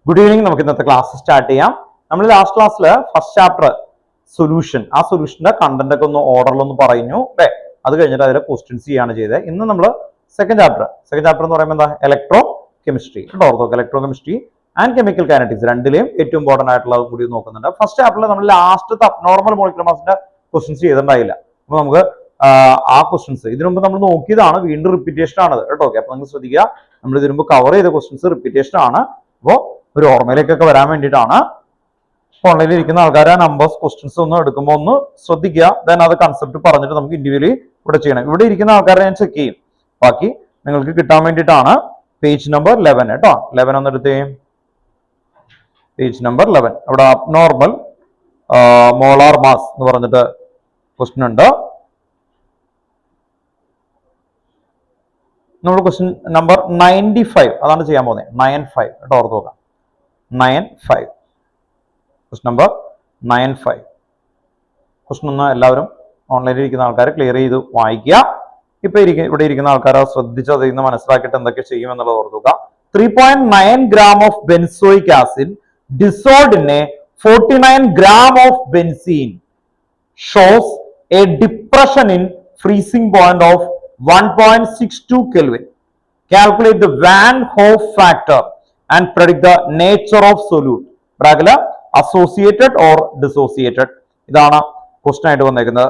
Good evening. നമുക്ക് ഇന്നത്തെ class start ചെയ്യാം. നമ്മൾ ലാസ്റ്റ് ക്ലാസ്സിൽ ഫസ്റ്റ് ചാപ്റ്റർ സൊല്യൂഷൻ, ആ സൊല്യൂഷന്റെ കണ്ടന്റ് ഒക്കെ ഒന്ന് ഓർഡറിലൊന്ന് പറഞ്ഞു അല്ലെ. അത് കഴിഞ്ഞിട്ട് അതിലെ ക്വസ്റ്റ്യൻസ് ചെയ്യാണ് ചെയ്തത്. ഇന്ന് നമ്മൾ സെക്കൻഡ് ചാപ്റ്റർ എന്ന് പറയുമ്പോൾ എന്താ, ഇലക്ട്രോ കെമിസ്ട്രി കേട്ടോ. Electrochemistry and chemical kinetics രണ്ടിലെയും ഏറ്റവും ഇമ്പോർട്ടന്റ് ആയിട്ടുള്ളത് കൂടി നോക്കുന്നുണ്ട്. ഫസ്റ്റ് ചാപ്റ്ററിൽ നമ്മൾ ലാസ്റ്റ് അബ്നോർമൽ മോളിക്കുലർ മാസിന്റെ ക്വസ്റ്റ്യൻസ് ചെയ്തിട്ടുണ്ടായില്ല. അപ്പൊ നമുക്ക് ആ ക്വസ്റ്റ്യൻസ് ഇതിനു മുമ്പ് നമ്മൾ നോക്കിയതാണ്, വീണ്ടും റിപ്പീറ്റേഷൻ ആണത് കേട്ടോ. അപ്പൊ നിങ്ങൾ ശ്രദ്ധിക്കുക, നമ്മൾ ഇതിനു മുമ്പ് കവർ ചെയ്ത ക്വസ്റ്റ്യൻസ് റിപ്പീറ്റേഷൻ ആണ്. അപ്പോൾ ഒരു ഓർമ്മയിലേക്കൊക്കെ വരാൻ വേണ്ടിയിട്ടാണ്. ഓൺലൈനിൽ ഇരിക്കുന്ന ആൾക്കാർ ആ നമ്പേഴ്സ് ക്വസ്റ്റ്യൻസ് ഒന്ന് എടുക്കുമ്പോൾ ഒന്ന് ശ്രദ്ധിക്കുക. ദെൻ അത് കൺസെപ്റ്റ് പറഞ്ഞിട്ട് നമുക്ക് ഇൻഡിവിജ്വലി ഇവിടെ ചെയ്യണം. ഇവിടെ ഇരിക്കുന്ന ആൾക്കാരെ ഞാൻ ചെക്ക് ചെയ്യും. ബാക്കി നിങ്ങൾക്ക് കിട്ടാൻ വേണ്ടിയിട്ടാണ്. പേജ് നമ്പർ 11 കേട്ടോ. 11 ഒന്ന് എടുത്തേ. Page number 11. അവിടെ അബ്നോർമൽ മോളാർ മാസ് എന്ന് പറഞ്ഞിട്ട് ക്വസ്റ്റ്യൻ ഉണ്ട്. നമ്മൾ ക്വസ്റ്റ്യൻ നമ്പർ 95 അതാണ് ചെയ്യാൻ പോകുന്നത്. 95 കേട്ടോ, ഓർത്ത് നോക്കാം. 95 ക്വസ്റ്റ്യൻ നമ്പർ 95. ക്വസ്റ്റ്യൻ ഒന്ന് എല്ലാവരും ഓൺലൈനിൽ ഇരിക്കുന്ന ആൾക്കാർ ക്ലിയർ ചെയ്ത് വായിക്കുക. ഇവിടെ ഇരിക്കുന്ന ആൾക്കാർ ശ്രദ്ധിച്ച് അതിൽ നിന്ന് മനസ്സിലാക്കിയിട്ട് എന്തൊക്കെ ചെയ്യുമെന്നുള്ളത് ഓർത്ത് നോക്കുക. 3.9 gram of benzoic acid dissolved in a 49 gram of benzene shows a depression in freezing point of 1.62 Kelvin. Calculate the Van Hoff factor and predict the nature of solute. Associated or dissociated. ഇതാണ് question ആയിട്ട് വന്നേക്കുന്നത്.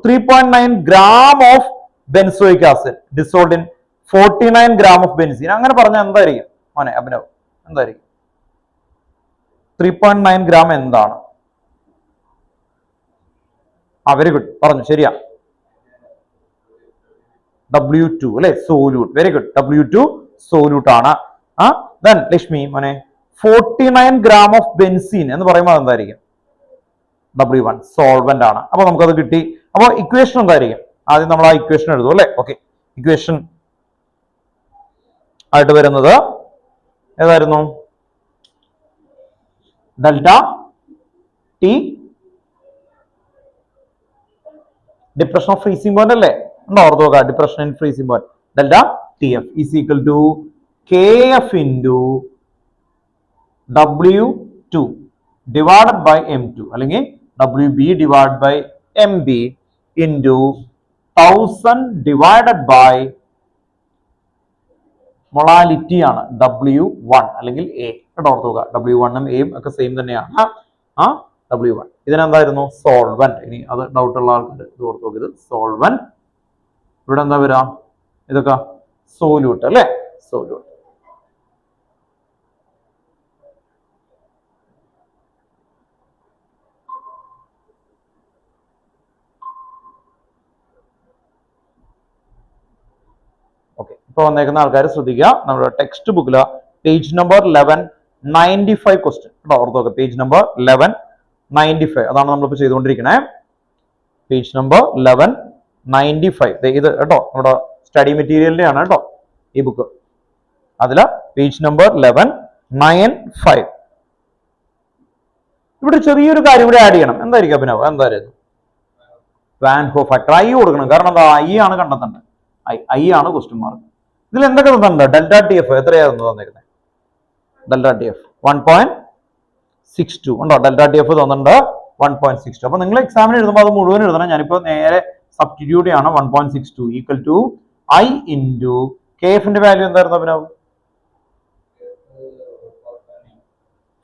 3.9 gram of benzoic acid dissolved in 49 gram of benzene. അങ്ങനെ പറഞ്ഞാൽ എന്തായിരിക്കും മോനെ അഭിനവ്? എന്തായിരിക്കും 3.9 gram എന്താണ്? Very good, പറഞ്ഞു, ശരിയാ. W2 അല്ലെ, solute. Very good, W2 solute ആണ്. ദെൻ ലക്ഷ്മി മോനെ 49 gram ഓഫ് ബെൻസീൻ എന്ന് പറയുമ്പോൾ എന്തായിരിക്കും? W1 സോൾവെന്റ് ആണ്. അപ്പൊ നമുക്കത് കിട്ടി. അപ്പൊ ഇക്വേഷൻ എന്തായിരിക്കും? ആദ്യം നമ്മൾ ആ ഇക്വേഷൻ എഴുതും അല്ലെ. ഓക്കെ, ഇക്വേഷൻ ആയിട്ട് വരുന്നത് ഏതായിരുന്നു? Delta T depression of freezing point അല്ലേ. ഓർത്ത് നോക്കുക, depression in freezing point. Delta T F is equal to K F into W2 divided by M2 അല്ലെങ്കിൽ WB divided by MB into 1000 divided by molality ആണ് W1 അല്ലെങ്കിൽ A കേട്ടോ. ഓർത്ത് നോക്കുക, W1 ഉം എയും ഒക്കെ സെയിം തന്നെയാണ്. W1 ഇതിനെന്തായിരുന്നു? സോൾവെന്റ്. ഇനി അത് ഡൗട്ട് ഉള്ള ആൾക്കാർ ഇത് ഓർത്ത് നോക്കുക, ഇത് സോൾവെന്റ്. ഇവിടെ എന്താ വരാ? ഇതൊക്കെ സോല്യൂട്ട് അല്ലെ, സോല്യൂട്ട്. ഓക്കെ, ഇപ്പൊ വന്നേക്കുന്ന ആൾക്കാർ ശ്രദ്ധിക്കുക, നമ്മുടെ ടെക്സ്റ്റ് ബുക്കില് പേജ് നമ്പർ 11 95 ക്വസ്റ്റ്യൻ കേട്ടോ. ഓർത്ത് നോക്കുക, പേജ് നമ്പർ 11 95 അതാണ് നമ്മളിപ്പോ ചെയ്തുകൊണ്ടിരിക്കണേ. പേജ് നമ്പർ 11 95 ഇത് കേട്ടോ, നമ്മുടെ സ്റ്റഡി മെറ്റീരിയലിന്റെ ആണ് കേട്ടോ ഈ ബുക്ക്. അതില് പേജ് നമ്പർ 11 95. ഇവിടെ ചെറിയൊരു കാര്യം കൂടെ ആഡ് ചെയ്യണം. എന്തായിരിക്കും അഭിനവ്? എന്തായിരുന്നു? Van Hoff factor. ഐ കൊടുക്കണം, കാരണം എന്താ, ഐ ആണ് കണ്ടെത്തേണ്ടത്. ഐ ആണ് ക്വസ്റ്റ്യൻ മാർക്ക്. ഇതിൽ എന്തൊക്കെ തന്നിട്ടുണ്ട്? ഡെൽറ്റ ടി എഫ് എത്രയായിരുന്നു തന്നിരിക്കുന്നത്? ഡെൽറ്റ ടി എഫ് 1.62 ഉണ്ടോ? ഡെൽറ്റ ടി എഫ് തന്നിട്ടുണ്ട് 1.62. അപ്പൊ നിങ്ങൾ എക്സാമിന് എഴുതുമ്പോൾ അത് മുഴുവൻ എഴുതണം. ഞാനിപ്പോ നേരെ സബ്സ്റ്റിറ്റ്യൂട്ട് ചെയ്യാണ്. 1.62 equal to I into K എഫിന്റെ വാല്യൂ എന്തായിരുന്നു അഭിനവ്?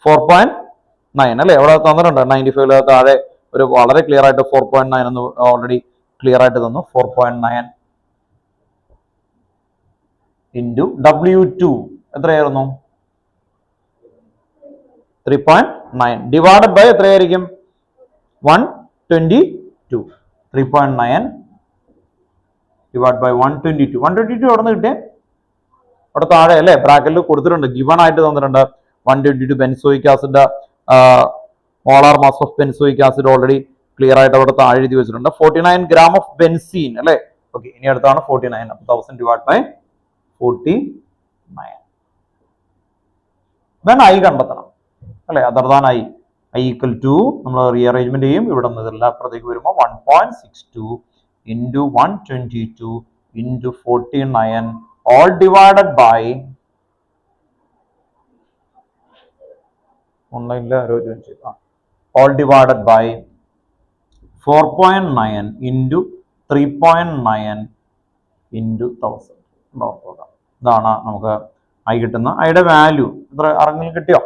4.9 അല്ലെ. അവിടെ തന്നിട്ടുണ്ട് 95 താഴെ ഒരു വളരെ ക്ലിയർ ആയിട്ട് 4.9 എന്ന് ഓൾറെഡി ക്ലിയർ ആയിട്ട് തന്നു. 4.9 ഇൻറ്റു W2 എത്രയായിരുന്നു? 3.9 ഡിവൈഡഡ് ബൈ എത്രയായിരിക്കും? 122. 3.9 ഡിവൈഡ് ബൈ 122. 122 എവിടെ നിന്ന് കിട്ടിയേ? അവിടെ താഴെ അല്ലെ ബ്രാക്കറ്റിൽ കൊടുത്തിട്ടുണ്ട്, ഗിവൺ ആയിട്ട് തന്നിട്ടുണ്ട്. 122 benzoic acid molar mass of benzoic acid already clear ആയിട്ട് അവിടെ താഴെ എഴുതി വെച്ചിട്ടുണ്ട്. 49 gram ഓഫ് ബെൻസീൻ അല്ലെ. ഓക്കെ, ഇനി അടുത്താണ് 49. 1000 ഡിവൈഡ് ബൈ 49. then ഐ കണ്ടെത്തണം അല്ലെ. Other than I equal to നമ്മൾ റീഅറേഞ്ച്മെന്റ് ചെയ്യും. ഇവിടെ നിന്ന് ഇതെല്ലാം അപ്പുറത്തേക്ക് വരുമ്പോൾ 1.62 into 122 into 49 all divided by ഓൺലൈനിൽ ആരോ ജോയിൻ ചെയ്തു. All divided by 4.9 into 3.9 into 1000. ഇതാണ് നമുക്ക് ഐ കിട്ടുന്ന ഐയുടെ വാല്യൂ. എത്ര ആരെങ്കിലും കിട്ടിയോ?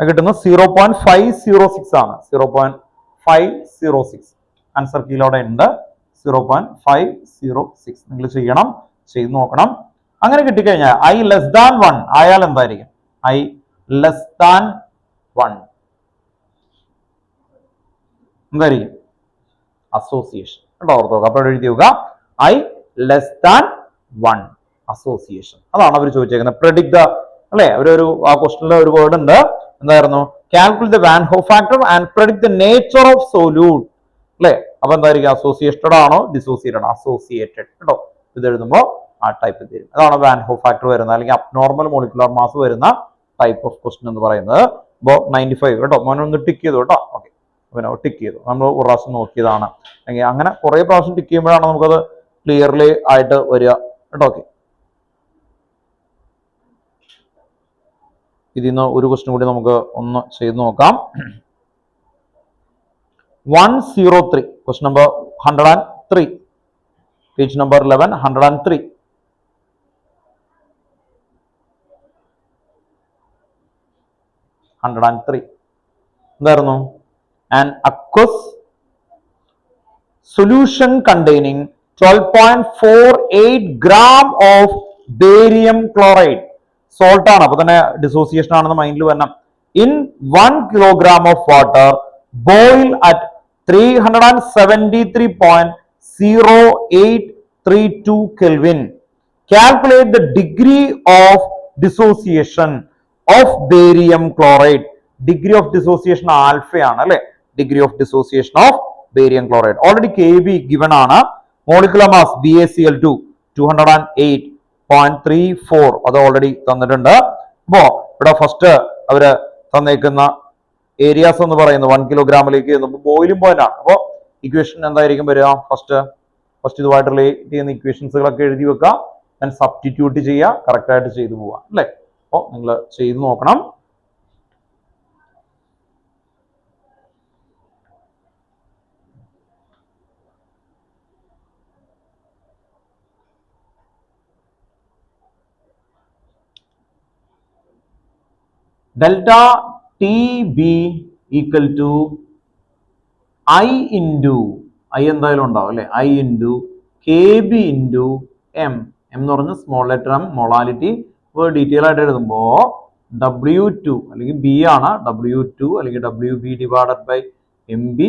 കിട്ടുന്ന 0.506 ആണ്. 0.506 ആൻസർ കീലോടെ ഉണ്ട്. 0.506 നിങ്ങൾ ചെയ്യണം, ചെയ്ത് നോക്കണം. അങ്ങനെ കിട്ടിക്കഴിഞ്ഞാൽ ഐ ലെസ് ദാൻ 1 ആയാൽ എന്തായിരിക്കും? ഐ ലെസ് ദാൻ 1 എന്തായിരിക്കും? അസോസിയേഷൻ. കേട്ടോ, ഓർത്തോക. അപ്പോൾ എഴുതി നോക്കുക, ഐ ലെസ് ദാൻ 1 അസോസിയേഷൻ. അതാണ് അവർ ചോദിച്ചേക്കുന്നത്. പ്രെഡിക്ട് ദ, അല്ലെ, ഒരു ആ ക്വസ്റ്റനിലെ ഒരു വേർഡ് ഉണ്ട്, എന്തായിരുന്നു? Calculate the van Hoff factor and predict the nature of solute, അല്ലെ. അപ്പൊ എന്തായിരിക്കും? അസോസിയേറ്റഡ് ആണോ ഡിസോസിയേറ്റഡ്? അസോസിയേറ്റഡ്. കേട്ടോ, ഇത് എഴുതുമ്പോൾ ആ ടൈപ്പ് തരും. അതാണ് വാൻ ഹോഫ് ഫാക്ടർ വരുന്നത്, അല്ലെങ്കിൽ അബ്നോർമൽ മോളിക്കുലർ മാസ് വരുന്ന ടൈപ്പ് ഓഫ് ക്വസ്റ്റൻ എന്ന് പറയുന്നത്. അപ്പോൾ 95. കേട്ടോ, മോനൊന്ന് ടിക്ക് ചെയ്തു. കേട്ടോ, ഓക്കെ, പിന്നെ ടിക്ക് ചെയ്തു. നമ്മൾ ഒരു പ്രാവശ്യം നോക്കിയതാണ്. അല്ലെങ്കിൽ അങ്ങനെ കുറെ പ്രാവശ്യം ടിക്ക് ചെയ്യുമ്പോഴാണ് നമുക്കത് ക്ലിയർലി ആയിട്ട് വരിക. കേട്ടോ, ഓക്കെ. ഇതിൽ നിന്ന് ഒരു ക്വസ്റ്റ്യൻ കൂടി നമുക്ക് ഒന്ന് ചെയ്ത് നോക്കാം. 103, ക്വസ്റ്റ്യൻ നമ്പർ 103, പേജ് നമ്പർ 11, 103. എന്തായിരുന്നു? An aqueous solution containing 12.48 gram of barium chloride. Salt ആണ്, അപ്പൊ തന്നെ ഡിസോസിയേഷൻ ആണെന്ന് മൈൻഡിൽ വരണം. In 1 kilogram of water boil at 373.0832 Kelvin. Calculate the degree of dissociation of barium chloride. Degree of dissociation ആൽഫയാണ്, അല്ലെ? Degree of dissociation of barium chloride. Already Kb given ആണ്. Molecular mass BaCl2 208.34 അത് already തന്നിട്ടുണ്ട്. അപ്പോ ഇവിടെ first അവര് തന്നേക്കുന്ന areas എന്ന് പറയുന്നത് 1 കിലോഗ്രാമിലേക്ക് boiling point ആണ്. അപ്പോൾ ഇക്വേഷൻ എന്തായിരിക്കും വരിക? ഫസ്റ്റ് ഇതുമായിട്ട് റിലേറ്റ് ചെയ്യുന്ന ഇക്വേഷൻസുകളൊക്കെ എഴുതി വെക്കുക, ഞാൻ സബ്സ്റ്റിറ്റ്യൂട്ട് ചെയ്യുക, കറക്റ്റ് ആയിട്ട് ചെയ്തു പോവാം, അല്ലെ? അപ്പോൾ നിങ്ങൾ ചെയ്തു നോക്കണം. Delta TB equal to I into I എന്തായാലും ഉണ്ടാവും, അല്ലെ? I into KB into M. M എന്ന് പറഞ്ഞ small letter M, molality. Detail ആയിട്ട് എഴുതുമ്പോൾ W2 അല്ലെങ്കിൽ B ആണ്, W2 അല്ലെങ്കിൽ WB ഡിവൈഡഡ് ബൈ MB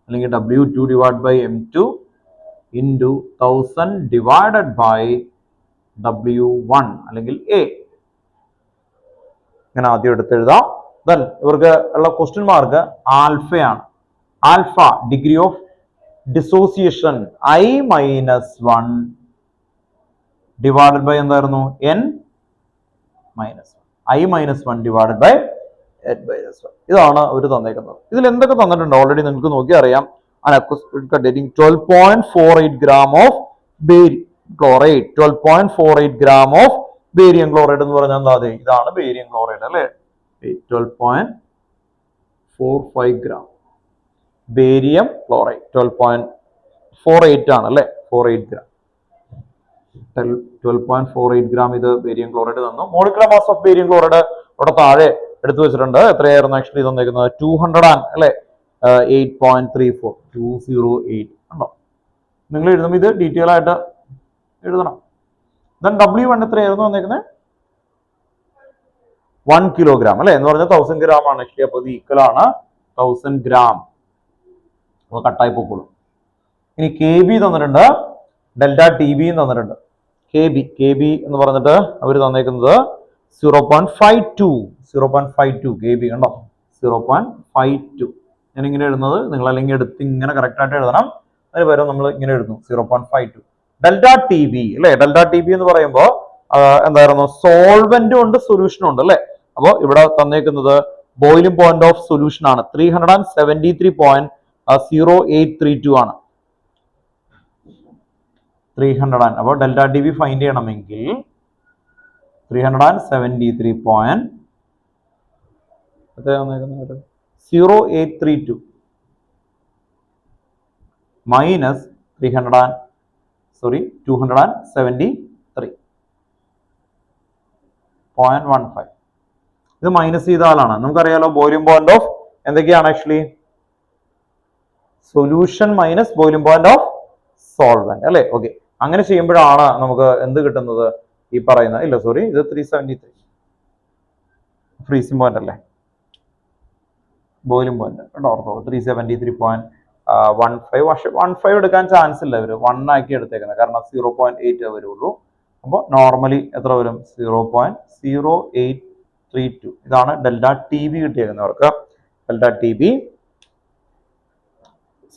അല്ലെങ്കിൽ W2 divide by M2 into 1000 divided by W1 അല്ലെങ്കിൽ A. ഇങ്ങനെ ആദ്യം എടുത്തെഴുതാം. ദെൻ ഇവർക്ക് ഉള്ള ക്വസ്റ്റ്യൻ മാർക്ക് ആൽഫയാണ്. Alpha degree of dissociation I-1 divided by എന്തായിരുന്നു? N-1. I-1 divided by N-1. ഇതാണ് അവർ തന്നേക്കുന്നത്. ഇതിൽ എന്തൊക്കെ തന്നിട്ടുണ്ട് ഓൾറെഡി നിങ്ങൾക്ക് നോക്കി അറിയാം. 12.48 gram of barium chloride. 12.48 gram of barium chloride എന്ന് പറഞ്ഞാൽ എന്താ? അതെ, ഇതാണ് ബേരിയം ക്ലോറൈഡ്, അല്ലെ? 12.45 gram ബേരിയം ക്ലോറൈഡ്. 12.48 ആണ്, അല്ലെ? 48 gram. 12.48 gram ഇത് ബേരിയം ക്ലോറൈഡ് തന്നു. Molecular mass of barium chloride ഇവിടെ താഴെ എടുത്തു വെച്ചിട്ടുണ്ട്. എത്രയായിരുന്നു ആക്ച്വലി തന്നേക്കുന്നത്? 200, അല്ലെ? 8.34 208 ഉണ്ടോ? നിങ്ങൾ എഴുതുമ്പോൾ ഇത് ഡീറ്റെയിൽ ആയിട്ട് എഴുതണം. ദെൻ W1 എത്രയായിരുന്നു വന്നേക്കുന്നത്? 1 കിലോഗ്രാം, അല്ലെ? എന്ന് പറഞ്ഞാൽ 1000 gram ആണ് ആക്ച്വലി. അപ്പോൾ ഇത് ഈക്വൽ ആണ് 1000 gram. അപ്പോൾ കട്ടായി പോക്കുള്ളൂ. ഇനി KB തന്നിട്ടുണ്ട്, ഡെൽറ്റ TB തന്നിട്ടുണ്ട്. KB എന്ന് പറഞ്ഞിട്ട് അവർ തന്നേക്കുന്നത് 0.52 KB കണ്ടോ? 0.52. ഞാൻ ഇങ്ങനെ എഴുതുന്നത് നിങ്ങൾ അല്ലെങ്കിൽ എടുത്ത് ഇങ്ങനെ കറക്റ്റ് ആയിട്ട് എഴുതണം. അതിന് പകരം നമ്മൾ ഇങ്ങനെ എഴുതുന്നു 0.52. ഡെൽറ്റ TB, അല്ലെ? ഡെൽറ്റ TB എന്ന് പറയുമ്പോൾ എന്തായിരുന്നു? സോൾവെന്റും ഉണ്ട് സൊല്യൂഷനും ഉണ്ട്, അല്ലെ? അപ്പോൾ ഇവിടെ തന്നേക്കുന്നത് ബോയിലിംഗ് പോയിന്റ് ഓഫ് സൊല്യൂഷൻ ആണ് 373.9 0832 ആണ്. 300 അപ്പോൾ ഡെൽറ്റ ടി ബി ഫൈൻഡ് ചെയ്യണമെങ്കിൽ 373.0832 മൈനസ് 273.15. ഇത് മൈനസ് ചെയ്താലാണ് നമുക്കറിയാലോ ബോയിലിംഗ് പോയിന്റ് ഓഫ് എന്തൊക്കെയാണ് actually solution minus boiling point of solvent അല്ലേ. ഓക്കെ, അങ്ങനെ ചെയ്യുമ്പോഴാണ് നമുക്ക് എന്ത് കിട്ടുന്നത് ഈ പറയുന്ന ഇത് 373 ഫ്രീസിംഗ് പോയിന്റ് അല്ലേ, ബോയിലിംഗ് പോയിന്റ് കേട്ടോ. 373.15. പക്ഷെ 15 എടുക്കാൻ ചാൻസ് ഇല്ല, ഇവര് 1 ആക്കി എടുത്തേക്കുന്നത് കാരണം 0.8 വരുള്ളൂ. അപ്പോൾ നോർമലി എത്ര വരും 0.0832. ഇതാണ് ഡെൽറ്റ ടി ബി കിട്ടിയേക്കുന്നവർക്ക്. Delta T B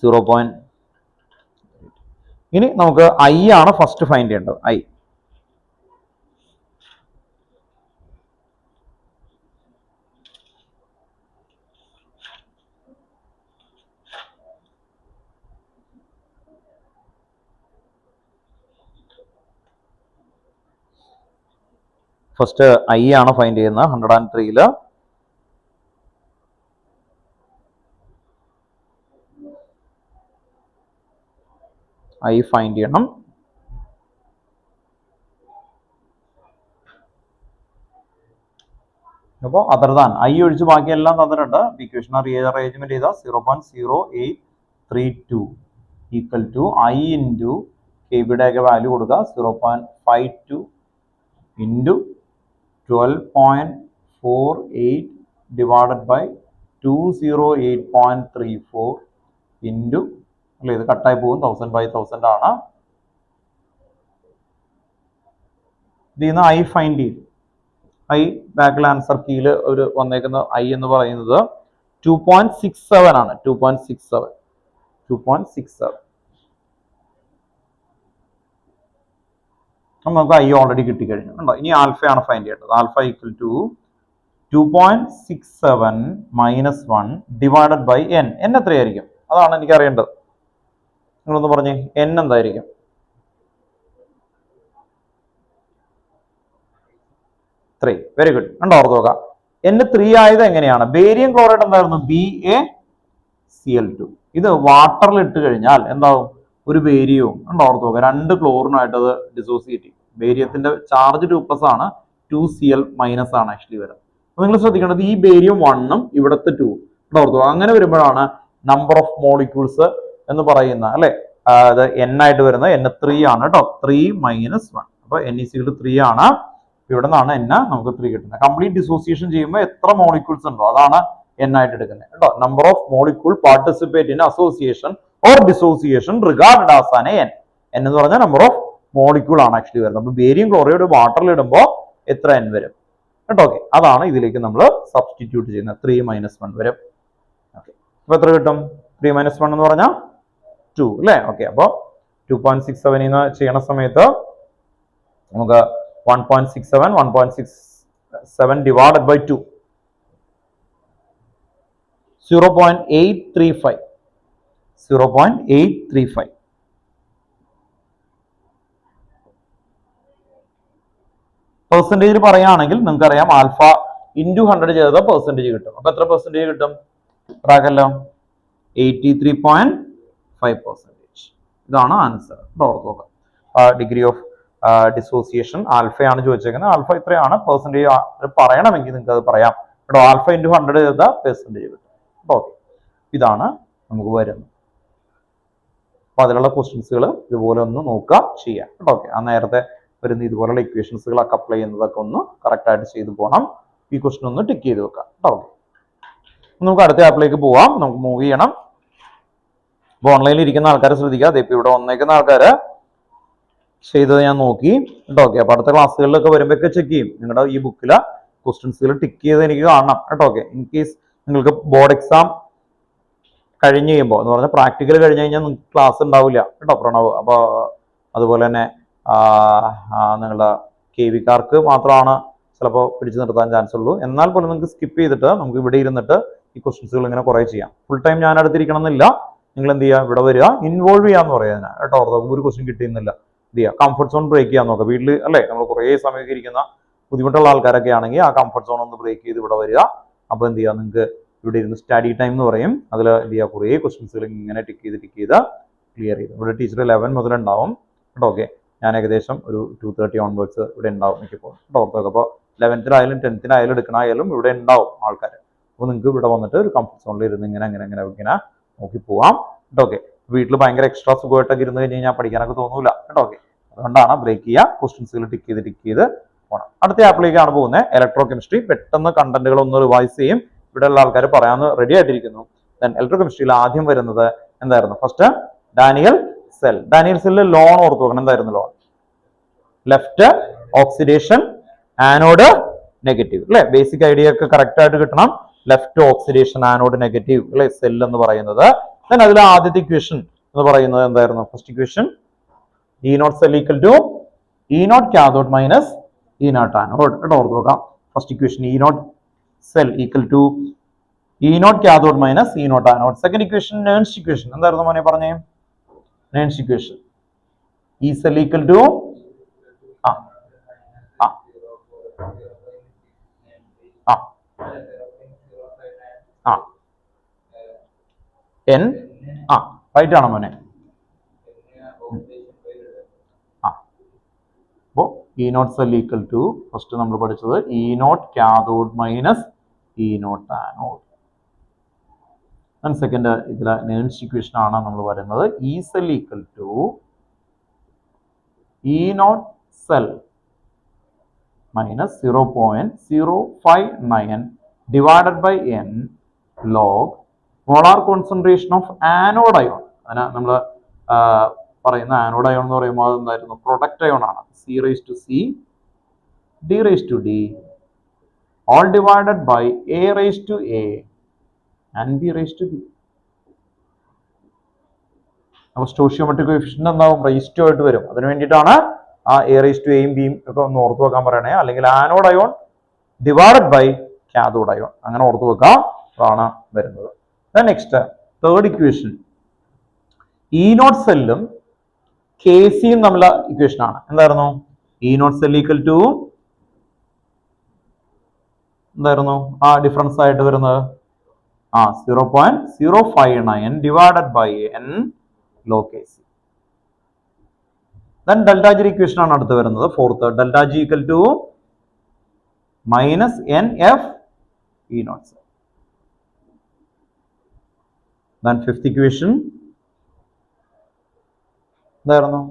0. ഇനി നമുക്ക് ഐ ആണ് ഫസ്റ്റ് ഫൈൻഡ് ചെയ്യേണ്ടത്. ഐ ഫസ്റ്റ് ഐ ആണ് ഫൈൻഡ് ചെയ്യുന്നത് 103. ഐ ഫൈൻഡ് ചെയ്യണം. അപ്പോൾ അതർ ദാൻ ഐ ഒഴിച്ച് ബാക്കി എല്ലാം തന്നിട്ടുണ്ട്. ഇക്വേഷൻ റീഅറേഞ്ച്മെന്റ് ചെയ്താൽ 0.0832 equal to I into K ബിയുടെ ഒക്കെ വാല്യൂ കൊടുക്കുക 0.52 ഇൻറ്റു 12.48 ഡിവൈഡഡ് ബൈ 208.34 ഇൻറ്റു അല്ലെ, ഇത് കട്ടായി പോകും 1000/1000 ആണ്. ഇതിന്ന് ഐ ഫൈൻഡ് ചെയ്യും. ഐ ബാക്കിൽ ആൻസർ കീയിൽ ഒരു വന്നേക്കുന്ന ഐ എന്ന് പറയുന്നത് 2.67 ആണ്. 2.67 നമുക്ക് ഐ ഓൾറെഡി കിട്ടിക്കഴിഞ്ഞു ഉണ്ടോ. ഇനി ആൽഫയാണ് ഫൈൻഡ് ചെയ്യേണ്ടത്. Alpha equal to 2.67 minus 1 divided by N. N എത്രയായിരിക്കും അതാണ് എനിക്ക് അറിയേണ്ടത്. നിങ്ങളൊന്ന് പറഞ്ഞേ എൻ എന്തായിരിക്കും? 3. Very good. ഉണ്ടോ ഓർത്ത് നോക്കാം. എൻ 3 ആയത് എങ്ങനെയാണ്? ബേരിയം ക്ലോറൈഡ് എന്തായിരുന്നു? BaCl2. ഇത് വാട്ടറിൽ ഇട്ട് കഴിഞ്ഞാൽ എന്താവും? ഒരു ബേരിയവും ഉണ്ടോ ഓർത്ത് നോക്കാം. 2 ക്ലോറിനായിട്ട് അത് ഡിസോസിയേറ്റ് ചെയ്യും. ബേരിയത്തിന്റെ ചാർജ് 2+ ആണ്, 2Cl- ആണ് ആക്ച്വലി വരുന്നത്. അപ്പൊ നിങ്ങൾ ശ്രദ്ധിക്കേണ്ടത് ഈ ബേരിയം 1ഉം ഇവിടുത്തെ 2 ഉണ്ടോ ഓർത്ത് നോക്കാം. അങ്ങനെ വരുമ്പോഴാണ് നമ്പർ ഓഫ് മോളിക്യൂൾസ് എന്ന് പറയുന്ന അല്ലെ അത് എൻ ആയിട്ട് വരുന്നത്. എൻ 3 ആണ് കേട്ടോ. 3 - 1. അപ്പൊ N = 3 ആണ്. ഇവിടെ നിന്നാണ് N നമുക്ക് 3 കിട്ടുന്നത്. കംപ്ലീറ്റ് ഡിസോസിയേഷൻ ചെയ്യുമ്പോൾ എത്ര മോളിക്യൂൾസ് ഉണ്ടോ അതാണ് N ആയിട്ട് എടുക്കുന്നത് കേട്ടോ. Number of molecule participate in association or dissociation regarded as an N. N എന്ന് പറഞ്ഞാൽ നമ്പർ ഓഫ് മോളിക്യൂൾ ആണ് ആക്ച്വലി വരുന്നത്. അപ്പൊ ബേരിയം ക്ലോറൈഡ് വാട്ടറിൽ ഇടുമ്പോൾ എത്ര N വരും കേട്ടോ. ഓക്കെ, അതാണ് ഇതിലേക്ക് നമ്മൾ സബ്സ്റ്റിറ്റ്യൂട്ട് ചെയ്യുന്നത്. 3 - 1 വരും. ഓക്കെ, അപ്പൊ എത്ര കിട്ടും? 3 - 1 എന്ന് പറഞ്ഞാൽ 2 അല്ലേ. ഓക്കെ, അപ്പോൾ 2.67 ചെയ്യണ സമയത്ത് നമുക്ക് 1.67 ഡിവൈഡഡ് ബൈ 2 0.835 പെർസെൻറ്റേജിൽ പറയുകയാണെങ്കിൽ നിങ്ങൾക്കറിയാം ആൽഫ ഇൻറ്റു 100 ചെയ്താൽ പെർസെൻറ്റേജ് കിട്ടും. അപ്പൊ എത്ര പെർസെൻറ്റേജ് കിട്ടും? റാക്കല്ലോ 83.5%. ഇതാണ് ആൻസർ. ഡിഗ്രി ഓഫ് ഡിസോസിയേഷൻ ആൽഫയാണ് ചോദിച്ചേക്കുന്നത്. ആൽഫ ഇത്രയാണ്. പെർസെൻറ്റേജ് പറയണമെങ്കിൽ നിങ്ങൾക്ക് അത് പറയാം കേട്ടോ. ആൽഫ ഇൻറ്റു 100 ചെയ്താൽ പെർസെൻറ്റേജ് കിട്ടും. ഓക്കെ, ഇതാണ് നമുക്ക് വരുന്നത്. അപ്പൊ അതിലുള്ള ക്വസ്റ്റ്യൻസുകൾ ഇതുപോലെ ഒന്ന് നോക്കുക, ചെയ്യാം കേട്ടോ. ഓക്കെ, ആ നേരത്തെ വരുന്ന ഇതുപോലുള്ള ഇക്വേഷൻസുകളൊക്കെ അപ്ലൈ ചെയ്യുന്നതൊക്കെ ഒന്ന് കറക്റ്റ് ആയിട്ട് ചെയ്തു പോകണം. ഈ ക്വസ്റ്റ്യൻ ഒന്ന് ടിക്ക് ചെയ്ത് വെക്കാം കേട്ടോ. ഓക്കെ, നമുക്ക് അടുത്ത ആപ്പിലേക്ക് പോവാം. നമുക്ക് മൂവ് ചെയ്യണം. അപ്പോൾ ഓൺലൈനിൽ ഇരിക്കുന്ന ആൾക്കാരെ ശ്രദ്ധിക്കുക. ഇപ്പൊ ഇവിടെ വന്നേക്കുന്ന ആൾക്കാര് ചെയ്തത് ഞാൻ നോക്കി കേട്ടോ. ഓക്കെ, അപ്പൊ അടുത്ത ക്ലാസ്സുകളിലൊക്കെ വരുമ്പോഴൊക്കെ ചെക്ക് ചെയ്യും. നിങ്ങളുടെ ഈ ബുക്കിലെ ക്വസ്റ്റ്യൻസുകൾ ടിക്ക് ചെയ്ത് എനിക്ക് കാണണം കേട്ടോ. ഓക്കെ, ഇൻ കേസ് നിങ്ങൾക്ക് ബോർഡ് എക്സാം കഴിഞ്ഞ് കഴിയുമ്പോൾ എന്ന് പറഞ്ഞാൽ പ്രാക്ടിക്കൽ കഴിഞ്ഞ് കഴിഞ്ഞാൽ നിങ്ങൾക്ക് ക്ലാസ് ഉണ്ടാവില്ല കേട്ടോ പ്രണവ്. അപ്പോൾ അതുപോലെ തന്നെ നിങ്ങളുടെ KV-കാർക്ക് മാത്രമാണ് ചിലപ്പോൾ പിടിച്ചു നിർത്താൻ ചാൻസ് ഉള്ളൂ. എന്നാൽ പോലും നിങ്ങൾക്ക് സ്കിപ്പ് ചെയ്തിട്ട് നമുക്ക് ഇവിടെ ഇരുന്നിട്ട് ഈ ക്വസ്റ്റ്യൻസുകൾ ഇങ്ങനെ കുറേ ചെയ്യാം. ഫുൾ ടൈം ഞാൻ അടുത്തിരിക്കണം എന്നില്ല. നിങ്ങൾ എന്ത് ചെയ്യുക, ഇവിടെ വരിക, ഇൻവോൾവ് ചെയ്യാന്ന് പറയാൻ കേട്ടോ. ഒരു ക്വസ്റ്റ്യൻ കിട്ടിയെന്നില്ല, എന്ത് ചെയ്യുക, കംഫർട്ട് സോൺ ബ്രേക്ക് ചെയ്യാൻ നോക്കുക. വീട്ടിൽ അല്ലേ നമ്മൾ കുറേ സമയം ഇരിക്കുന്ന ബുദ്ധിമുട്ടുള്ള ആൾക്കാരൊക്കെ ആണെങ്കിൽ ആ കംഫർട്ട് സോൺ ഒന്ന് ബ്രേക്ക് ചെയ്ത് ഇവിടെ വരിക. അപ്പോൾ എന്ത് ചെയ്യുക, നിങ്ങൾക്ക് ഇവിടെ ഇരുന്ന് സ്റ്റഡി ടൈം എന്ന് പറയും, അതിൽ എന്ത് ചെയ്യുക, കുറേ ക്വസ്റ്റ്യൻസുകൾ ഇങ്ങനെ ടിക്ക് ചെയ്ത് ക്ലിയർ ചെയ്ത്. ഇവിടെ ടീച്ചർ 11 മുതൽ ഉണ്ടാവും കേട്ടോ. ഓക്കെ, ഞാൻ ഏകദേശം ഒരു 2:30 ഓൺവേർഡ്സ് ഇവിടെ ഉണ്ടാവും എനിക്കിപ്പോൾ കേട്ടോ. അപ്പോൾ 11th-ലായാലും 10th-ലായാലും എടുക്കണമായാലും ഇവിടെ ഉണ്ടാവും ആൾക്കാർ. അപ്പോൾ നിങ്ങൾക്ക് ഇവിടെ വന്നിട്ട് ഒരു കംഫർട്ട് സോണിൽ ഇരുന്ന് ഇങ്ങനെ നോക്കി പോവാം കേട്ടോ. ഓക്കെ, വീട്ടിൽ ഭയങ്കര എക്സ്ട്രാ സുഖമായിട്ടൊക്കെ ഇരുന്ന് കഴിഞ്ഞ് കഴിഞ്ഞാൽ പഠിക്കാനൊക്കെ തോന്നൂല കേട്ടോ. ഓക്കെ, അതുകൊണ്ടാണ് ബ്രേക്ക് ചെയ്യുക, ക്വസ്റ്റ്യൻസുകൾ ടിക്ക് ചെയ്ത് പോകണം. അടുത്ത ആപ്പിലേക്കാണ് പോകുന്നത്, ഇലക്ട്രോ കെമിസ്ട്രി. പെട്ടെന്ന് കണ്ടന്റുകൾ ഒന്ന് റിവൈസ് ചെയ്യും, ഇവിടെയുള്ള ആൾക്കാർ പറയാമെന്ന് റെഡി ആയിട്ടിരിക്കുന്നു. ദെൻ ഇലക്ട്രോ കെമിസ്ട്രിയിൽ ആദ്യം വരുന്നത് എന്തായിരുന്നു? First Daniell cell. ഡാനിയൽ സെല്ലിൽ ലോൺ ഓർത്ത് വെക്കണം. എന്തായിരുന്നു LOAN? Left oxidation, anode negative അല്ലെ. ബേസിക് ഐഡിയ ഒക്കെ കറക്റ്റ് ആയിട്ട് കിട്ടണം. ലെഫ്റ്റ് ഓക്സിഡേഷൻ, ആനോഡ് നെഗറ്റീവ് അല്ലെ സെൽ എന്ന് പറയുന്നത്. ദെൻ അതിൽ ആദ്യത്തെ ഇക്വേഷൻ എന്ന് പറയുന്നത് എന്തായിരുന്നു? First equation E naught cell equal to E naught cathode minus E naught anode. കേട്ടോ, ഓർത്ത് നോക്കാം. First equation E naught cell equal to E naught cathode minus E naught anode. Second equation നേൺസ് equation. എന്തായിരുന്നു മോനെ പറഞ്ഞേ? നേൺസ് equation E cell equal to N right ആണോ മോനെ? അപ്പോ E naught cell equal to first നമ്മൾ പഠിച്ചത് E naught cathode minus E naught anode. Second ഇതിലെ നേൺസ് ഇക്വേഷൻ ആണ് നമ്മൾ പറയുന്നത് E cell equal to E naught cell minus 0.059 divided by N log molar concentration of anode ion. അതിന് നമ്മൾ പറയുന്ന ആനോഡ് അയോൺ എന്ന് പറയുമ്പോൾ അതെന്തായിരുന്നു? പ്രൊഡക്റ്റ് അയോൺ ആണ്. C⁻C D⁻D all divided by A⁻A and B⁻B. അപ്പോൾ സ്റ്റോഷിയോമെട്രിക് കോഎഫിഷ്യന്റ് എന്താവും? Raise to ആയിട്ട് വരും. അതിന് വേണ്ടിയിട്ടാണ് ആ A⁻Aയും Bയും ഒക്കെ ഒന്ന് ഓർത്ത് വെക്കാൻ പറയണേ. അല്ലെങ്കിൽ anode ion divided by cathode ion, അങ്ങനെ ഓർത്ത് വെക്കാം. അതാണ് വരുന്നത്. Next third equation E naught സെല്ലും കെ സിയും തമ്മിലുള്ള ഇക്വേഷൻ ആണ്. എന്തായിരുന്നു? E naught cell equal to എന്തായിരുന്നു ആ ഡിഫറൻസ് ആയിട്ട് വരുന്നത്? 0.059 divided by N log Kc. Then delta G equation ആണ് അടുത്ത് വരുന്നത്. Fourth delta G equal to minus NF E naught. Then fifth equation എന്തായിരുന്നു?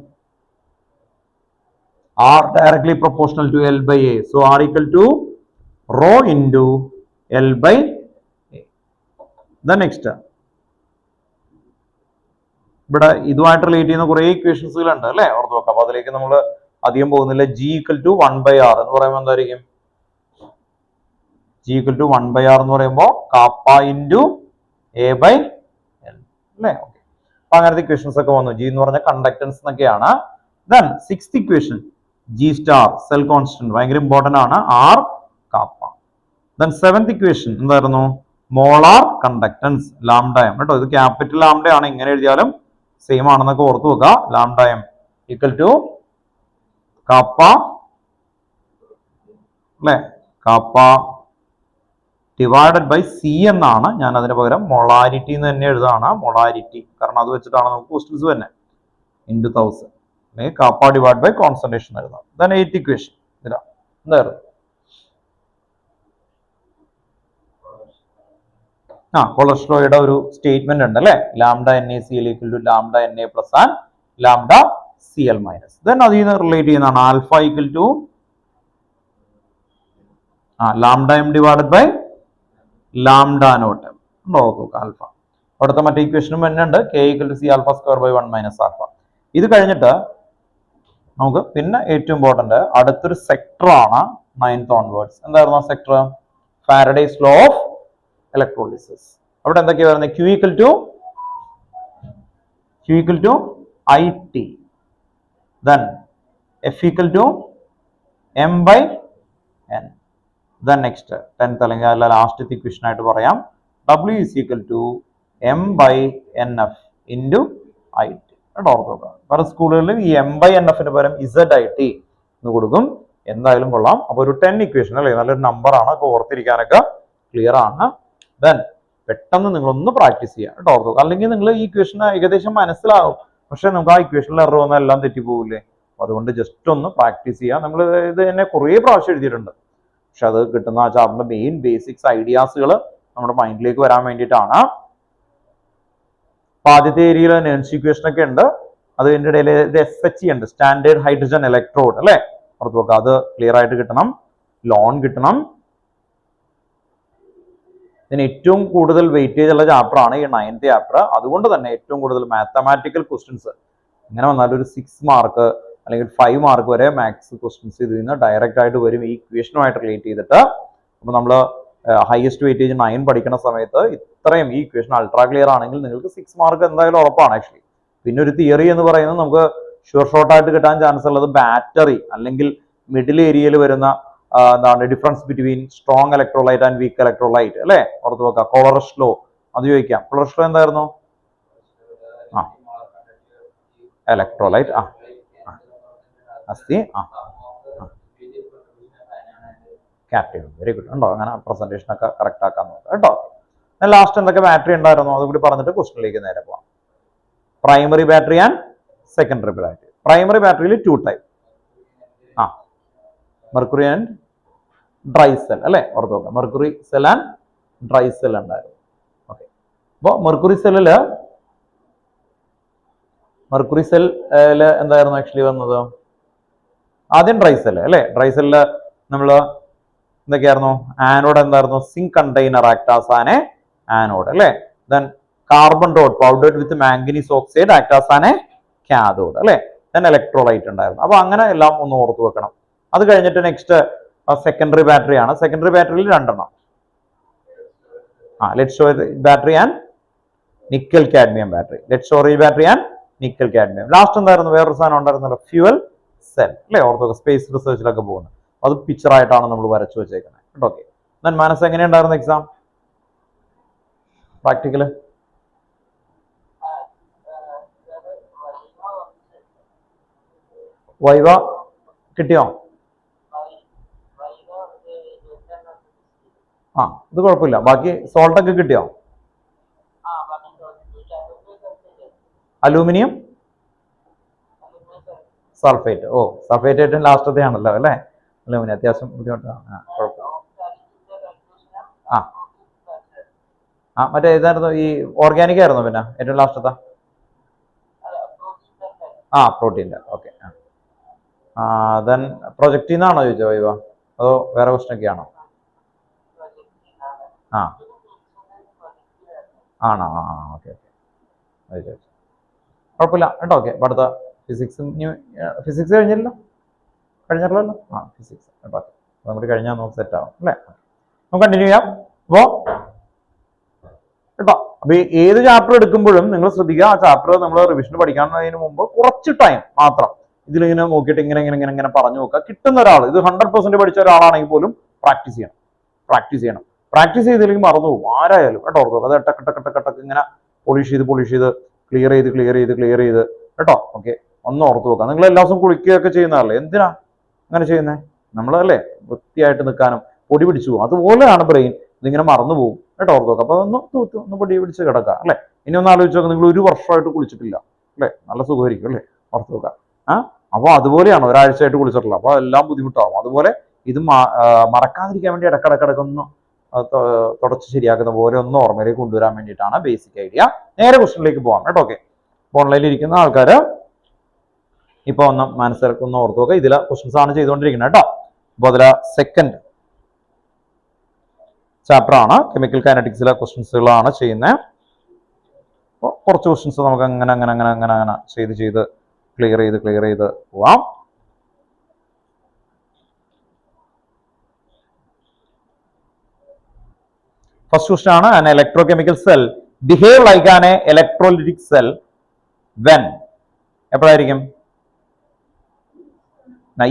R directly proportional to L by A. So R equal to rho into L by A. The next ഇവിടെ ഇതുമായിട്ട് relate ചെയ്യുന്ന കുറെ ഇക്വേഷൻസുകൾ ഉണ്ട് അല്ലെ, ഓർത്ത് നോക്കാം. അപ്പൊ അതിലേക്ക് നമ്മൾ അധികം പോകുന്നില്ല. G equal to 1/R എന്ന് പറയുമ്പോൾ എന്തായിരിക്കും? G equal to 1/R എന്ന് പറയുമ്പോൾ kappa into A by L അല്ലേ. ഓക്കെ, അപ്പൊ അങ്ങനത്തെ ഇക്വേഷൻസ് ഒക്കെ വന്നു. G എന്ന് പറഞ്ഞ കണ്ടക്ടൻസ് എന്നൊക്കെയാണ്. Then sixth equation G star cell constant, ഭയങ്കര ഇമ്പോർട്ടന്റ് ആണ്. R kappa. Then seventh equation എന്തായിരുന്നു? Molar conductance lambda M. കേട്ടോ, ഇത് ക്യാപിറ്റൽ ലാംഡ ആണ്. ഇങ്ങനെ എഴുതിയാലും സെയിം ആണെന്നൊക്കെ ഓർത്ത് വെക്കുക. Lambda M equal to kappa അല്ലെ, കാപ്പ ഡിവൈഡഡ് ബൈ സി എന്നാണ്. ഞാൻ അതിന് പകരം മൊളാരിറ്റി എന്ന് തന്നെ എഴുതാണ്. മൊളാരിറ്റി കാരണം അത് വെച്ചിട്ടാണ് നമുക്ക് ക്വസ്റ്റ്യൻസ് തന്നെ ഇൻറ്റു 1000 അല്ലെങ്കിൽ കാപ്പ ഡിവൈഡ് ബൈ കോൺസെൻട്രേഷൻ എഴുതാം. ദെൻ എയ്ത്ത് ഇക്വേഷൻ ഇതാ എന്തായിരുന്നു? കൊളസ്ട്രോയുടെ ഒരു സ്റ്റേറ്റ്മെന്റ് ഉണ്ട് അല്ലെ, lambda NaCl equal to lambda Na plus and lambda Cl minus. Then അതിൽ നിന്ന് റിലേറ്റ് ചെയ്യുന്നതാണ് alpha equal to lambda M divided by lambda naught M. Alpha അവിടുത്തെ മറ്റേ ഇക്വേഷനും വരുന്നുണ്ട്. K equal to C alpha square by 1 minus alpha. ഇത് കഴിഞ്ഞിട്ട് നമുക്ക് പിന്നെ ഏറ്റവും ഇമ്പോർട്ടന്റ് അടുത്തൊരു സെക്ടർ ആണ് 9th ഓൺവേർഡ്സ്. എന്തായിരുന്നു ആ sector? Faraday's law of electrolysis. അവിടെ എന്തൊക്കെയാ പറയുന്നത്? Q equal to IT, then F equal to M by N. Then next 10th അല്ലെങ്കിൽ ലാസ്റ്റ് ഇക്വേഷൻ ആയിട്ട് പറയാം W is equal to M by NF into I T കേട്ടോ, ഓർത്ത് നോക്കാം. പല സ്കൂളുകളിലും ഈ M/NF പകരം ZIT എന്ന് കൊടുക്കും. എന്തായാലും കൊള്ളാം. അപ്പോൾ ഒരു 10 ഇക്വേഷൻ അല്ലേ, നല്ലൊരു നമ്പറാണ്. അപ്പോൾ ഓർത്തിരിക്കാനൊക്കെ ക്ലിയർ ആണ്. ദെൻ പെട്ടെന്ന് നിങ്ങളൊന്ന് പ്രാക്ടീസ് ചെയ്യുക കേട്ടോ, ഓർത്ത് നോക്കുക. അല്ലെങ്കിൽ നിങ്ങൾ ഈ ഇക്വേഷൻ ഏകദേശം മനസ്സിലാവും, പക്ഷെ നമുക്ക് ആ ഇക്വേഷനിൽ എറർ വന്നാൽ എല്ലാം തെറ്റിപ്പോകില്ലേ. അതുകൊണ്ട് ജസ്റ്റ് ഒന്ന് പ്രാക്ടീസ് ചെയ്യുക. നമ്മൾ ഇത് തന്നെ കുറേ പ്രാവശ്യം എഴുതിയിട്ടുണ്ട്, പക്ഷെ അത് കിട്ടുന്ന ആ ചാപ്റ്ററിന്റെ മെയിൻ ബേസിക്സ് ഐഡിയാസുകൾ നമ്മുടെ മൈൻഡിലേക്ക് വരാൻ വേണ്ടിയിട്ടാണ്. അപ്പൊ ആദ്യത്തെ ഏരിയയിൽ നെൻസ് ഇക്വേഷൻ ഒക്കെ ഉണ്ട്. അത് ഇതിന്റെ ഇടയിൽ SHE ഉണ്ട്, സ്റ്റാൻഡേർഡ് ഹൈഡ്രജൻ ഇലക്ട്രോഡ് അല്ലെ, ഓർത്ത് നോക്കുക. അത് ക്ലിയർ ആയിട്ട് കിട്ടണം. ലോൺ കിട്ടണം. ഇതിന് ഏറ്റവും കൂടുതൽ വെയിറ്റേജ് ഉള്ള ചാപ്റ്റർ ആണ് ഈ 9th ചാപ്റ്റർ. അതുകൊണ്ട് തന്നെ ഏറ്റവും കൂടുതൽ മാത്തമാറ്റിക്കൽ ക്വസ്റ്റ്യൻസ് ഇങ്ങനെ വന്നാൽ ഒരു 6 മാർക്ക് അല്ലെങ്കിൽ 5 മാർക്ക് വരെ മാത്സ് ക്വസ്റ്റ്യൻസ് ഇതിൽ നിന്ന് ഡയറക്റ്റ് ആയിട്ട് വരും, ഈ ഇക്വേഷനുമായിട്ട് റിലേറ്റ് ചെയ്തിട്ട്. അപ്പോൾ നമ്മൾ ഹയസ്റ്റ് വെയിറ്റേജ് 9 പഠിക്കുന്ന സമയത്ത് ഇത്രയും ഈ ഇക്വേഷൻ അൾട്രാ ക്ലിയർ ആണെങ്കിൽ നിങ്ങൾക്ക് 6 മാർക്ക് എന്തായാലും ഉറപ്പാണ് ആക്ച്വലി. പിന്നെ ഒരു തിയറി എന്ന് പറയുന്നത് നമുക്ക് ഷുവർ ഷോർട്ട് ആയിട്ട് കിട്ടാൻ ചാൻസ് ഉള്ളത് ബാറ്ററി അല്ലെങ്കിൽ മിഡിൽ ഏരിയയിൽ വരുന്ന എന്താണ് difference between strong electrolyte and week electrolyte അല്ലെ, ഓർത്ത് വെക്കുക. കോളറസ് ലോ അത് ചോദിക്കാം. കോളറസ് ലോ എന്തായിരുന്നു? ഇലക്ട്രോലൈറ്റ് അസ്ഥി ക്യാപ്റ്റീവ്. Very good. ഉണ്ടോ അങ്ങനെ പ്രസന്റേഷൻ ഒക്കെ കറക്റ്റ് ആക്കാൻ നോക്കാം കേട്ടോ. ലാസ്റ്റ് എന്തൊക്കെ ബാറ്ററി ഉണ്ടായിരുന്നു അതുകൂടി പറഞ്ഞിട്ട് ക്വസ്റ്റിനിലേക്ക് നേരെ പോവാം. Primary battery and secondary battery. Primary ബാറ്ററിയിൽ 2 type. Mercury and dry cell അല്ലെ, ഓർത്ത് നോക്കാം. Mercury cell and dry cell ഉണ്ടായിരുന്നു. ഓക്കെ. അപ്പോൾ മെർക്കുറി സെല്ലില് എന്തായിരുന്നു ആക്ച്വലി വന്നത്? ആദ്യം ഡ്രൈ സെല്ല് അല്ലെ. ഡ്രൈ സെല്ലില് നമ്മൾ എന്തൊക്കെയായിരുന്നു? ആനോഡ് എന്തായിരുന്നു? Zinc container act as an anode അല്ലെ. Then carbon dot powdered with manganese oxide act as an cathode അല്ലെ. ദെൻ ഇലക്ട്രോലൈറ്റ് ഉണ്ടായിരുന്നു. അപ്പൊ അങ്ങനെ എല്ലാം ഒന്ന് ഓർത്ത് വെക്കണം. അത് കഴിഞ്ഞിട്ട് നെക്സ്റ്റ് സെക്കൻഡറി ബാറ്ററി ആണ്. സെക്കൻഡറി ബാറ്ററിയിൽ 2 എണ്ണം. Lead storage battery and nickel cadmium battery. Lead storage battery and nickel cadmium. Last എന്തായിരുന്നു? വേറൊരു സാധനം ഉണ്ടായിരുന്നല്ലോ, ഫ്യൂവൽ സെൽ അല്ലെ, ഓർത്ത് സ്പേസ് റിസർച്ചിലൊക്കെ പോകുന്നത്. അത് പിക്ചർ ആയിട്ടാണ് നമ്മൾ വരച്ചു വെച്ചേക്കുന്നത്. ഓക്കെ. ദെൻ മനസ്സ് എങ്ങനെയുണ്ടായിരുന്നു എക്സാം പ്രാക്ടിക്കല്? വൈവ കിട്ടിയോ? ഇത് കുഴപ്പമില്ല. ബാക്കി സോൾട്ട് ഒക്കെ കിട്ടിയോ? Aluminium sulphate. സൾഫേറ്റ് ഏറ്റവും ലാസ്റ്റത്തെ ആണല്ലോ അല്ലെ. അലൂമിനിയം അത്യാവശ്യം ബുദ്ധിമുട്ടാണ്. കുഴപ്പമില്ല. മറ്റേ ഇതായിരുന്നു ഈ ഓർഗാനിക് ആയിരുന്നു പിന്നെ ഏറ്റവും ലാസ്റ്റത്തെ? പ്രോട്ടീൻ്റെ. ഓക്കെ. ദെൻ പ്രൊജക്റ്റിൽ നിന്നാണോ ചോദിച്ചോ വൈവ, അതോ വേറെ ക്വസ്റ്റൻ ഒക്കെ ആണോ? ആണോ? Okay okay. കുഴപ്പമില്ല കേട്ടോ. ഓക്കെ. അപ്പൊ അടുത്ത ഫിസിക്സ് കഴിഞ്ഞല്ലോ. ഫിസിക്സ് കേട്ടോ. അതും കൂടി കഴിഞ്ഞാൽ നമുക്ക് സെറ്റ് ആവും അല്ലേ. നമുക്ക് കണ്ടിന്യൂ ചെയ്യാം. അപ്പോ കേട്ടോ, അപ്പൊ ഏത് ചാപ്റ്റർ എടുക്കുമ്പോഴും നിങ്ങൾ ശ്രദ്ധിക്കുക, ആ ചാപ്റ്റർ നമ്മൾ റിവിഷൻ പഠിക്കുന്നതിന് മുമ്പ് കുറച്ച് ടൈം മാത്രം ഇതിലിങ്ങനെ നോക്കിയിട്ട് ഇങ്ങനെ പറഞ്ഞു നോക്കുക. കിട്ടുന്ന ഒരാൾ, ഇത് 100% പഠിച്ച ഒരാളാണെങ്കിൽ പോലും പ്രാക്ടീസ് ചെയ്യണം. പ്രാക്ടീസ് ചെയ്തില്ലെങ്കിൽ മറന്നു പോകും ആരായാലും കേട്ടോ. ഓർക്കുക. അത് ടക്ക് ഇങ്ങനെ പോളിഷ് ചെയ്ത് ക്ലിയർ ചെയ്ത് കേട്ടോ. ഓക്കെ. ഒന്ന് ഓർത്ത് നോക്കുക. നിങ്ങൾ എല്ലാ ദിവസവും കുളിക്കുകയൊക്കെ ചെയ്യുന്നതല്ലേ, എന്തിനാ അങ്ങനെ ചെയ്യുന്നത്? നമ്മളല്ലേ വൃത്തിയായിട്ട് നിൽക്കാനും. പൊടി പിടിച്ചു പോകും. അതുപോലെയാണ് ബ്രെയിൻ, ഇതിങ്ങനെ മറന്നു പോകും കേട്ടോ. ഓർത്ത് നോക്കുക. അപ്പൊ ഒന്ന് പൊടി പിടിച്ച് കിടക്കുക അല്ലെ. ഇനി ഒന്ന് ആലോചിച്ച് നോക്കുക, നിങ്ങൾ 1 വർഷമായിട്ട് കുളിച്ചിട്ടില്ല അല്ലെ, നല്ല സുഖമായിരിക്കും അല്ലെ, ഓർത്ത് നോക്കുക. അപ്പൊ അതുപോലെയാണ് ഒരാഴ്ചയായിട്ട് കുളിച്ചിട്ടില്ല, അപ്പൊ എല്ലാം ബുദ്ധിമുട്ടാവും. അതുപോലെ ഇത് മറക്കാതിരിക്കാൻ വേണ്ടി ഇടക്കിടക്കൊന്ന് തുടച്ച് ശരിയാക്കുന്ന പോലെ ഒന്ന് ഓർമ്മയിലേക്ക് കൊണ്ടുവരാൻ വേണ്ടിയിട്ടാണ് ബേസിക് ഐഡിയ. നേരെ ക്വസ്റ്റനിലേക്ക് പോകാം കേട്ടോ. ഓക്കെ. ഓൺലൈനിൽ ഇരിക്കുന്ന ആൾക്കാര് ഇപ്പൊ ഒന്ന് മനസ്സിലാക്കുന്ന ഓർത്ത് നോക്കുക. ഇതിലെ ക്വസ്റ്റൻസ് ആണ് ചെയ്തുകൊണ്ടിരിക്കുന്നത് കേട്ടോ. അപ്പൊ അതിലെ സെക്കൻഡ് ചാപ്റ്റർ ആണ്. കെമിക്കൽ കൈനറ്റിക്സിലെ ക്വസ്റ്റൻസുകളാണ് ചെയ്യുന്നത്. അപ്പോൾ കുറച്ച് ക്വസ്റ്റൻസ് നമുക്ക് അങ്ങനെ ചെയ്ത് ക്ലിയർ ചെയ്ത് പോവാം. ഫസ്റ്റ് ക്വസ്റ്റൻ ആണ്, an electrochemical cell behave like an electrolytic cell when. എപ്പോഴായിരിക്കും?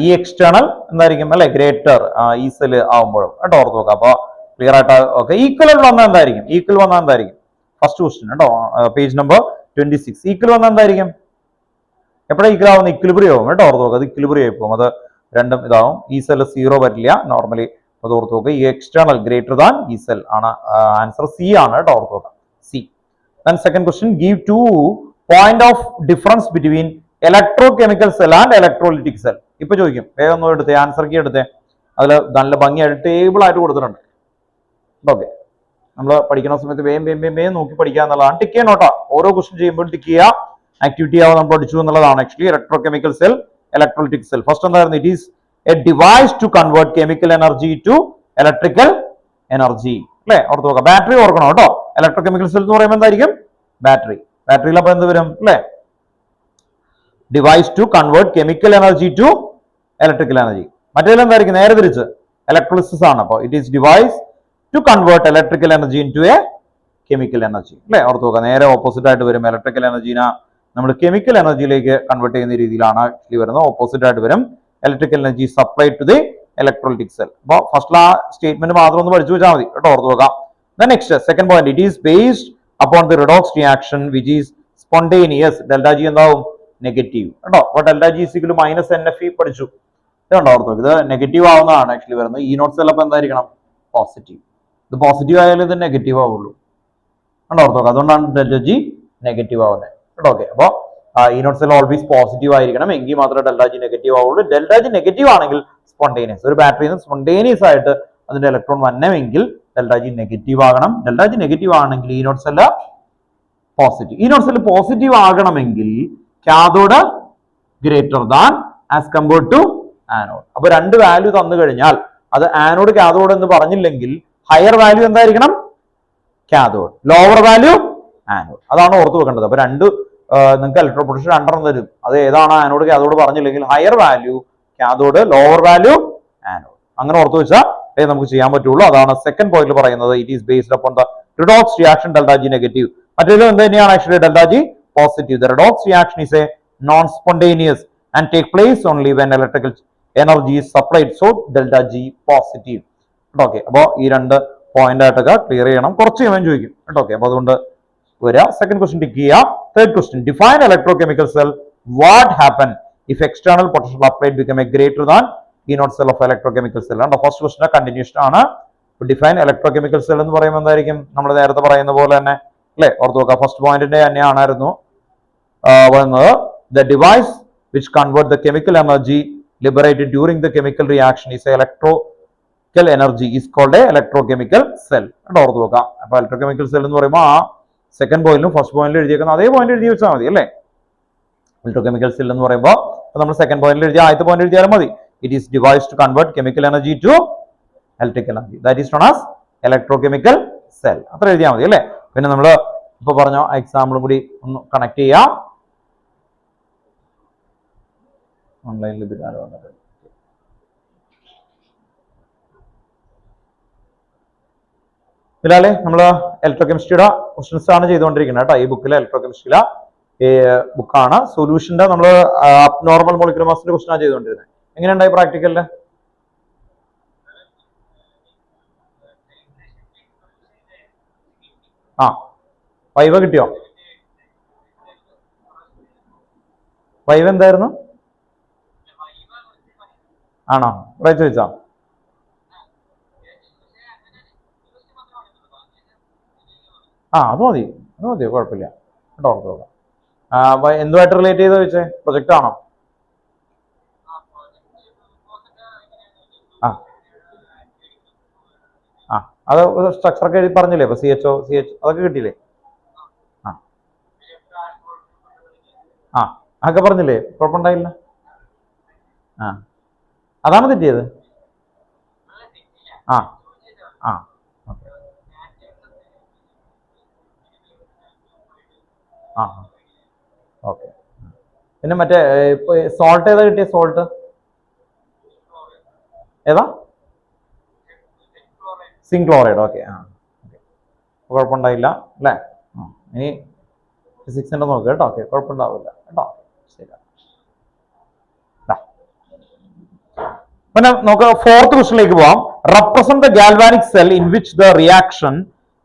ഈ എക്സ്റ്റേണൽ എന്തായിരിക്കും അല്ലെ, ഗ്രേറ്റർ ഈ സെൽ ആവുമ്പോഴും കേട്ടോ. ഓർത്ത് നോക്കാം. അപ്പൊ ക്ലിയർ ആയിട്ട് ഓക്കെ. ഈക്വൽ വന്നാൽ എന്തായിരിക്കും? ഫസ്റ്റ് ക്വസ്റ്റ്യൻ കേട്ടോ. Page number 26. ഈക്വൽ വന്നാൽ എന്തായിരിക്കും? എപ്പോഴാണ് ഈക്വൽ ആവുന്നത്? ഇക്വിലിബ്രിയം ആവും കേട്ടോ, ഓർത്ത് നോക്കുക. അത് ഇക്വിലിബ്രിയം ആയി പോകും, അത് രണ്ടും ഇതാവും. ഈ സെൽ 0 വരില്ല നോർമലി, അത് ഓർത്ത് നോക്കുക. ഈ എക്സ്റ്റേണൽ ഗ്രേറ്റർ ദാൻ ഈ സെൽ ആണ് ആൻസർ. സി ആണ് കേട്ടോ, ഓർത്ത് നോക്കുക. C. Then second question, give 2 point of difference between electrochemical cell and electrolytic cell. ഇപ്പൊ ചോദിക്കും, വേഗം ഒന്ന് എടുത്തേ, ആൻസർ കീ എടുത്തേ. അതിൽ നല്ല ഭംഗിയായിട്ട് ടേബിൾ ആയിട്ട് കൊടുത്തിട്ടുണ്ട്. ഓക്കെ, നമ്മൾ പഠിക്കുന്ന സമയത്ത് വേഗം നോക്കി പഠിക്കുക എന്നുള്ളതാണ്. ടിക്ക് ചെയ്യണം കേട്ടോ, ഓരോ ക്വസ്റ്റ്യൻ ചെയ്യുമ്പോൾ ടിക്ക് ചെയ്യുക. ആക്ടിവിറ്റി ആവും നമ്മൾ പഠിച്ചു എന്നുള്ളതാണ്. Actually electrochemical cell, electrolytic cell. First എന്തായിരുന്നു? It is a device to convert chemical energy to electrical energy. അല്ലെ, ഓർത്ത് നോക്കാം. ബാറ്ററി ഓർക്കണം കേട്ടോ. ഇലക്ട്രോകെമിക്കൽ സെൽ എന്ന് പറയുമ്പോൾ എന്തായിരിക്കും? ബാറ്ററി. ബാറ്ററിയിൽ അപ്പൊ എന്ത് വരും? അല്ലെ, device to convert chemical energy to electrical energy. മറ്റേതിൽ എന്തായിരിക്കും? നേരെ തിരിച്ച് ഇലക്ട്രോളിസിസ് ആണ്. അപ്പോൾ it is device to convert electrical energy into a chemical energy. അല്ലെ, ഓർത്ത് നോക്കുക. നേരെ ഓപ്പോസിറ്റ് ആയിട്ട് വരും. ഇലക്ട്രിക്കൽ എനർജീനെ നമ്മൾ കെമിക്കൽ എനർജിയിലേക്ക് കൺവേർട്ട് ചെയ്യുന്ന രീതിയിലാണ് ആക്ച്വലി വരുന്നത്. ഓപ്പോസിറ്റ് ആയിട്ട് വരും. Electrical energy supply to the electrolytic cell. അപ്പോൾ ഫസ്റ്റ് ആ സ്റ്റേറ്റ്മെന്റ് മാത്രം ഒന്ന് പഠിച്ചു വെച്ചാൽ മതി കേട്ടോ, ഓർത്ത് നോക്കാം. Next second point, it is based upon the redox reaction which is spontaneous. delta G എന്താവും? നെഗറ്റീവ് കേട്ടോ. അപ്പോൾ delta G is minus NFE പഠിച്ചു. ഇതുണ്ടോ, ഓർത്ത് നോക്കുക. ഇത് നെഗറ്റീവ് ആവുന്നതാണ് ആക്ച്വലി വരുന്നത്. ഈ നോട്ട് സെൽ അപ്പോൾ എന്തായിരിക്കണം? പോസിറ്റീവ്. ഇത് പോസിറ്റീവ് ആയാലും ഇത് നെഗറ്റീവ് ആവുള്ളൂ. കണ്ടോ, ഓർത്ത് നോക്കുക. അതുകൊണ്ടാണ് delta G നെഗറ്റീവ് ആവുന്നത് കേട്ടോ. ഓക്കെ, അപ്പോൾ ഈ നോട്ട് സെൽ ഓൾവേസ് പോസിറ്റീവ് ആയിരിക്കണം, എങ്കിൽ മാത്രമേ delta G നെഗറ്റീവ് ആവുള്ളൂ. delta G നെഗറ്റീവ് ആണെങ്കിൽ സ്പോണ്ടേനിയസ്, ഒരു ബാറ്ററിയിൽ നിന്ന് സ്പോണ്ടേനിയസ് ആയിട്ട് അതിന്റെ ഇലക്ട്രോൺ വരണമെങ്കിൽ delta G നെഗറ്റീവ് ആകണം. delta G നെഗറ്റീവ് ആണെങ്കിൽ E naught cell positive. E naught cell positive ആകണമെങ്കിൽ cathode greater than as compared to anode. അപ്പൊ രണ്ട് വാല്യൂ തന്നു കഴിഞ്ഞാൽ അത് ആനോഡ് കാഥോഡ് എന്ന് പറഞ്ഞില്ലെങ്കിൽ ഹയർ വാല്യൂ എന്തായിരിക്കണം? Cathode, lower value anode. അതാണ് ഓർത്ത് വെക്കേണ്ടത്. അപ്പൊ രണ്ട് നിങ്ങൾക്ക് ഇലക്ട്രോ പൊട്ടൻഷ്യൽ രണ്ടെണ്ണം തരും. അത് ഏതാണ് ആനോഡ് കാഥോഡ് പറഞ്ഞില്ലെങ്കിൽ higher value cathode, lower value anode. അങ്ങനെ ഓർത്ത് വെച്ചാൽ നമുക്ക് ചെയ്യാൻ പറ്റുള്ളൂ. അതാണ് സെക്കൻഡ് പോയിന്റിൽ പറയുന്നത്. It is based upon the redox reaction delta G negative. മറ്റേത് എന്ത് തന്നെയാണ് actually? delta G positive. The redox reaction is A non spontaneous and take place only when electrical energy is supplied. So delta G positive. Okay, അപ്പോൾ ഈ രണ്ട് point ആയിട്ടൊക്കെ clear ചെയ്യണം. കുറച്ച് ഇവൻ ചോദിക്കും കേട്ടോ. ഓക്കെ, അപ്പോൾ അതുകൊണ്ട് വരിക. സെക്കൻഡ് ക്വസ്റ്റ്യൻ ടിക്ക് ചെയ്യുക. Third question, define electrochemical cell. What happen if external potential applied become a greater than E naught cell of electrochemical cell ആണ്. ഫസ്റ്റ് ക്വസ്റ്റിന്റെ കണ്ടിന്യൂഷൻ ആണ്. ഡിഫൈൻ ഇലക്ട്രോകെമിക്കൽ സെൽ എന്ന് പറയുമ്പോൾ എന്തായിരിക്കും? നമ്മൾ നേരത്തെ പറയുന്ന പോലെ തന്നെ അല്ലെ, ഓർത്ത് നോക്കുക. ഫസ്റ്റ് പോയിന്റിന്റെ തന്നെയാണായിരുന്നു വരുന്നത്. The device which convert the chemical energy liberated during the chemical reaction is electrochemical energy is called a electrochemical cell. ഓർത്ത് നോക്കാം. അപ്പൊ ഇലക്ട്രോകെമിക്കൽ സെൽ എന്ന് പറയുമ്പോൾ ആ സെക്കൻഡ് പോയിന്റിലും ഫസ്റ്റ് പോയിന്റിൽ എഴുതിയേക്കുന്ന അതേ പോയിന്റ് എഴുതി വെച്ചാൽ മതി അല്ലേ. ഇലക്ട്രോകെമിക്കൽ സെൽ എന്ന് പറയുമ്പോൾ നമ്മൾ സെക്കൻഡ് പോയിന്റിൽ എഴുതിയ ആദ്യത്തെ പോയിന്റ് എഴുതിയാലും മതി. It is device to convert chemical energy to electrical energy. That is known as electrochemical cell. അത്ര എഴുതിയാൽ മതി അല്ലേ. പിന്നെ നമ്മൾ ഇപ്പൊ പറഞ്ഞ എക്സാമ്പിളും കൂടി ഒന്ന് കണക്ട് ചെയ്യാം. ഓൺലൈനിൽ ഇതിലാലേ നമ്മൾ ഇലക്ട്രോകെമിസ്ട്രിയുടെ ക്വസ്റ്റ്യൻസ് ആണ് ചെയ്തുകൊണ്ടിരിക്കുന്നത് കേട്ടോ. ഈ ബുക്കിലെ ഇലക്ട്രോകെമിസ്ട്രിയിലെ ബുക്കാണ്. സൊല്യൂഷന്റെ നമ്മൾ നോർമൽ മോളിക്കുലർ മാസിന്റെ ക്വസ്റ്റ്യൻ ആണ് ചെയ്തുകൊണ്ടിരുന്നത്. എങ്ങനെയുണ്ടായി പ്രാക്ടിക്കലില്? ആ, വൈവ കിട്ടിയോ? വൈവ എന്തായിരുന്നു? ആണോ? ഇവിടെ ചോദിച്ചാ? അത് മതി, അത് മതിയോ? കുഴപ്പമില്ല കേട്ടോ. എന്തുമായിട്ട് റിലേറ്റ് ചെയ്ത് ചോദിച്ചേ? പ്രൊജക്റ്റ് ആണോ? അത് സ്ട്രക്ചർ ഒക്കെ എഴുതി പറഞ്ഞില്ലേ? ഇപ്പൊ CHO CH അതൊക്കെ കിട്ടിയില്ലേ? അതൊക്കെ പറഞ്ഞില്ലേ? കുഴപ്പമുണ്ടായില്ല. അതാണ് തെറ്റിയത്. ഓക്കെ. പിന്നെ മറ്റേ സോൾട്ട് ഏതാ കിട്ടിയ? സോൾട്ട് ഏതാ? Zinc chloride. ഓക്കെ, കുഴപ്പമുണ്ടായില്ല അല്ലേ. ഇനി ഫിസിക്സിന്റെ നോക്കുക കേട്ടോ. ഓക്കെ, കുഴപ്പമുണ്ടാവില്ല കേട്ടോ. ശരി, പിന്നെ നമുക്ക് ഫോർത്ത് ക്വസ്റ്റ്യനിലേക്ക് പോവാം. Represent the galvanic cell in which the reaction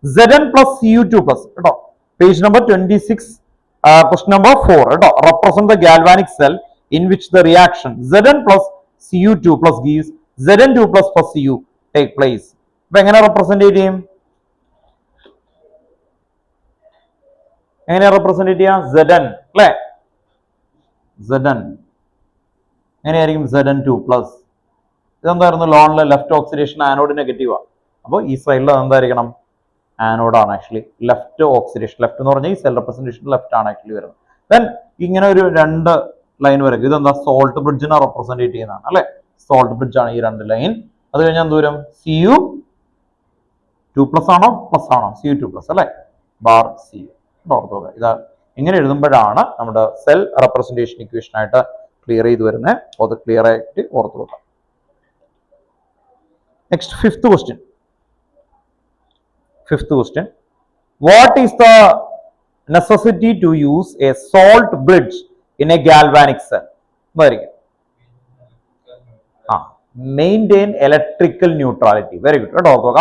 Zn plus Cu2 plus കേട്ടോ. Page number 26 Question number 4. Represent the galvanic cell in which the reaction Zn plus Cu2 plus gives Zn2 plus Cu take place. അപ്പൊ എങ്ങനെ represent ചെയ്യും? എങ്ങനെയാ represent ചെയ്യാ? Zn അല്ലെ? Zn എങ്ങനെയായിരിക്കും? Zn2 plus ഇതെന്തായിരുന്നു? ലോണിലെ ലെഫ്റ്റ് ഓക്സിഡേഷൻ ആനോഡ് നെഗറ്റീവാ. അപ്പോൾ ഈ സൈഡിൽ എന്തായിരിക്കണം? ആനോഡ് ആണ് ആക്ച്വലി. ലെഫ്റ്റ് ഓക്സിഡേഷൻ, ലെഫ്റ്റ് എന്ന് പറഞ്ഞാൽ ഈ സെൽ റെപ്രസെന്റേഷൻ ലെഫ്റ്റ് ആണ് ആക്ച്വലി വരുന്നത്. ദെൻ ഇങ്ങനെ ഒരു രണ്ട് ലൈൻ വരയ്ക്കും. ഇതെന്താ? സോൾട്ട് ബ്രിഡ്ജിനെ റെപ്രസെന്റ് ചെയ്യുന്നതാണ് അല്ലെ? സോൾട്ട് ബ്രിഡ്ജ് ആണ് ഈ രണ്ട് ലൈൻ. അത് കഴിഞ്ഞാൽ ദൂരം Cu2 പ്ലസ് ആണോ പ്ലസ് ആണോ? Cu2 പ്ലസ് അല്ലെ? Bar Cu. ഓർത്തോക, ഇത് ഇങ്ങനെ എഴുതുമ്പോഴാണ് നമ്മുടെ സെൽ റെപ്രസെന്റേഷൻ ഇക്വേഷൻ ആയിട്ട് ക്ലിയർ ചെയ്ത് വരുന്നത്. അപ്പോൾ അത് ക്ലിയർ ആയിട്ട് ഓർത്ത് വെക്കാം. Next fifth question. What is the necessity to use a salt bridge in a galvanic cell? Maintain electrical neutrality. Very good.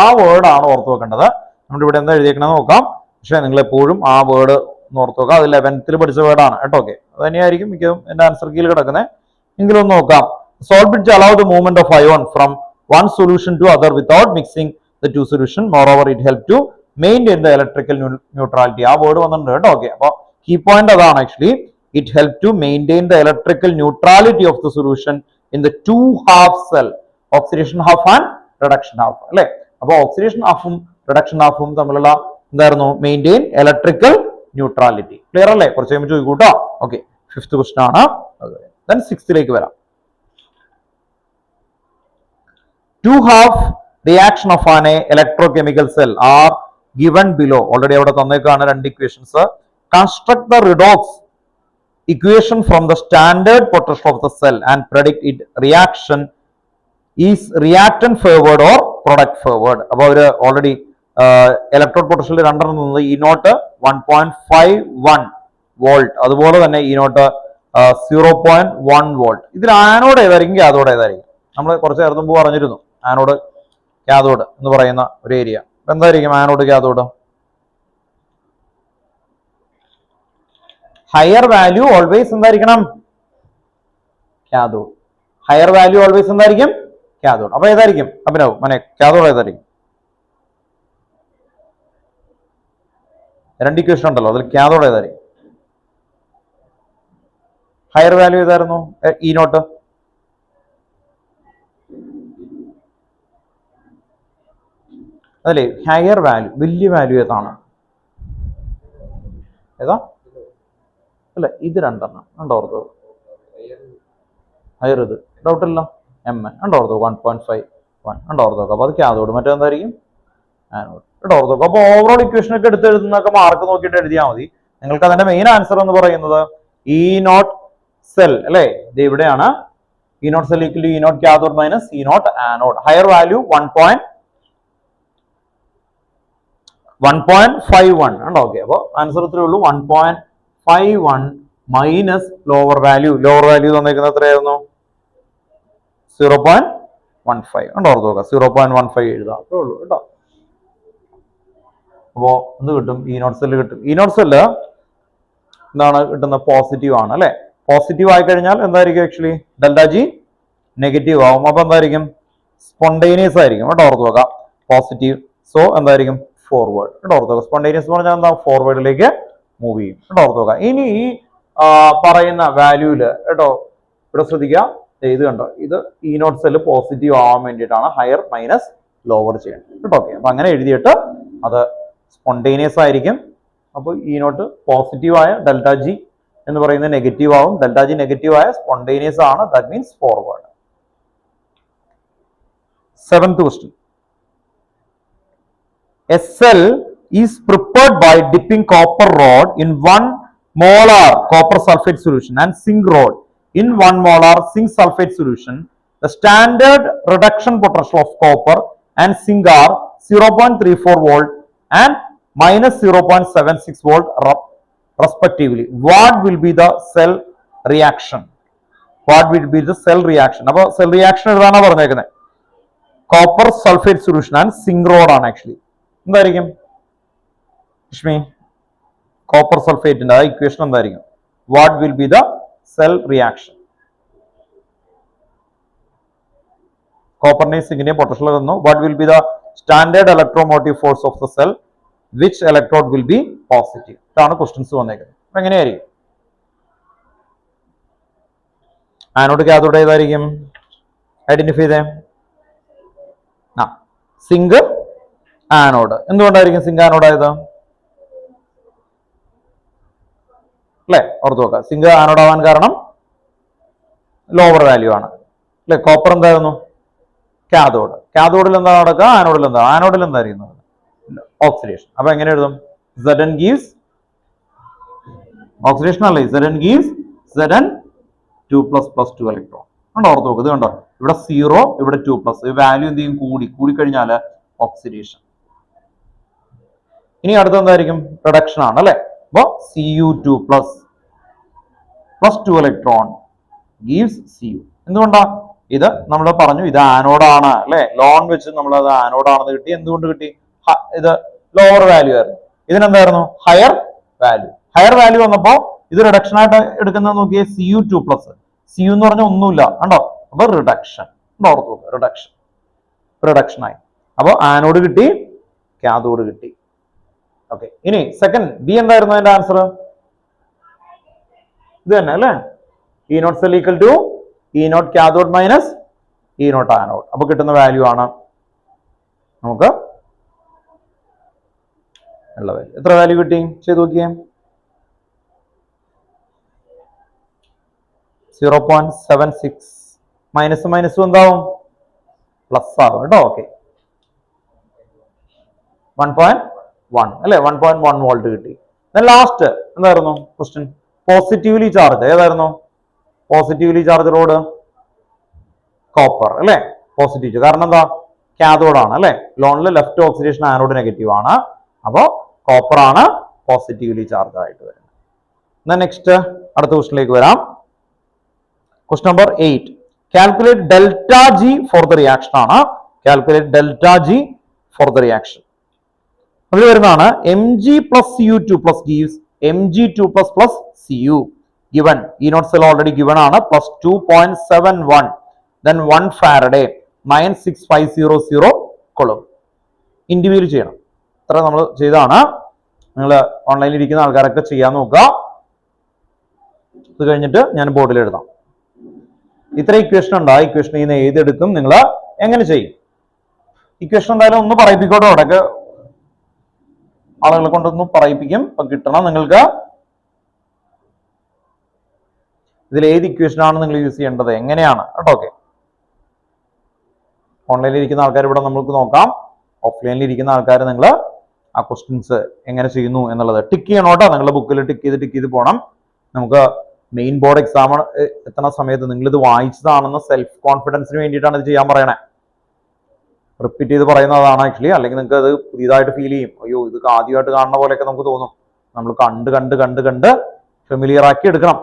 ആ വേർഡ് ആണ് ഓർത്ത് വെക്കേണ്ടത്. നമ്മുടെ ഇവിടെ എന്താ എഴുതിയേക്കണമെന്ന് നോക്കാം. പക്ഷെ നിങ്ങൾ എപ്പോഴും ആ വേർഡ് ഓർത്ത് വെക്കുക. അത് 11th പഠിച്ച വേർഡാണ് കേട്ടോ. ഓക്കെ, അത് തന്നെയായിരിക്കും മിക്കതും എന്റെ ആൻസർ കീഴിൽ കിടക്കുന്നത്. എങ്കിലും ഒന്ന് നോക്കാം. Salt bridge allow the movement of ion from one solution to other without mixing the two solution. Moreover, it help to maintain the electrical neutrality. ആ വേർഡ് വന്നിട്ടുണ്ട് കേട്ടോ. ഓക്കെ, അപ്പോൾ കീ പോയിന്റ് അതാണ് actually. It help to maintain the electrical neutrality of the solution in the two half cell, oxidation half and reduction half അല്ലേ? അപ്പോൾ oxidation ഹാഫും reduction ഹാഫും തമ്മിലുള്ള എന്തായിരുന്നു? Maintain electrical neutrality. Clear അല്ലേ? കുറച്ച് കഴിയുമ്പോൾ ചോദിക്കും കേട്ടോ. ഓക്കെ, ഫിഫ്ത്ത് ക്വസ്റ്റൻ ആണ്. ദെൻ സിക്സ്ത്തിലേക്ക് വരാം. Two half reaction of an electrochemical cell are given below. Already അവിടെ തന്നേക്കാണ് രണ്ട് equations. Construct the redox equation from the standard potential of the cell and predict it reaction is reactant favored or product favored. അപ്പോൾ അവർ already electrode potential രണ്ടെണ്ണം നിന്നത് E not 1.51 volt, അതുപോലെ തന്നെ E not 0.1 volt. ഇതിൽ anode ഏതായിരിക്കും cathode ഏതായിരിക്കും? നമ്മൾ കുറച്ച് നേരത്തെ മുമ്പ് പറഞ്ഞിരുന്നു ആനോഡ് കാഥോഡ് എന്ന് പറയുന്ന ഒരു ഏരിയ. എന്തായിരിക്കും anode cathode? Higher value always എന്തായിരിക്കണം? കാഥോഡ്. ഹയർ വാല്യൂ ഓൾവേസ് എന്തായിരിക്കും? കാഥോഡ്. അപ്പൊ ഏതായിരിക്കും അഭിനവ് മനെ കാഥോഡ് ഏതായിരിക്കും? രണ്ട് ഇക്വേഷൻ ഉണ്ടല്ലോ, അതിൽ കാഥോഡ് ഏതായിരിക്കും? ഹയർ വാല്യൂ ഏതായിരുന്നു? E naught. അതല്ലേ ഹയർ വാല്യൂ, വലിയ വാല്യൂ ഏതാണ്? ഏതാ? അല്ലെ ഇത് രണ്ടെണ്ണം ഉണ്ടോർത്തോ? ഹയർ ഇത് ഡൗട്ടില്ല. M N ഉണ്ടോർത്തോ? 1.51 ഉണ്ടോർത്തോ? അപ്പൊ അത് കാഥോഡ്. മറ്റെന്തായിരിക്കും? ആനോഡ്. ഓർത്തോ? അപ്പൊ ഓവറോൾ ഇക്വേഷൻ ഒക്കെ എടുത്ത് എഴുതുന്നൊക്കെ മാർക്ക് നോക്കിയിട്ട് എഴുതിയാൽ മതി. നിങ്ങൾക്ക് അതിന്റെ മെയിൻ ആൻസർ എന്ന് പറയുന്നത് ഇ നോട്ട് സെൽ അല്ലെ? ഇത് ഇവിടെയാണ്. E naught cell equal to E naught cathode minus E naught anode. Higher value 1.51 ഉണ്ടോ? ഓക്കെ, അപ്പൊ ആൻസർ ഇത്രയേ ഉള്ളൂ. 1.51 minus lower value. Lower value തന്നേക്കുന്നത് എത്രയായിരുന്നു? 0.15 ഉണ്ടോ? ഓർത്ത് നോക്കാം. 0.15 എഴുതാം. അത്രേ ഉള്ളൂ കേട്ടോ. അപ്പോ എന്ത് കിട്ടും? ഇ നോട്ട് സെല്ല് കിട്ടും. ഇ നോട്ട് സെല്ല് എന്താണ് കിട്ടുന്നത്? പോസിറ്റീവ് ആണ് അല്ലെ? പോസിറ്റീവ് ആയി കഴിഞ്ഞാൽ എന്തായിരിക്കും? ആക്ച്വലി ഡെൽറ്റ ജി നെഗറ്റീവ് ആവും. അപ്പൊ എന്തായിരിക്കും? സ്പോണ്ടേനിയസ് ആയിരിക്കും കേട്ടോ. ഓർത്ത് നോക്കാം. പോസിറ്റീവ്. സോ എന്തായിരിക്കും? ഫോർവേഡ് കേട്ടോ. ഓർത്ത് നോക്കാം. സ്പോണ്ടേനിയസ് എന്ന് പറഞ്ഞാൽ എന്താ? ഫോർവേഡിലേക്ക് മൂവ് ചെയ്യും കേട്ടോ. ഓർത്ത് നോക്കാം. ഇനി ഈ പറയുന്ന വാല്യൂല് കേട്ടോ ഇവിടെ ശ്രദ്ധിക്കുക. ഇത് കണ്ടോ, ഇത് ഇ നോട്ട് സെല്ല് പോസിറ്റീവ് ആവാൻ വേണ്ടിയിട്ടാണ് ഹയർ മൈനസ് ലോവർ ചെയ്യേണ്ടത് കേട്ടോ. ഓക്കെ, അപ്പൊ അങ്ങനെ എഴുതിയിട്ട് അത് സ്പോണ്ടേനിയസ് ആയിരിക്കും. അപ്പോൾ ഇ നോട്ട് പോസിറ്റീവ് ആയ ഡെൽറ്റ ജി എന്ന് പറയുന്നത് നെഗറ്റീവ് ആവും. ഡെൽറ്റ ജി നെഗറ്റീവ് ആയ സ്പോണ്ടേനിയസ് ആണ്. That means forward. 7th question. A cell is prepared by dipping copper rod in 1 molar copper sulfate solution and zinc rod in 1 molar zinc sulfate solution. The standard reduction potential of copper and zinc are 0.34 volt and minus 0.76 volt respectively. What will be the cell reaction? What will be the cell reaction? അപ്പോൾ cell reaction എഴുതാനാ പറഞ്ഞേക്കുന്നത്. Copper sulphate solution and zinc rod ആണ് actually. എന്തായിരിക്കും Lakshmi? Copper സൾഫേറ്റിന്റെ ആ equation എന്തായിരിക്കും? What will be the cell reaction? കോപ്പറിന്റെയും സിങ്കിന്റെയും പൊട്ടൻഷ്യൽ തന്നു. What will be the standard electromotive force of the cell? Which electrode will be positive? ഇതാണ് questions വന്നേക്കുന്നത്. അപ്പൊ എങ്ങനെയായിരിക്കും? ആനോഡ് കാഥോഡ് ഏതായിരിക്കും? ഐഡന്റിഫൈ ചെയ്തേ. Zinc anode. എന്തുകൊണ്ടായിരിക്കും സിങ്ക് ആനോഡ് ആയത്? അല്ലെ, ഓർത്ത് നോക്കുക. സിങ്ക് ആനോഡ് ആവാൻ കാരണം ലോവർ വാല്യൂ ആണ്. അല്ലെ, കോപ്പർ എന്തായിരുന്നു? കാഥോഡ്. കാഥോഡിൽ എന്താ നടക്കുക? ആനോഡിൽ എന്താ? ആനോഡിൽ എന്തായിരിക്കും? ഓക്സിഡേഷൻ. അപ്പൊ എങ്ങനെ എഴുതും? Zn gives ഓക്സിഡേഷൻ അല്ലേ? Zn gives Zn 2 plus 2 electron. കണ്ടോ, ഓർത്ത് നോക്കുക. ഇത് കണ്ടോ, ഇവിടെ 0, ഇവിടെ 2 പ്ലസ്. വാല്യൂ എന്ത് ചെയ്യും? കൂടി കഴിഞ്ഞാൽ ഓക്സിഡേഷൻ. ഇനി അടുത്ത എന്തായിരിക്കും? റിഡക്ഷൻ ആണ് അല്ലെ. അപ്പൊ Cu2 plus 2 electron gives Cu. എന്തുകൊണ്ടാ? ഇത് നമ്മൾ പറഞ്ഞു, ഇത് ആനോഡാണ് അല്ലെ. ലോൺ വെച്ച് നമ്മൾ അത് ആനോഡാണെന്ന് കിട്ടി. എന്തുകൊണ്ട് കിട്ടി? ഇത് ലോവർ വാല്യൂ ആയിരുന്നു. ഇതിനെന്തായിരുന്നു? Higher value. ഹയർ വാല്യൂ വന്നപ്പോ ഇത് റിഡക്ഷൻ ആയിട്ട് എടുക്കുന്നത് നോക്കിയേ. Cu2 plus. Cu എന്ന് പറഞ്ഞാൽ ഒന്നുമില്ല കണ്ടോ. അപ്പൊ റിഡക്ഷൻ. ഓർത്തു നോക്കുക, റിഡക്ഷൻ ആയി. അപ്പൊ ആനോഡ് കിട്ടി, കാഥോഡ് കിട്ടി. ഓക്കെ, ഇനി സെക്കൻഡ് ബി എന്തായിരുന്നു അതിന്റെ ആൻസർ? ഇത് തന്നെ അല്ലെ. E naught cell equal to E naught cathode minus E naught anode. അപ്പൊ കിട്ടുന്ന വാല്യൂ ആണ് നമുക്ക് ഉള്ള വാല്യൂ. എത്ര വാല്യൂ കിട്ടി? ചെയ്ത് നോക്കിയേ. 0.76 മൈനസ് എന്താവും? പ്ലസ് ആവും കേട്ടോ. ഓക്കെ, 1.1 അല്ലെ. 1.1 വോൾട്ട് കിട്ടി. ലാസ്റ്റ് എന്തായിരുന്നു ക്വസ്റ്റ്യൻ? പോസിറ്റീവ്ലി ചാർജ് ഏതായിരുന്നു? പോസിറ്റീവ്ലി ചാർജ് റോഡ് കോപ്പർ അല്ലെ. പോസിറ്റീവ് കാരണം എന്താ? കാഥോഡ് ആണ് അല്ലെ. ലോണിൽ ലെഫ്റ്റ് ഓക്സിഡേഷൻ, ആനോഡ് നെഗറ്റീവ് ആണ്. അപ്പോ കോപ്പർ ആണ് പോസിറ്റീവ്ലി ചാർജ് ആയിട്ട് വരുന്നത്. നെക്സ്റ്റ് അടുത്ത ക്വസ്റ്റ്യനിലേക്ക് വരാം. Question number 8. Calculate delta G for the reaction ആണ്. Calculate delta G for the reaction. അതിൽ വരുന്നതാണ് Mg plus Cu2 plus gives Mg2 plus Cu. Given E naught cell already given ആണ്. plus 2.71 then 1 Faraday 96500 coulomb. Individual ചെയ്യണം. ഇത്ര നമ്മൾ ചെയ്താണ്. നിങ്ങൾ ഓൺലൈനിൽ ഇരിക്കുന്ന ആൾക്കാരൊക്കെ ചെയ്യാൻ നോക്കുക. ഇത് കഴിഞ്ഞിട്ട് ഞാൻ ബോർഡിൽ എഴുതാം. ഇത്ര ഇക്വേഷൻ ഉണ്ട്. ആ ഇക്വേഷൻ ഇന്ന് എഴുതെടുക്കും. നിങ്ങൾ എങ്ങനെ ചെയ്യും? ഇക്വേഷൻ എന്തായാലും ഒന്ന് പറയിപ്പിക്കോട്ടോ. അവിടെയൊക്കെ ആളുകളെ കൊണ്ടൊന്നും പറയിപ്പിക്കും. അപ്പൊ കിട്ടണം നിങ്ങൾക്ക്. ഇതിൽ ഏത് ഇക്വേഷൻ ആണ് നിങ്ങൾ യൂസ് ചെയ്യേണ്ടത്, എങ്ങനെയാണ് കേട്ടോ. ഓക്കെ, ഓൺലൈനിൽ ഇരിക്കുന്ന ആൾക്കാർ ഇവിടെ നമുക്ക് നോക്കാം. ഓഫ്ലൈനിൽ ഇരിക്കുന്ന ആൾക്കാർ നിങ്ങൾ ആ ക്വസ്റ്റ്യൻസ് എങ്ങനെ ചെയ്യുന്നു എന്നുള്ളത് ടിക്ക് ചെയ്യണം കേട്ടോ. നിങ്ങളുടെ ബുക്കിൽ ടിക്ക് ചെയ്ത് പോകണം. നമുക്ക് മെയിൻ ബോർഡ് എക്സാം എത്തുന്ന സമയത്ത് നിങ്ങൾ ഇത് വായിച്ചതാണെന്ന് സെൽഫ് കോൺഫിഡൻസിന് വേണ്ടിയിട്ടാണ് ഇത് ചെയ്യാൻ പറയണേ. റിപ്പീറ്റ് ചെയ്ത് പറയുന്നതാണ് ആക്ച്വലി. അല്ലെങ്കിൽ നിങ്ങൾക്ക് അത് പുതിയതായിട്ട് ഫീൽ ചെയ്യും. അയ്യോ, ഇത് ആദ്യമായിട്ട് കാണുന്ന പോലെയൊക്കെ നമുക്ക് തോന്നും. നമ്മൾ കണ്ട് ഫെമിലിയർ ആക്കി എടുക്കണം.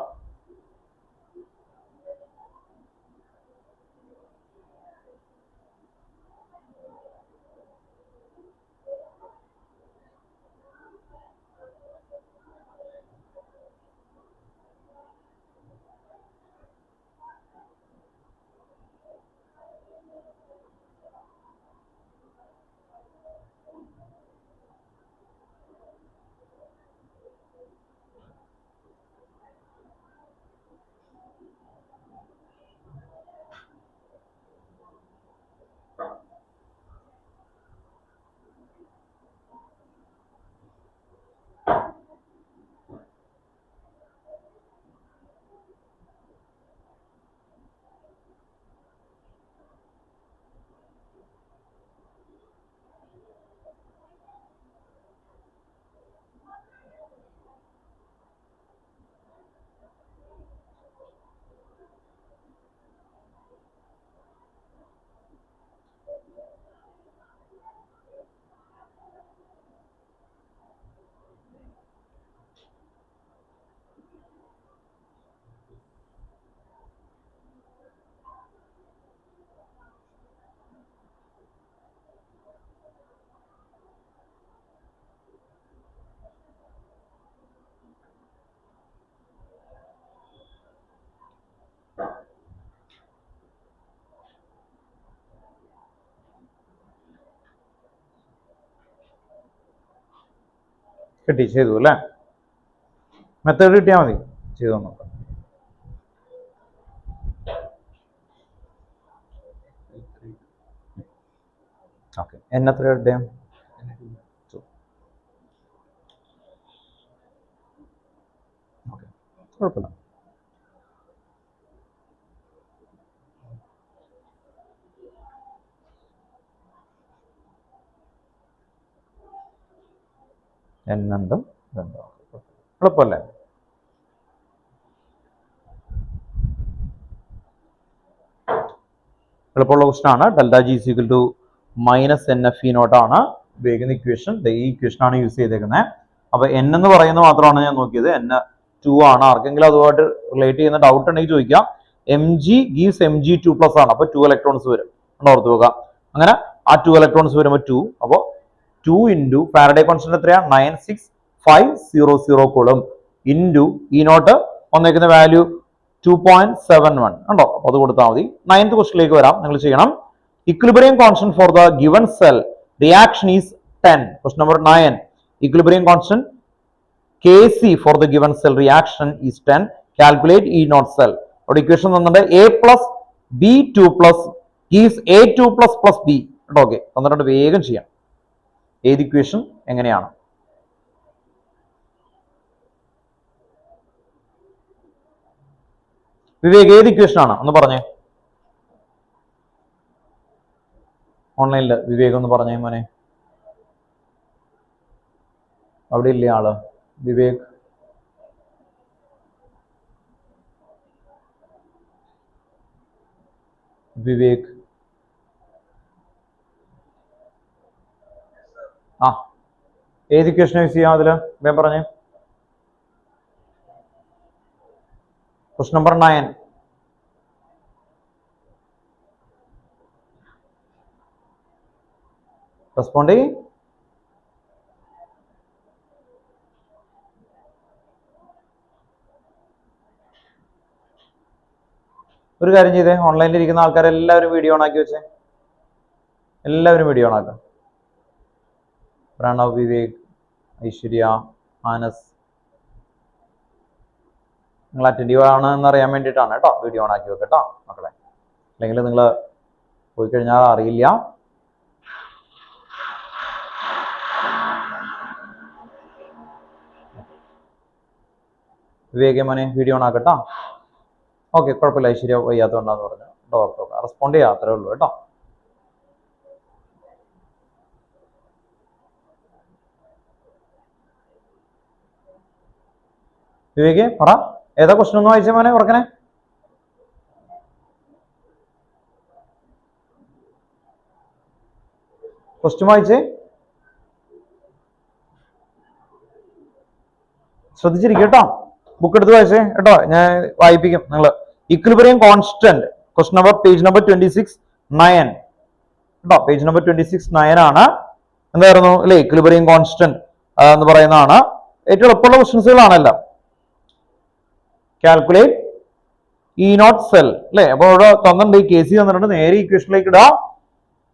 കിട്ടി, ചെയ്തു അല്ലേ? മെത്തേഡ് കിട്ടിയാൽ മതി, ചെയ്തു നോക്കാം. ഓക്കെ, എൻ എത്ര കിട്ടിയാൽ? ഓക്കെ, കുഴപ്പമില്ല. എന്നുണ്ട്, എളുപ്പമല്ലേ? എളുപ്പമുള്ള ക്വസ്റ്റൻ ആണ്. Delta G is equal to minus N F E naught ആണ് ഉപയോഗിക്കുന്ന ഇക്വേഷൻ. ഈ ഇക്വേഷൻ ആണ് യൂസ് ചെയ്തേക്കുന്നത്. അപ്പൊ എൻ എന്ന് പറയുന്നത് മാത്രമാണ് ഞാൻ നോക്കിയത്. എൻ 2 ആണ്. ആർക്കെങ്കിലും അതുമായിട്ട് റിലേറ്റ് ചെയ്യുന്ന ഡൗട്ട് ഉണ്ടെങ്കിൽ ചോദിക്കാം. M G gives M G 2+ ആണ്. അപ്പൊ 2 ഇലക്ട്രോൺസ് വരും. ഓർത്ത് നോക്കാം. അങ്ങനെ ആ 2 ഇലക്ട്രോൺസ് വരുമ്പോൾ 2, അപ്പോൾ 2 ഇൻറ്റു ഫാരഡേ കോൺസ്റ്റന്റ് എത്രയാ? 96500 കൂളും ഇൻറ്റു ഇ നോട്ട് വന്നേക്കുന്ന വാല്യൂ 2.71 ഉണ്ടോ? അപ്പൊ അത് കൊടുത്താൽ മതി. 9th ക്വസ്റ്റിലേക്ക് വരാം. നിങ്ങൾ ചെയ്യണം. Equilibrium constant for the given cell reaction is 10. Question number 9. Equilibrium constant Kc for the given cell reaction is 10. Calculate E naught cell. അവിടെ ഇക്വേഷൻ തന്നിട്ട് A plus B2 plus gives A2 plus B. Okay, തന്നിട്ട് വേഗം ചെയ്യാം. ഏത് equation എങ്ങനെയാണ്? വിവേക്, ഏത് equation ആണ് ഒന്ന് പറഞ്ഞേ. ഓൺലൈനില് വിവേക് ഒന്ന് പറഞ്ഞേ മോനെ. അവിടെ ഇല്ലേ ആള്? വിവേക്, വിവേക് ആ, ഏത് ഇക്വേഷൻ യൂസ് ചെയ്യാം അതില്? ഞാൻ പറഞ്ഞേ. Question number 9. റെസ്പോണ്ട് ചെയ്യ്. ഒരു കാര്യം ചെയ്തേ, ഓൺലൈനിൽ ഇരിക്കുന്ന ആൾക്കാരെല്ലാവരും വീഡിയോ ഓൺ ആക്കി വെച്ചേ. എല്ലാവരും വീഡിയോ ഓൺ ആക്കാം. പ്രണവ്, വിവേക്, ഐശ്വര്യ, ആനസ്, നിങ്ങൾ അറ്റൻഡീവ് ആണെന്ന് അറിയാൻ വേണ്ടിയിട്ടാണ് കേട്ടോ വീഡിയോ ഓൺ ആക്കി വെക്കട്ടോ മക്കളെ. അല്ലെങ്കിൽ നിങ്ങൾ പോയി കഴിഞ്ഞാൽ അറിയില്ല. വിവേക് മോനെ വീഡിയോ ഓൺ ആക്കട്ടോ. ഓക്കെ, കുഴപ്പമില്ല. ഐശ്വര്യ വയ്യാത്തതുകൊണ്ടാന്ന് പറഞ്ഞു. ഓർത്ത് നോക്കാം. റെസ്പോണ്ട് ചെയ്യാം, അത്രേ ഉള്ളൂ കേട്ടോ. വിവേക് പറ, ഏതാ ക്വസ്റ്റൻ ഒന്ന് വായിച്ചേ മോനെ ഉറക്കനെ. ക്വസ്റ്റ്യൻ വായിച്ചേ, ശ്രദ്ധിച്ചിരിക്കും കേട്ടോ. ബുക്ക് എടുത്ത് വായിച്ചേ കേട്ടോ, ഞാൻ വായിപ്പിക്കും നിങ്ങള്. Equilibrium constant, question number page number 26 9 കേട്ടോ. പേജ് നമ്പർ 26 9 ആണ്. എന്തായിരുന്നു അല്ലെ? ഇക്വിലിബ്രിയം കോൺസ്റ്റന്റ് എന്ന് പറയുന്നതാണ്. ഏറ്റവും എളുപ്പമുള്ള ക്വസ്റ്റ്യൻസുകളാണെല്ലാം. കാൽക്കുലേറ്റ് ഇ നോട്ട് സെൽ അല്ലെ. അപ്പൊ ഇവിടെ തന്നിട്ടുണ്ട്, ഈ കെ സി തന്നിട്ടുണ്ട്. നേരെ ഇക്വേഷനിലേക്ക് ഇടാം.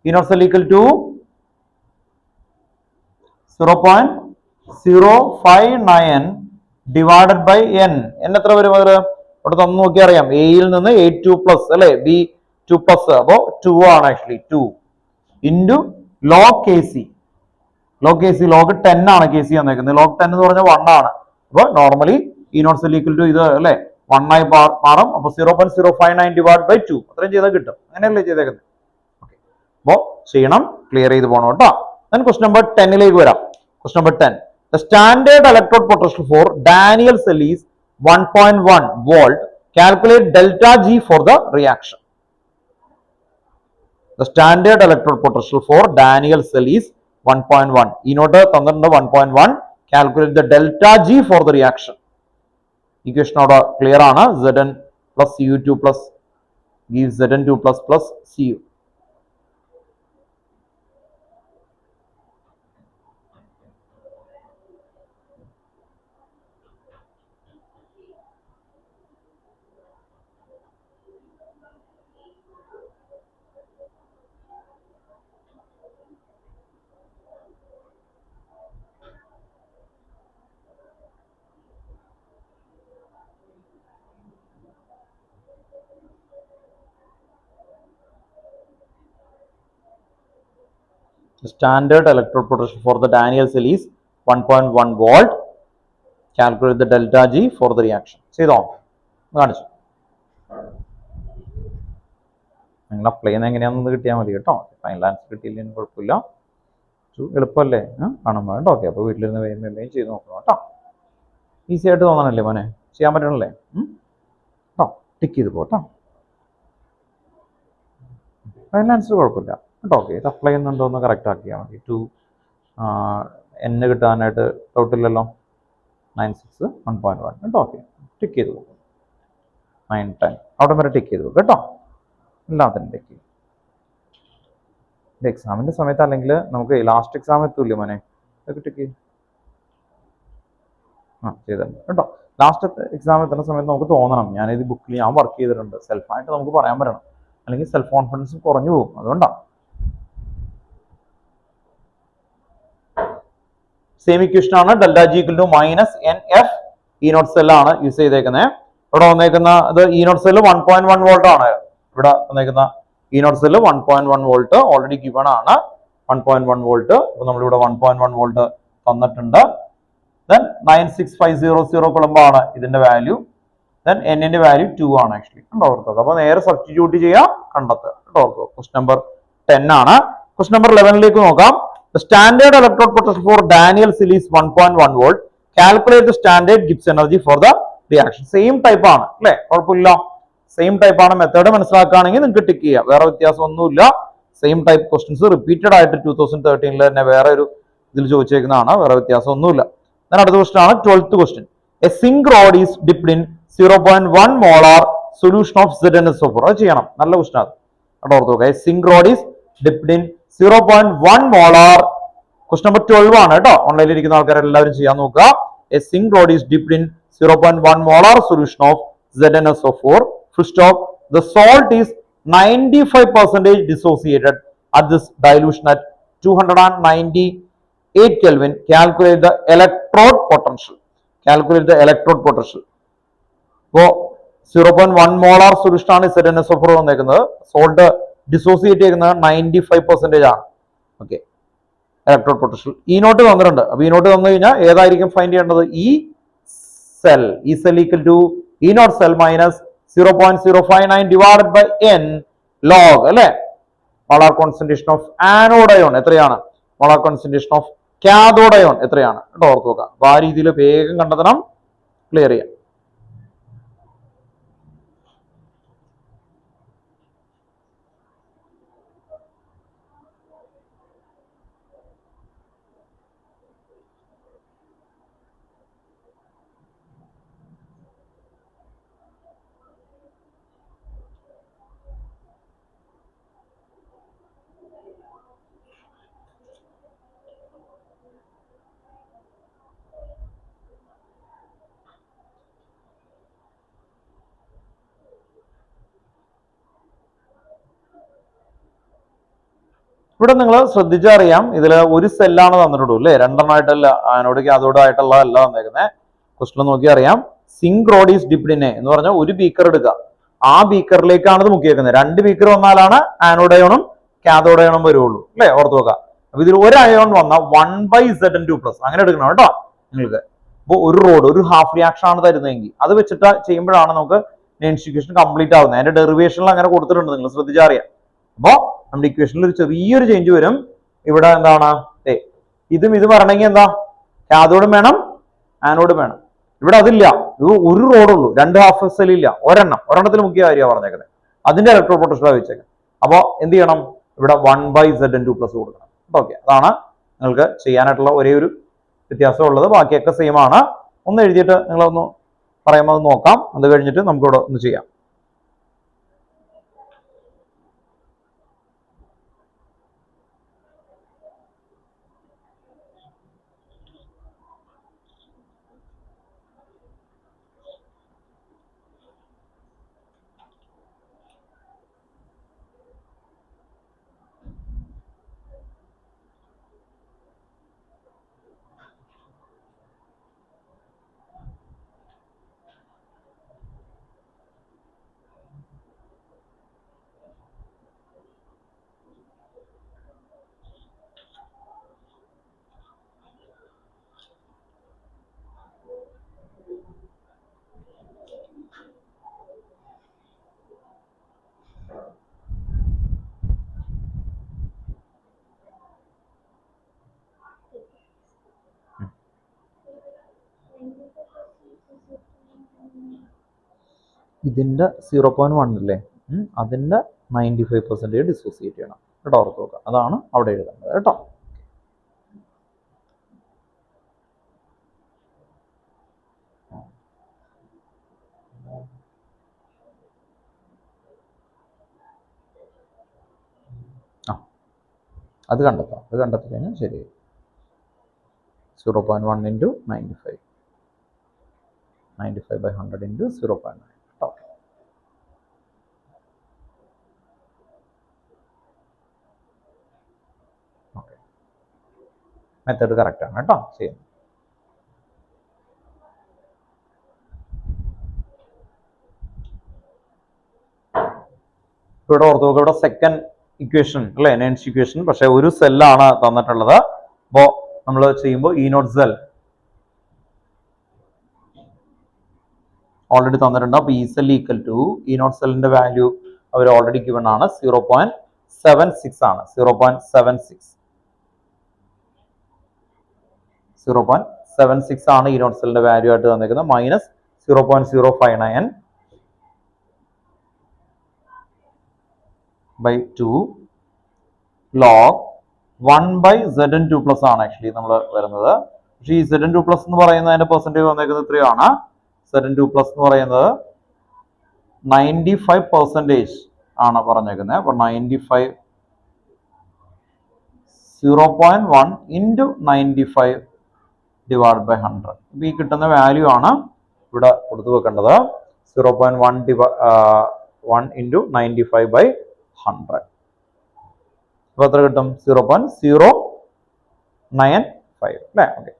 E naught cell equal to 0.059 divided by N. N എത്ര വരും? അത് ഇവിടെ തന്നു നോക്കി അറിയാം. എയിൽ നിന്ന് A2+ അല്ലെ, B2+, അപ്പോ 2 ആണ് actually. 2 into log K C. Log 10 ആണ് കെ സി വന്നേക്കുന്നത്. ലോഗ് 10 എന്ന് പറഞ്ഞാൽ 1 ആണ്. അപ്പൊ normally E naught cell equal to ഇത് അല്ലെ 1 ആയി മാറും. അപ്പൊ 0.059 ഡിവൈഡ് ബൈ 2 അത്രയും ചെയ്താൽ കിട്ടും. അങ്ങനെയല്ലേ ചെയ്തേക്കുന്നത്? അപ്പോ ചെയ്യണം, ക്ലിയർ ചെയ്ത് പോകണം കേട്ടോ. ഞാൻ ക്വസ്റ്റ്യൻ നമ്പർ 10ലേക്ക് വരാം. Question number 10. The standard electrode potential for Daniel cell is 1.1 volt. Calculate delta G for the reaction. The standard electrode potential for Daniel cell is 1.1. ഇനോട്ട് തന്നിട്ടുണ്ട് 1.1. Calculate the delta G for the reaction. Equation അവിടെ clear ആണ്. Zn plus Cu2 plus gives Zn2 plus Cu. Standard electrode potential for the Daniell cell is 1.1 volt. Calculate the delta G for the reaction. ചെയ്തോ കാണിച്ചു. നിങ്ങൾ apply ചെയ്യുന്ന എങ്ങനെയാണെന്ന് കിട്ടിയാൽ മതി കേട്ടോ. ഫൈനൽ ആൻസർ കിട്ടിയില്ലെങ്കിൽ കുഴപ്പമില്ല. എളുപ്പമല്ലേ കാണുമ്പോൾ കേട്ടോ. ഓക്കെ, അപ്പോൾ വീട്ടിലിരുന്ന് വേഗം ചെയ്ത് നോക്കണം കേട്ടോ. ഈസി ആയിട്ട് തോന്നണല്ലേ മോനെ, ചെയ്യാൻ പറ്റണല്ലേ കേട്ടോ. ടിക്ക് ചെയ്ത് പോട്ടോ. ഫൈനൽ ആൻസർ കുഴപ്പമില്ല കേട്ടോ. ഓക്കെ, ഇത് അപ്ലൈ ചെയ്യുന്നുണ്ടോ എന്ന് കറക്റ്റ് ആക്കിയാൽ മതി. 2 N കിട്ടാനായിട്ട് ഡൗട്ടില്ലല്ലോ. 96 1.1 കേട്ടോ. ഓക്കെ, ടിക്ക് ചെയ്ത് പോകും. 9 10 അവിടെ വരെ ടിക്ക് ചെയ്ത് പോകും കേട്ടോ. എല്ലാത്തിനും ടിക്ക് ചെയ്യും. എക്സാമിൻ്റെ സമയത്ത് അല്ലെങ്കിൽ നമുക്ക് ലാസ്റ്റ് എക്സാം എത്തൂല്ലേ മോനെ, അതൊക്കെ ടിക്ക് ചെയ്യും. ചെയ്തിട്ടുണ്ട് കേട്ടോ. ലാസ്റ്റ് എക്സാം എത്തുന്ന സമയത്ത് നമുക്ക് തോന്നണം ഞാനിത് ബുക്കിൽ ഞാൻ വർക്ക് ചെയ്തിട്ടുണ്ട്. സെൽഫായിട്ട് നമുക്ക് പറയാൻ പറ്റണം, അല്ലെങ്കിൽ സെൽഫ് കോൺഫിഡൻസ് കുറഞ്ഞു പോകും. അതുകൊണ്ടാണ്. സെയിം ഇക്വേഷൻ ആണ്. Delta G equal to minus N F E naught cell ആണ് യൂസ് ചെയ്തേക്കുന്നത്. ഇവിടെ വന്നേക്കുന്ന ഇത് ഇ നോട്ട് സെല്ല് 1.1 വോൾട്ട് ആണ്. ഇവിടെ വന്നേക്കുന്ന E naught cell 1.1 volt already given ആണ്. 1.1 വോൾട്ട്. അപ്പോൾ നമ്മളിവിടെ 1.1 വോൾട്ട് തന്നിട്ടുണ്ട്. ദെൻ 96500 കുളമ്പാണ് ഇതിന്റെ വാല്യൂ. ദെൻ എന്നിന്റെ വാല്യൂ 2 ആണ് ആക്ച്വലി. ഓർക്കുക. അപ്പോൾ നേരെ സബ്സ്റ്റിറ്റ്യൂട്ട് ചെയ്യാം, കണ്ടെത്തുക. ഓർക്കുക. ക്വസ്റ്റ്യൻ നമ്പർ 10 ആണ്. ക്വസ്റ്റ്യൻ നമ്പർ 11ലേക്ക് നോക്കാം. The standard electrode potential for Daniell cell is 1.1 volt. Calculate the standard Gibbs energy for the reaction. Same type ആണ് അല്ലേ, കുഴപ്പമില്ല. സെയിം ടൈപ്പ് ആണ്. മെത്തേഡ് മനസ്സിലാക്കുകയാണെങ്കിൽ നിങ്ങൾക്ക് ടിക്ക് ചെയ്യാം, വേറെ വ്യത്യാസമൊന്നുമില്ല. സെയിം ടൈപ്പ് ക്വസ്റ്റ്യൻസ് റിപ്പീറ്റഡ് ആയിട്ട് 2013 തന്നെ വേറെ ഒരു ഇതിൽ ചോദിച്ചേക്കുന്നതാണ്, വേറെ വ്യത്യാസമൊന്നുമില്ല. then അടുത്ത ക്വസ്റ്റ്യൻ ആണ് 12th question. A zinc rod is dipped in 0.1 molar solution of ZnSO4. അത് ചെയ്യണം, നല്ല ക്വസ്റ്റ്യൻ അത്. അവിടെ ഓർത്ത് നോക്കുക. A zinc rod is dipped in 0.1 molar. Question number 12 ആണ് കേട്ടോ. ഓൺലൈനിൽ ഇരിക്കുന്ന ആൾക്കാർ എല്ലാവരും ചെയ്യാൻ നോക്കുക. A zinc rod is dipped in 0.1 molar solution of ZnSO4. Full stop. The salt is 95% dissociated at this dilution at 298 Kelvin. Calculate the electrode potential. Calculate the electrode potential. അപ്പോൾ 0.1 molar solution ആണ് ZnSO4 വന്നേക്കുന്നത്. Salt dissociate ചെയ്യുന്നത് 95% ആണ്. Okay, electrode potential E naught തന്നിട്ടുണ്ട്. അപ്പൊ E naught തന്നു കഴിഞ്ഞാൽ ഏതായിരിക്കും ഫൈൻഡ് ചെയ്യേണ്ടത്? E cell equal to E naught cell minus 0.059 divided by N log അല്ലെ. Molar concentration of anode ion എത്രയാണ്? Molar concentration of cathode ion എത്രയാണ്? കേട്ടോ, ഓർത്ത് നോക്കാം. അപ്പൊ ആ രീതിയിൽ വേഗം കണ്ടെത്തണം, ക്ലിയർ ചെയ്യാം. ഇവിടെ നിങ്ങൾ ശ്രദ്ധിച്ചറിയാം, ഇതിൽ ഒരു സെല്ലാണ് തന്നിട്ടുള്ളൂ അല്ലേ, രണ്ടെണ്ണമായിട്ടല്ല, ആനോഡ് കാഥോഡ് ആയിട്ടുള്ളതല്ല തന്നേക്കുന്നത്. ക്വസ്റ്റ്യൻ നോക്കി അറിയാം. Zinc rod is dipped in എന്ന് പറഞ്ഞാൽ ഒരു ബീക്കർ എടുക്കുക, ആ ബീക്കറിലേക്കാണ് ഇത് മുക്കിയേക്കുന്നത്. 2 ബീക്കർ വന്നാലാണ് ആനോഡ് അയോണും കാഥോഡ് അയോണും വരുള്ളൂ അല്ലേ, ഓർത്ത് നോക്കുക. അപ്പൊ ഇതിൽ ഒരു അയോൺ വന്നാൽ 1/Zn2+, അങ്ങനെ എടുക്കണം കേട്ടോ നിങ്ങൾക്ക്. അപ്പോൾ ഒരു റോഡ് ഒരു ഹാഫ് റിയാക്ഷൻ ആണ് തരുന്നതെങ്കിൽ അത് വെച്ചിട്ട് ചെയ്യുമ്പോഴാണ് നമുക്ക് ഇക്വേഷൻ കംപ്ലീറ്റ് ആവുന്നത്. അതിന്റെ ഡെറിവേഷനിൽ അങ്ങനെ കൊടുത്തിട്ടുണ്ട്, നിങ്ങൾ ശ്രദ്ധിച്ചറിയാം. അപ്പോ നമ്മുടെ ഇക്വേഷനിൽ ഒരു ചെറിയൊരു ചേഞ്ച് വരും. ഇവിടെ എന്താണ്, ഇതും വരണമെങ്കിൽ എന്താ, കാഥോഡും വേണം ആനോഡും വേണം. ഇവിടെ അതില്ല, ഇത് ഒരു റോഡുള്ളൂ, 2 ഹാഫ് സെൽ ഇല്ല, ഒരെണ്ണത്തിൽ മുഖ്യ കാര്യമാണ് പറഞ്ഞേക്കുന്നത്. അതിന്റെ ഇലക്ട്രോഡ് പൊട്ടൻഷ്യൽ വെച്ചേക്കുന്നത്. അപ്പോൾ എന്ത് ചെയ്യണം, ഇവിടെ 1/Zn2+ കൊടുക്കണം. ഓക്കെ, അതാണ് നിങ്ങൾക്ക് ചെയ്യാനായിട്ടുള്ള ഒരേ ഒരു വ്യത്യാസമുള്ളത്. ബാക്കിയൊക്കെ സെയിം ആണ്. ഒന്ന് എഴുതിയിട്ട് നിങ്ങളൊന്ന് പറയുമ്പോൾ നോക്കാം. അത് കഴിഞ്ഞിട്ട് നമുക്കിവിടെ ഒന്ന് ചെയ്യാം. ഇതിൻ്റെ 0.1 ഇല്ലേ, അതിൻ്റെ 95% ഡിസോസിയേറ്റ് ചെയ്യണം കേട്ടോ. ഓർത്ത് നോക്കുക, അതാണ് അവിടെ എഴുതേണ്ടത് കേട്ടോ. അത് കണ്ടെത്താം, അത് കണ്ടെത്തി കഴിഞ്ഞാൽ ശരി. 0.1 into 95, 95/100 into 0.9. Okay, okay, method കറക്റ്റാണ് കേട്ടോ. ചെയ്യാം. ഇവിടെ ഓർത്ത് നോക്കുക, ഇവിടെ സെക്കൻഡ് ഇക്വേഷൻ അല്ലേ, നയൻസ് ഇക്വേഷൻ, പക്ഷെ ഒരു സെല്ലാണ് തന്നിട്ടുള്ളത്. അപ്പോൾ നമ്മൾ ചെയ്യുമ്പോൾ ഇ നോട്ട് സെൽ ഓൾറെഡി തന്നിട്ടുണ്ട്. അപ്പോൾ E cell equal to E naught സെല്ലിന്റെ വാല്യൂ അവർ ഓൾറെഡി ഗിവൺ ആണ്, 0.76 ആണ്. 0.76 ആണ് ഇ നോട്ട് സെല്ലിന്റെ വാല്യൂ ആയിട്ട് തന്നിരിക്കുന്നത്. Minus 0.059 by 2 log 1/Zn2 plus ആണ് ആക്ച്വലി നമ്മൾ വരുന്നത്. പക്ഷേ ഈ Zn2 plus എന്ന് പറയുന്നതിന്റെ പെർസെൻറ്റേജ് വന്നേക്കുന്നത് എത്രയാണ്? Zn2 plus എന്ന് പറയുന്നത് 95% ആണ് പറഞ്ഞേക്കുന്നത്. അപ്പോൾ 95 0.1 ഇൻറ്റു 95 ഡിവൈഡ് ബൈ 100. അപ്പോൾ ഈ കിട്ടുന്ന വാല്യൂ ആണ് ഇവിടെ കൊടുത്തു വെക്കേണ്ടത്. 0.1 ഇൻറ്റു 95/100. അപ്പോൾ എത്ര കിട്ടും? 0.095 അല്ലേ? ഓക്കെ,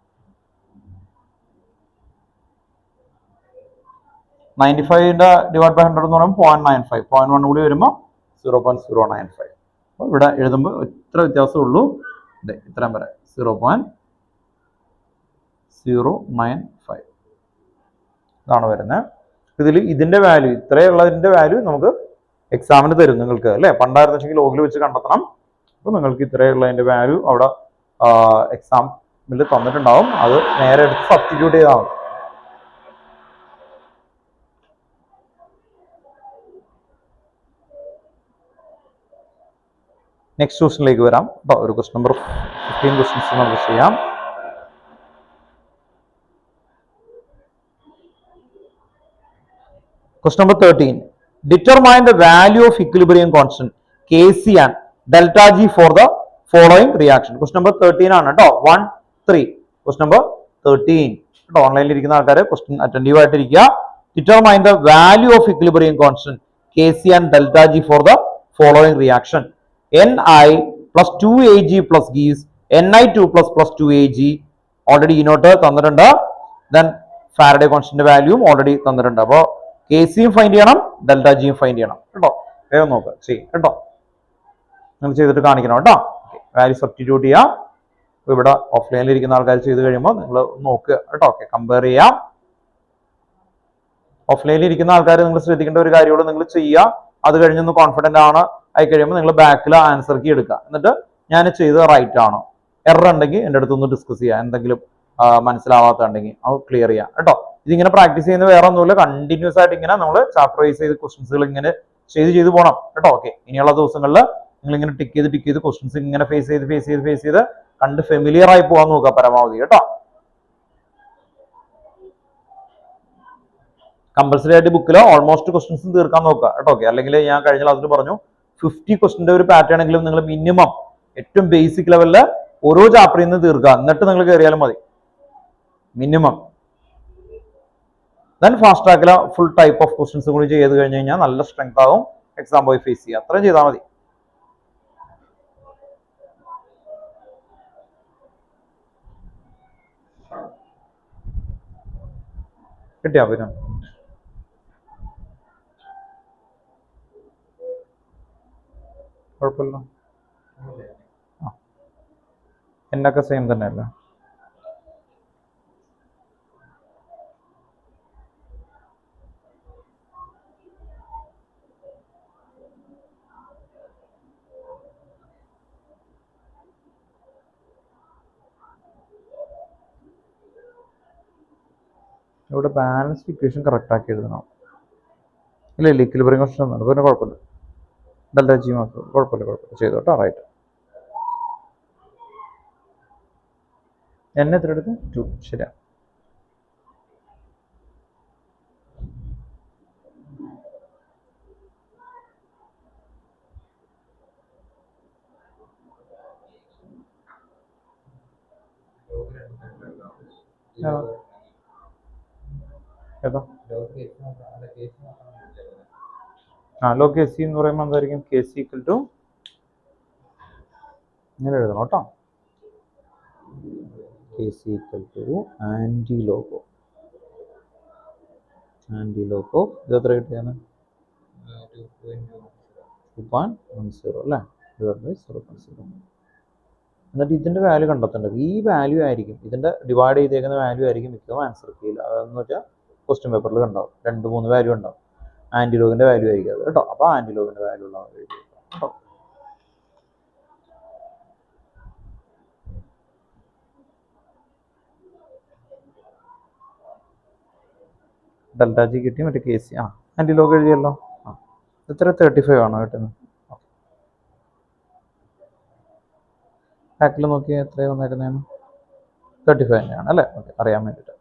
95ന്റെ ഡിവൈഡ് ബൈ 100 എന്ന് പറയുമ്പോൾ 0.95, 0.1 കൂടി വരുമ്പോൾ 0.095. അപ്പോൾ ഇവിടെ എഴുതുമ്പോൾ ഇത്ര വ്യത്യാസമേ ഉള്ളൂ, ഇത്രയും വരെ 0.095 ഇതാണ് വരുന്നത്. ഇതിൽ ഇതിന്റെ വാല്യൂ, ഇത്രയുള്ളതിന്റെ വാല്യൂ നമുക്ക് എക്സാമിന് തരും നിങ്ങൾക്ക് അല്ലേ. പണ്ടായിരുന്നെങ്കിൽ ലോഗിൽ വെച്ച് കണ്ടെത്തണം. അപ്പോൾ നിങ്ങൾക്ക് ഇത്രയുള്ളതിന്റെ വാല്യൂ അവിടെ എക്സാമിൽ തന്നിട്ടുണ്ടാവും. അത് നേരെ എടുത്ത് സബ്സ്റ്റിറ്റ്യൂട്ട് ചെയ്താൽ മതി. നെക്സ്റ്റ് ക്വസ്റ്റിനിലേക്ക് വരാം കേട്ടോ. ഒരു ക്വസ്റ്റ്യൻ നമ്പർ 15 ക്വസ്റ്റ്യൻസ് നമുക്ക് ചെയ്യാം. Question number 13. Determine the value of equilibrium constant Kc and delta G for the following reaction. Question number 13 ആണ് കേട്ടോ. 1, 3. Question number 13. കേട്ടോ, ഓൺലൈനിൽ ഇരിക്കുന്ന ആൾക്കാരെ ക്വസ്റ്റ്യൻ അറ്റൻറ്റീവ് ആയിട്ടിരിക്കുക. Determine the value of equilibrium constant Kc and delta G for the following reaction. Ni plus 2Ag plus gives Ni2 plus 2Ag. Already E naught തന്നിട്ടുണ്ട്. Then Faraday constant വാല്യൂവും already തന്നിട്ടുണ്ട്. അപ്പോൾ കെസിയും ഫൈൻഡ് ചെയ്യണം, delta ജിയും find ചെയ്യണം കേട്ടോ. വേഗം നോക്കുക, ചെയ്യും കേട്ടോ. നിങ്ങൾ ചെയ്തിട്ട് കാണിക്കണം കേട്ടോ. വാല്യൂ സബ്സ്റ്റിറ്റ്യൂട്ട് ചെയ്യാം. ഇവിടെ ഓഫ്ലൈനിൽ ഇരിക്കുന്ന ആൾക്കാർ ചെയ്ത് കഴിയുമ്പോൾ നിങ്ങൾ നോക്കുക കേട്ടോ. ഓക്കെ, കമ്പയർ ചെയ്യാം. ഓഫ്ലൈനിൽ ഇരിക്കുന്ന ആൾക്കാർ നിങ്ങൾ ശ്രദ്ധിക്കേണ്ട ഒരു കാര്യമുള്ളൂ, നിങ്ങൾ ചെയ്യുക. അത് കഴിഞ്ഞൊന്ന് കോൺഫിഡന്റ് ആണ് ആയി കഴിയുമ്പോൾ നിങ്ങൾ ബാക്കിൽ ആൻസർ കീ എടുക്കുക. എന്നിട്ട് ഞാൻ ചെയ്തത് റൈറ്റ് ആണോ, എറർ ഉണ്ടെങ്കിൽ എൻ്റെ അടുത്തൊന്ന് ഡിസ്കസ് ചെയ്യുക. എന്തെങ്കിലും മനസ്സിലാവാത്തുണ്ടെങ്കിൽ അത് ക്ലിയർ ചെയ്യാം കേട്ടോ. ഇതിങ്ങനെ പ്രാക്ടീസ് ചെയ്യുന്ന വേറെ ഒന്നുമില്ല, കണ്ടിന്യൂസ് ആയിട്ട് ഇങ്ങനെ നമ്മൾ ചാപ്റ്റർ വൈസ് ചെയ്ത് ക്വസ്റ്റൻസുകൾ ഇങ്ങനെ ചെയ്ത് പോകണം കേട്ടോ. ഓക്കെ, ഇനിയുള്ള ദിവസങ്ങളിൽ നിങ്ങൾ ഇങ്ങനെ ടിക്ക് ചെയ്ത് ക്വസ്റ്റൻസ് ഇങ്ങനെ ഫേസ് ചെയ്ത് കണ്ട് ഫെമിലിയർ ആയി പോകാൻ നോക്കുക പരമാവധി കേട്ടോ. കമ്പൽസറി ആയിട്ട് ബുക്കിൽ ഓൾമോസ്റ്റ് ക്വസ്റ്റൻസും തീർക്കാൻ നോക്കുക കേട്ടോ. ഓക്കെ, അല്ലെങ്കിൽ ഞാൻ കഴിഞ്ഞ ക്ലാസ്സിൽ പറഞ്ഞു 50 ക്വസ്റ്റിന്റെ ഒരു പാറ്റേൺ എങ്കിലും നിങ്ങൾ മിനിമം ഏറ്റവും ബേസിക് ലെവലിൽ ഓരോ ചാപ്റ്ററിൽ നിന്ന് തീർക്കുക. എന്നിട്ട് നിങ്ങൾ കയറിയാലും മതി മിനിമം. ദെൻ ഫാസ്റ്റ് ട്രാക്കിൽ ഫുൾ ടൈപ്പ് ഓഫ് ക്വസ്റ്റൻസ് കൂടി ചെയ്ത് കഴിഞ്ഞ് കഴിഞ്ഞാൽ നല്ല സ്ട്രെങ്ത് ആകും, എക്സാം പോയി ഫേസ് ചെയ്യുക. അത്രയും ചെയ്താൽ മതി. കിട്ടിയാ പിന്നെ കുഴപ്പമില്ല. എന്നൊക്കെ സെയിം തന്നെയല്ലേ. ഇവിടെ ബാലൻസ്ഡ് ഇക്വേഷൻ കറക്റ്റ് ആക്കി എഴുതണം. ഇല്ല ഇല്ല ഇക്വിലിബ്രിയം കോൺസ്റ്റന്റ് ഒന്നും പിന്നെ കുഴപ്പമില്ല. ഡെൽറ്റ ജി മാത്രം കുഴപ്പമില്ല ചെയ്തു കേട്ടോ. റൈറ്റ്. എന്നെ എത്ര എടുത്തു? 2. ശരിയാണ്. ഏതാ log Kc എന്ന് പറയുമ്പോൾ എന്തായിരിക്കും? Kc equal to ഇങ്ങനെ എഴുതണം കേട്ടോ. Kc equal to anti-log of ഇത് എത്ര കിട്ടിയാണ്? 2.10 അല്ലേ, ഡിവൈഡ് ബൈ 0.0. എന്നിട്ട് ഇതിന്റെ വാല്യൂ കണ്ടെത്തേണ്ടത് ഈ വാല്യൂ ആയിരിക്കും, ഇതിന്റെ ഡിവൈഡ് ചെയ്തേക്കുന്ന വാല്യൂ ആയിരിക്കും മിക്കതും ആൻസർ കീയിൽ. അതെന്ന് വെച്ചാൽ ക്വസ്റ്റ്യൻ പേപ്പറിൽ ഉണ്ടാവും 2-3 വാല്യൂ ഉണ്ടാവും. ആന്റിലോഗിന്റെ വാല്യൂ ആയിരിക്കും അത് കേട്ടോ. അപ്പൊ ആന്റിലോഗിന്റെ വാല്യൂ ഉള്ള കേട്ടോ. ഡെൽറ്റ ജി കിട്ടി, മറ്റേ കെ സി ആന്റിലോഗ് എഴുതിയല്ലോ. എത്ര 35 ആണോ കിട്ടുന്നത്? ബാക്കിൽ നോക്കിയാൽ എത്രയാണ് വന്നേക്കുന്നതെന്ന്? 35 തന്നെയാണ് അല്ലേ? ഓക്കെ, അറിയാൻ വേണ്ടിയിട്ട്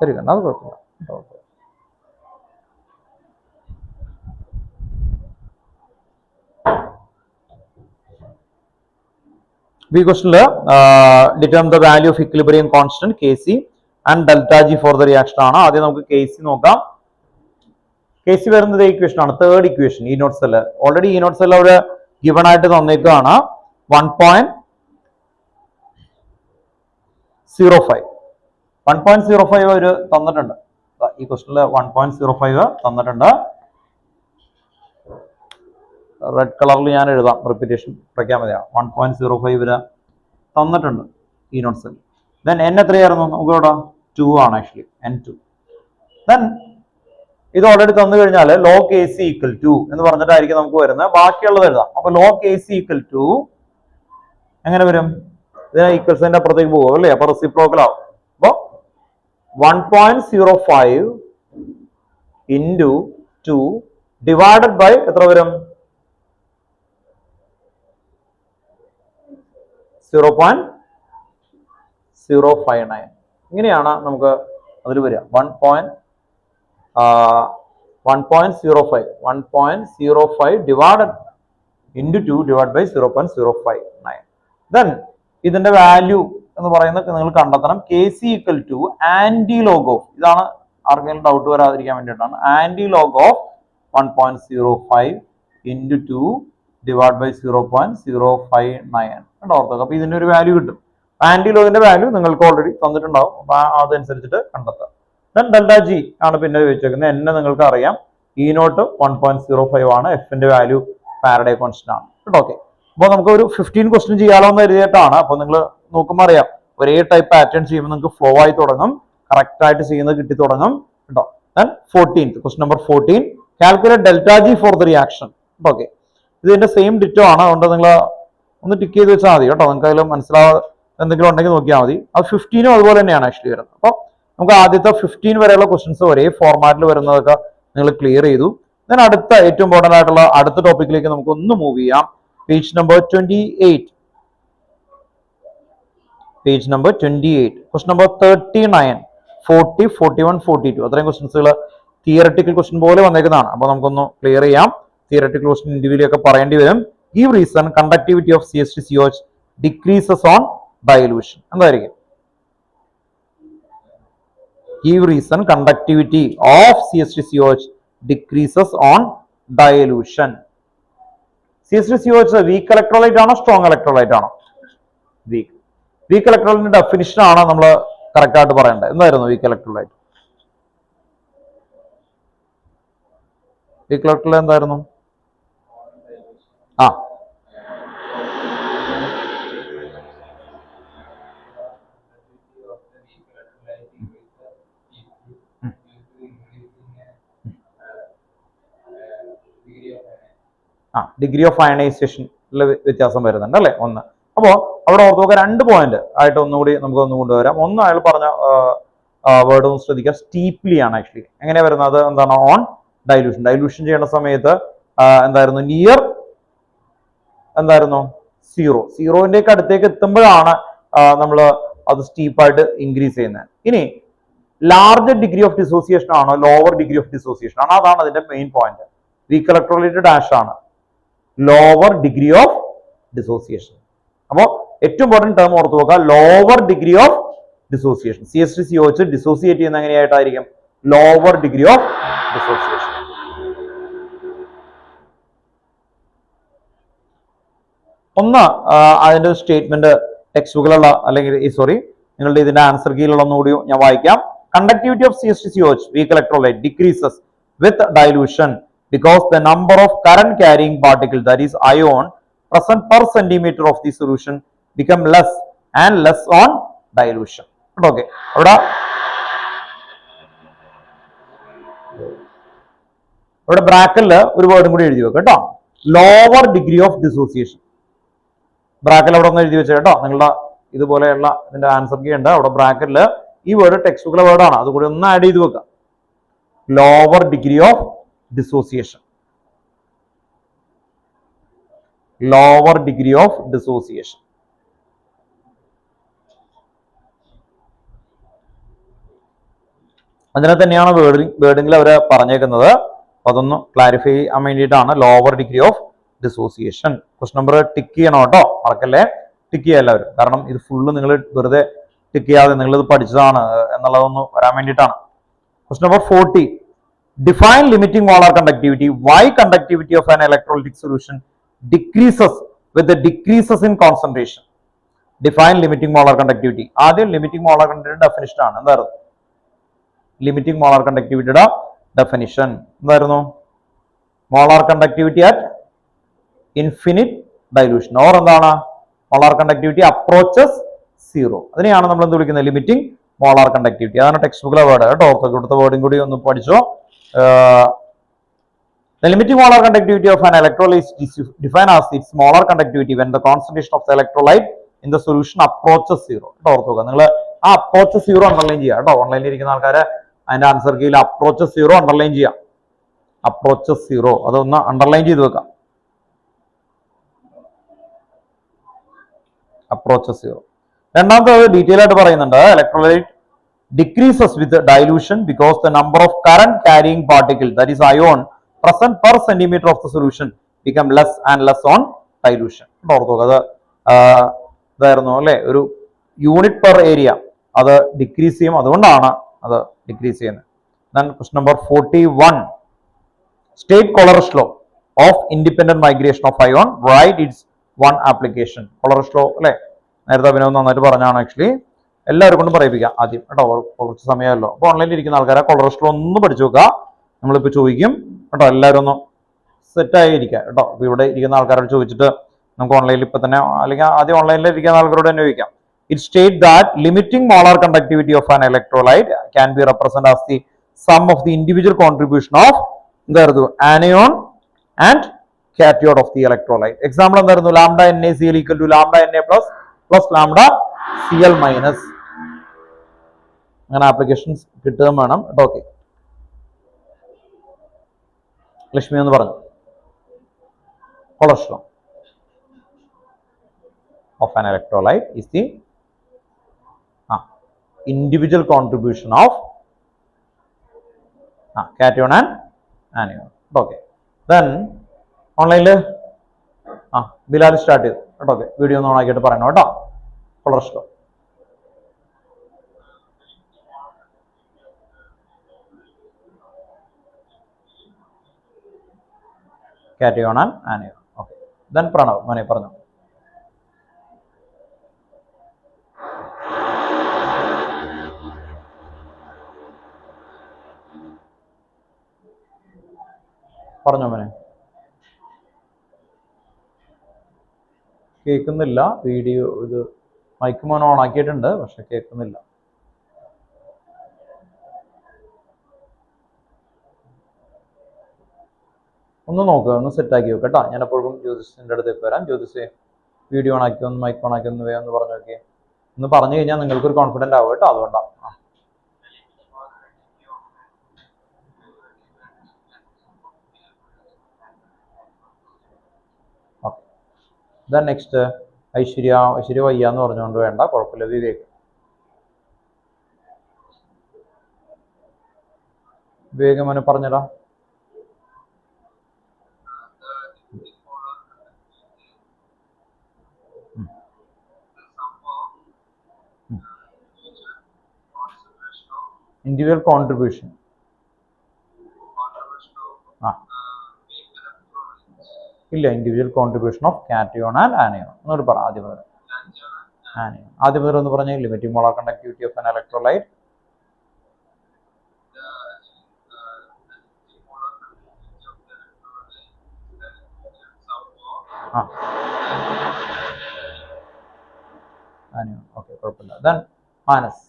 തരികണ്ട, അത് കുഴപ്പമില്ല. ബി ക്വസ്റ്റനിൽ determine the value of equilibrium constant K C and delta G for the reaction ആണ്. ആദ്യം നമുക്ക് കെ സി നോക്കാം. കെ സി വരുന്നത് ഇക്വേഷൻ ആണ്, third equation. E naught cell already E naught cell അവിടെ ഗിവൺ ആയിട്ട് തന്നേക്കാണ് 1.05. 1.05 ഒരു തന്നിട്ടുണ്ട്. ഈ ക്വസ്റ്റനിൽ 1.05 തന്നിട്ടുണ്ട്. റെഡ് കളറിൽ ഞാൻ എഴുതാം, റിപ്പീറ്റേഷൻ പ്രഖ്യാ മതിയാണ്. 1.05 വരെ തന്നിട്ടുണ്ട് E naught cell. Then N എത്രയായിരുന്നു? നമുക്ക് ഇവിടെ 2 ആണ് ആക്ച്വലി, N2. ദെൻ ഇത് ഓൾറെഡി തന്നു കഴിഞ്ഞാൽ log AC equal to എന്ന് പറഞ്ഞിട്ടായിരിക്കും നമുക്ക് വരുന്നത്. ബാക്കിയുള്ളത് എഴുതാം. അപ്പൊ log AC equal to എങ്ങനെ വരും? ഇതിനെ ഈക്വൽസിന്റെ അപ്പുറത്തേക്ക് പോകും അല്ലേ? അപ്പൊ റെസിപ്രോക്കൽ ആവും. അപ്പൊ 1.05 into 2 ഡിവൈഡഡ് ബൈ എത്ര വരും? 0.059. ഇങ്ങനെയാണ് നമുക്ക് അതിൽ വരിക. 1.05 divided into 2 divide by 0.059. Then ഇതിന്റെ വാല്യൂ എന്ന് പറയുന്നത് നിങ്ങൾ കണ്ടെത്തണം. K C equal to antilog of, ഇതാണ് ആർക്കെങ്കിലും ഡൗട്ട് വരാതിരിക്കാൻ വേണ്ടിയിട്ടാണ്, antilog of 1.05 into 2 divide by 0.059 കണ്ടോ ഓർത്തോ. അപ്പൊ ഇതിന്റെ ഒരു വാല്യൂ കിട്ടും. ആന്റി ലോഗിന്റെ വാല്യൂ നിങ്ങൾക്ക് ഓൾറെഡി തന്നിട്ടുണ്ടാവും. അപ്പൊ അതനുസരിച്ചിട്ട് കണ്ടെത്താം. ദെൻ ഡെൽറ്റ ജി ആണ് പിന്നെ ചോദിച്ചേക്കുന്നത്. എന്നെ നിങ്ങൾക്ക് അറിയാം, ഇ നോട്ട് 1.05 ആണ്, എഫിന്റെ വാല്യൂ ഫാരഡേ കോൺസ്റ്റന്റ് ആണ് കേട്ടോ. ഓക്കെ, അപ്പോൾ നമുക്ക് ഒരു 15 ക്വസ്റ്റ്യൻ ചെയ്യാലോ എന്ന് എഴുതിയിട്ടാണ്. അപ്പോൾ നിങ്ങൾ നോക്കുമ്പോൾ അറിയാം, ഒരേ ടൈപ്പ് പാറ്റേൺ ചെയ്യുമ്പോൾ നിങ്ങൾക്ക് ഫ്ലോ ആയി തുടങ്ങും, കറക്റ്റ് ആയിട്ട് ചെയ്യുന്നത് കിട്ടി തുടങ്ങും കേട്ടോ. Then 14th question number 14, calculate delta G for the reaction. Okay, ഇതിന്റെ സെയിം ഡിറ്റോ ആണ്. അതുകൊണ്ട് നിങ്ങൾ ഒന്ന് ടിക്ക് ചെയ്ത് വെച്ചാൽ മതി കേട്ടോ. നിങ്ങൾക്ക് അതിൽ മനസ്സിലാവാതെ എന്തെങ്കിലും ഉണ്ടെങ്കിൽ നോക്കിയാൽ മതി. അത് 15 അതുപോലെ തന്നെയാണ് ആക്ച്വലി വരുന്നത്. അപ്പോൾ നമുക്ക് ആദ്യത്തെ 15 വരെയുള്ള ക്വസ്റ്റ്യൻസ് ഒരേ ഫോർമാറ്റിൽ വരുന്നതൊക്കെ നിങ്ങൾ ക്ലിയർ ചെയ്തു. ദെൻ അടുത്ത ഏറ്റവും ഇമ്പോർട്ടൻ്റ് ആയിട്ടുള്ള അടുത്ത ടോപ്പിക്കിലേക്ക് നമുക്ക് ഒന്ന് മൂവ് ചെയ്യാം. Page number 28. Page number 28, question number 39, 40, 41, 42 അത്രയും ക്വസ്റ്റ്യൻസുകൾ തിയററ്റിക്കൽ ക്വസ്റ്റ്യൻ പോലെ വന്നേക്കുന്നതാണ്. അപ്പോൾ നമുക്കൊന്ന് ക്ലിയർ ചെയ്യാം. തിയററ്റിക്കൽ ക്വസ്റ്റ്യൻ ഇൻഡിവിജ്വലി ഒക്കെ പറയേണ്ടി വരും. Give reason conductivity of CH3COH decreases on dilution. എന്തായിരിക്കും? Give reason conductivity of CH3COH decreases on dilution. CH3COH weak electrolyte ആണോ സ്ട്രോങ് electrolyte ആണോ? വീക്ക് ഇലക്ട്രോലൈറ്റിന്റെ ഡെഫിനിഷൻ ആണ് നമ്മൾ കറക്റ്റ് ആയിട്ട് പറയേണ്ടത്. എന്തായിരുന്നു വീക്ക് ഇലക്ട്രോലൈറ്റ്? വീക്ക് ഇലക്ട്രോലൈറ്റ് എന്തായിരുന്നു? ഡിഗ്രി ഓഫ് അയണൈസേഷനിൽ വ്യത്യാസം വരുന്നുണ്ട് അല്ലേ? ഒന്ന്. അപ്പോൾ അവിടെ ഓർത്ത് നോക്കുക, 2 പോയിന്റ് ആയിട്ട് ഒന്നുകൂടി നമുക്ക് ഒന്ന് കൊണ്ടുവരാം. ഒന്ന് അയാൾ പറഞ്ഞ വേർഡ് ഒന്ന് ശ്രദ്ധിക്കുക, സ്റ്റീപ്ലി ആണ് ആക്ച്വലി. എങ്ങനെയാ വരുന്നത്? എന്താണ്? On dilution. ഡൈലൂഷൻ ചെയ്യുന്ന സമയത്ത് എന്തായിരുന്നു? നിയർ എന്തായിരുന്നു? സീറോന്റെ ഒക്കെ അടുത്തേക്ക് എത്തുമ്പോഴാണ് നമ്മൾ അത് സ്റ്റീപ്പായിട്ട് ഇൻക്രീസ് ചെയ്യുന്നത്. ഇനി ലാർജർ ഡിഗ്രി ഓഫ് ഡിസോസിയേഷൻ ആണോ ലോവർ ഡിഗ്രി ഓഫ് ഡിസോസിയേഷൻ ആണോ? അതാണ് അതിന്റെ main point. Weak electrolyte dash ആണ് ലോവർ ഡിഗ്രി ഓഫ് ഡിസോസിയേഷൻ. അപ്പോൾ ഏറ്റവും ഇമ്പോർട്ടന്റ് ടേം ഓർത്ത് നോക്കുക, lower degree of dissociation. CH3COH dissociate ചെയ്യുന്ന എങ്ങനെയായിട്ടായിരിക്കും? Lower degree of dissociation. ഒന്ന് അതിന്റെ സ്റ്റേറ്റ്മെന്റ് ടെക്സ്റ്റ് ബുക്കിലുള്ള അല്ലെങ്കിൽ നിങ്ങളുടെ ഇതിന്റെ ആൻസർ കീയിലുള്ള ഒന്നുകൂടി ഞാൻ വായിക്കാം. Conductivity of CH3COH week electrolyte decreases with dilution because the number of current carrying particles, that is ion, present per centimeter of the solution become less and less on dilution. Okay. ഇവിടെ ബ്രാക്കറ്റില് ഒരു വേർഡും കൂടി എഴുതി വെക്കാം കേട്ടോ, lower degree of dissociation. ബ്രാക്കറ്റിൽ അവിടെ ഒന്ന് എഴുതി വെച്ചാൽ കേട്ടോ, നിങ്ങളുടെ ഇതുപോലെയുള്ള ഇതിന്റെ ആൻസർ കീ ഉണ്ട് അവിടെ ബ്രാക്കറ്റില്. ഈ വേർഡ് ടെക്സ്റ്റ് ബുക്കിലെ വേർഡാണ്, അതുകൂടി ഒന്ന് ആഡ് ചെയ്ത് വെക്കാം. Lower degree of dissociation. Lower degree of dissociation. അതിനെ തന്നെയാണ് വേർഡിംഗിൽ അവർ പറഞ്ഞേക്കുന്നത്. അതൊന്ന് ക്ലാരിഫൈ ചെയ്യാൻ വേണ്ടിയിട്ടാണ് lower degree of dissociation. Question number tick ചെയ്യണം കേട്ടോ, മറക്കല്ലേ, ടിക്ക് ചെയ്യുക എല്ലാവരും. കാരണം ഇത് ഫുള്ള് നിങ്ങൾ വെറുതെ ടിക്ക് ചെയ്യാതെ നിങ്ങളിത് പഠിച്ചതാണ് എന്നുള്ളതൊന്ന് വരാൻ വേണ്ടിയിട്ടാണ്. Question number 40. Define limiting molar conductivity. Why conductivity of an electrolytic solution decreases with the decreases in concentration? Define limiting molar conductivity. ആദ്യം limiting molar conductivity definition ആണ്. എന്തായിരുന്നു limiting molar conductivity യുടെ definition? എന്തായിരുന്നു? Molar conductivity at infinite dilution. or എന്താണ്? Molar conductivity approaches zero. അതിനെയാണ് നമ്മൾ എന്ത് വിളിക്കുന്നത്? limiting molar conductivity. അതാണ് ടെക്സ്റ്റ് ബുക്കിലെ വേർഡ് കേട്ടോ. കൊടുത്ത വേർഡും കൂടി ഒന്ന് പഠിച്ചോ. The limiting molar conductivity of an electrolyte is defined as its molar conductivity when the concentration of the electrolyte in the solution approaches zero. ഓർത്തുക, നിങ്ങൾ ആ അപ്രോച്ച് സീറോ അണ്ടർലൈൻ ചെയ്യുക കേട്ടോ. ഓൺലൈനിൽ ഇരിക്കുന്ന ആൾക്കാരെ അതിന്റെ ആൻസർ കീയിൽ അപ്രോച്ച് സീറോ അണ്ടർലൈൻ ചെയ്യാം. Approach zero അതൊന്ന് അണ്ടർലൈൻ ചെയ്ത് വെക്കാം. Approach zero. രണ്ടാമത്തെ ഡീറ്റെയിൽ ആയിട്ട് പറയുന്നുണ്ട്, electrolyte decreases with dilution because the number of current carrying particles, that is ion, present per centimeter of the solution become less and less on dilution. ഓർത്തുക, അത് ഇതായിരുന്നു അല്ലെ, ഒരു യൂണിറ്റ് പെർ ഏരിയ അത് decrease ചെയ്യും, അതുകൊണ്ടാണ് അത് ഡിക്രീസ് ചെയ്യുന്നത്. Then question number 41. State Color's law of independent migration of ion. Write its one application. Color's law അല്ലെ, നേരത്തെ അഭിനവ് നന്നായിട്ട് പറഞ്ഞാണ്. ആക്ച്വലി എല്ലാവരും കൊണ്ടും പറയിപ്പിക്കാം ആദ്യം കേട്ടോ, കുറച്ച് സമയമല്ലോ. അപ്പോൾ ഓൺലൈനിൽ ഇരിക്കുന്ന ആൾക്കാരെ കൊളറസ്ട്രോൾ ഒന്ന് പഠിച്ചു നോക്കുക. നമ്മളിപ്പോൾ ചോദിക്കും കേട്ടോ, എല്ലാവരും ഒന്ന് സെറ്റായിരിക്കുക കേട്ടോ. അപ്പോൾ ഇവിടെ ഇരിക്കുന്ന ആൾക്കാരോട് ചോദിച്ചിട്ട് നമുക്ക് ഓൺലൈനിൽ ഇപ്പം തന്നെ, അല്ലെങ്കിൽ ആദ്യം ഓൺലൈനിൽ ഇരിക്കുന്ന ആൾക്കാരോട് തന്നെ ചോദിക്കാം. It state that limiting molar conductivity of an electrolyte can be represent as the sum of the individual contribution of എന്തായിരുന്നു anion and cation of the electrolyte. Example എന്തായിരുന്നു? Lambda NaCl equal to lambda Na plus lambda Cl minus. അങ്ങനെ applications കിട്ടുകയും വേണം. Okay, Lakshmi എന്ന് പറഞ്ഞു. Cholesterol of an electrolyte is the individual contribution of cation and anion. Okay, then ഓൺലൈനിൽ Bilal start ചെയ്തു കേട്ടോ. Okay, video ഒന്ന് ഓണാക്കിയിട്ട് പറയണം കേട്ടോ. Cholesterol cation and anion. Okay, then Pranav മോനെ പറഞ്ഞു. പറഞ്ഞോ മോനെ. കേൾക്കുന്നില്ല വീഡിയോ, ഇത് മൈക്ക് മോൻ ഓൺ ആക്കിയിട്ടുണ്ട് പക്ഷെ കേൾക്കുന്നില്ല. ഒന്ന് നോക്കുക, ഒന്ന് സെറ്റാക്കി വെക്കുക കേട്ടോ. ഞാൻ എപ്പോഴും ജ്യോതിഷിന്റെ അടുത്തേക്ക് വരാം. ജ്യോതിഷ് വീഡിയോ ഓൺ ആക്കി, ഒന്ന് മൈക്ക് ഓൺ ആക്കി, ഒന്ന് വേഗം ഒന്ന് പറഞ്ഞു നോക്കിയേ. ഒന്ന് പറഞ്ഞു കഴിഞ്ഞാൽ നിങ്ങൾക്കൊരു കോൺഫിഡന്റ് ആവും കേട്ടോ. അതുകൊണ്ടാണ് ദെൻ നെക്സ്റ്റ് ഐശ്വര്യ വയ്യ എന്ന് പറഞ്ഞുകൊണ്ട് വേണ്ട, കുഴപ്പമില്ല. വിവേക് അവന് പറഞ്ഞടാ. ഇൻഡിവിജ്വൽ കോൺട്രിബ്യൂഷൻ ഇല്ല, individual contribution of cation and anion എന്നോട് പറ. ആദ്യം മുതൽ ഒന്ന് പറഞ്ഞ limiting molar conductivity of an electrolyte. Anion, okay, കുഴപ്പമില്ല. ദെൻ മാനസ്.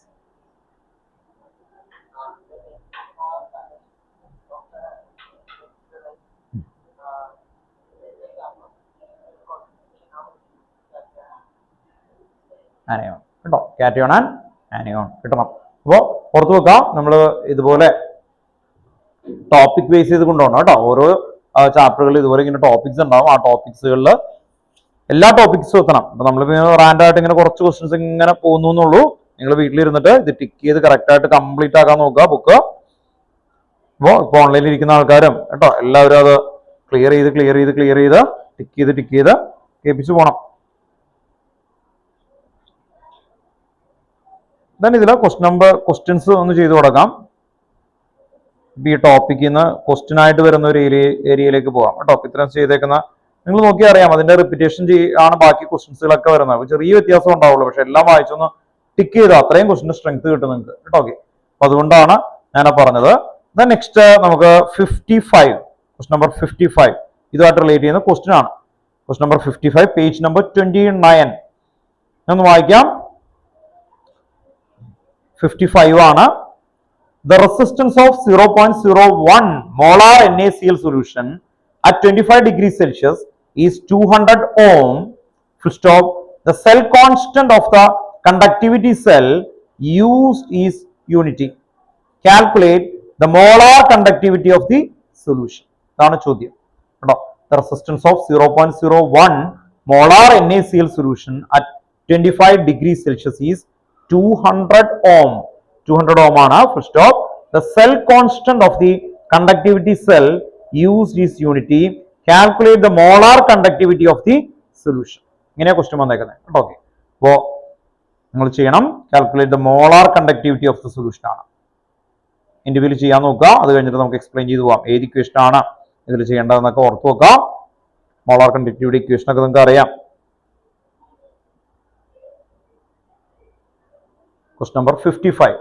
ആനയോൺ കേട്ടോ, കാറ്റയോൺ ആൻഡ് ആനയോൺ കിട്ടണം. അപ്പോൾ പുറത്തു വെക്കാം. നമ്മൾ ഇതുപോലെ ടോപ്പിക് ബേസ് ചെയ്ത് കൊണ്ടുപോകണം കേട്ടോ. ഓരോ ചാപ്റ്ററുകളിൽ ഇതുപോലെ ഇങ്ങനെ ടോപ്പിക്സ് ഉണ്ടാവും. ആ ടോപ്പിക്സുകളിൽ എല്ലാ ടോപ്പിക്സും എത്തണം. അപ്പൊ നമ്മളിപ്പോൾ റാൻഡായിട്ട് ഇങ്ങനെ കുറച്ച് ക്വസ്റ്റ്യൻസ് ഇങ്ങനെ പോകുന്നു എന്നുള്ളൂ. നിങ്ങൾ വീട്ടിലിരുന്നിട്ട് ഇത് ടിക്ക് ചെയ്ത് കറക്റ്റ് ആയിട്ട് കംപ്ലീറ്റ് ആക്കാൻ നോക്കുക ബുക്ക്. അപ്പോൾ ഇപ്പോൾ ഓൺലൈനിൽ ഇരിക്കുന്ന ആൾക്കാരും കേട്ടോ എല്ലാവരും അത് ക്ലിയർ ചെയ്ത് ടിക്ക് ചെയ്ത് കേൾപ്പിച്ചു പോകണം. ദെൻ ഇതിൽ ക്വസ്റ്റ്യൻസ് ഒന്ന് ചെയ്തു കൊടുക്കാം. ഈ ടോപ്പിക്കിൽ നിന്ന് ക്വസ്റ്റ്യൻ ആയിട്ട് വരുന്ന ഒരു ഏരിയയിലേക്ക് പോകാം കേട്ടോ. ഇത്രയും ചെയ്തേക്കുന്ന നിങ്ങൾ നോക്കിയാൽ അറിയാം, അതിന്റെ റിപ്പീറ്റേഷൻ ആണ് ബാക്കി ക്വസ്റ്റ്യൻസുകളൊക്കെ വരുന്നത്. ചെറിയ വ്യത്യാസം ഉണ്ടാവുള്ളൂ, പക്ഷെ എല്ലാം വായിച്ചൊന്ന് ടിക്ക് ചെയ്തോ, അത്രയും ക്വസ്റ്റ്യൻ്റെ സ്ട്രെങ്ത് കിട്ടും നിങ്ങൾക്ക് കേട്ടോ. ഓക്കെ, അപ്പൊ അതുകൊണ്ടാണ് ഞാൻ പറഞ്ഞത്. ദെൻ നെക്സ്റ്റ് നമുക്ക് 55, ക്വസ്റ്റ്യൻ നമ്പർ 55 ഇതുമായിട്ട് റിലേറ്റ് ചെയ്യുന്ന ക്വസ്റ്റ്യൻ ആണ്. Question number 55, page number 29. ഒന്ന് വായിക്കാം. 55 ആണ്. The resistance of 0.01 molar NaCl solution at 25 degrees Celsius is 200 ohm. Full stop. The cell constant of the conductivity cell used is unity. Calculate the molar conductivity of the solution. ഇതാണ് ചോദ്യം കേട്ടോ. The resistance of 0.01 molar NaCl solution at 25 degrees Celsius is 200 ohm. 200 ohm ആണ്. Full stop. The cell constant of the conductivity cell used is unity. Calculate the molar conductivity of the solution. ഇങ്ങനെയാ question വന്നേക്കുന്നത് കേട്ടോ. Okay, അപ്പോൾ നിങ്ങൾ ചെയ്യണം. Calculate the molar conductivity of the solution ആണ്. Individually ചെയ്യാൻ നോക്കുക. അത് കഴിഞ്ഞിട്ട് നമുക്ക് എക്സ്പ്ലെയിൻ ചെയ്ത് പോകാം. ഏത് ഇക്വേഷൻ ആണ് ഇതിൽ ചെയ്യേണ്ടതെന്നൊക്കെ ഓർത്ത് വെക്കാം. മോളാർ കണ്ടക്ടിവിറ്റി ഇക്വേഷൻ ഒക്കെ നിങ്ങൾക്ക് അറിയാം. Question number 55.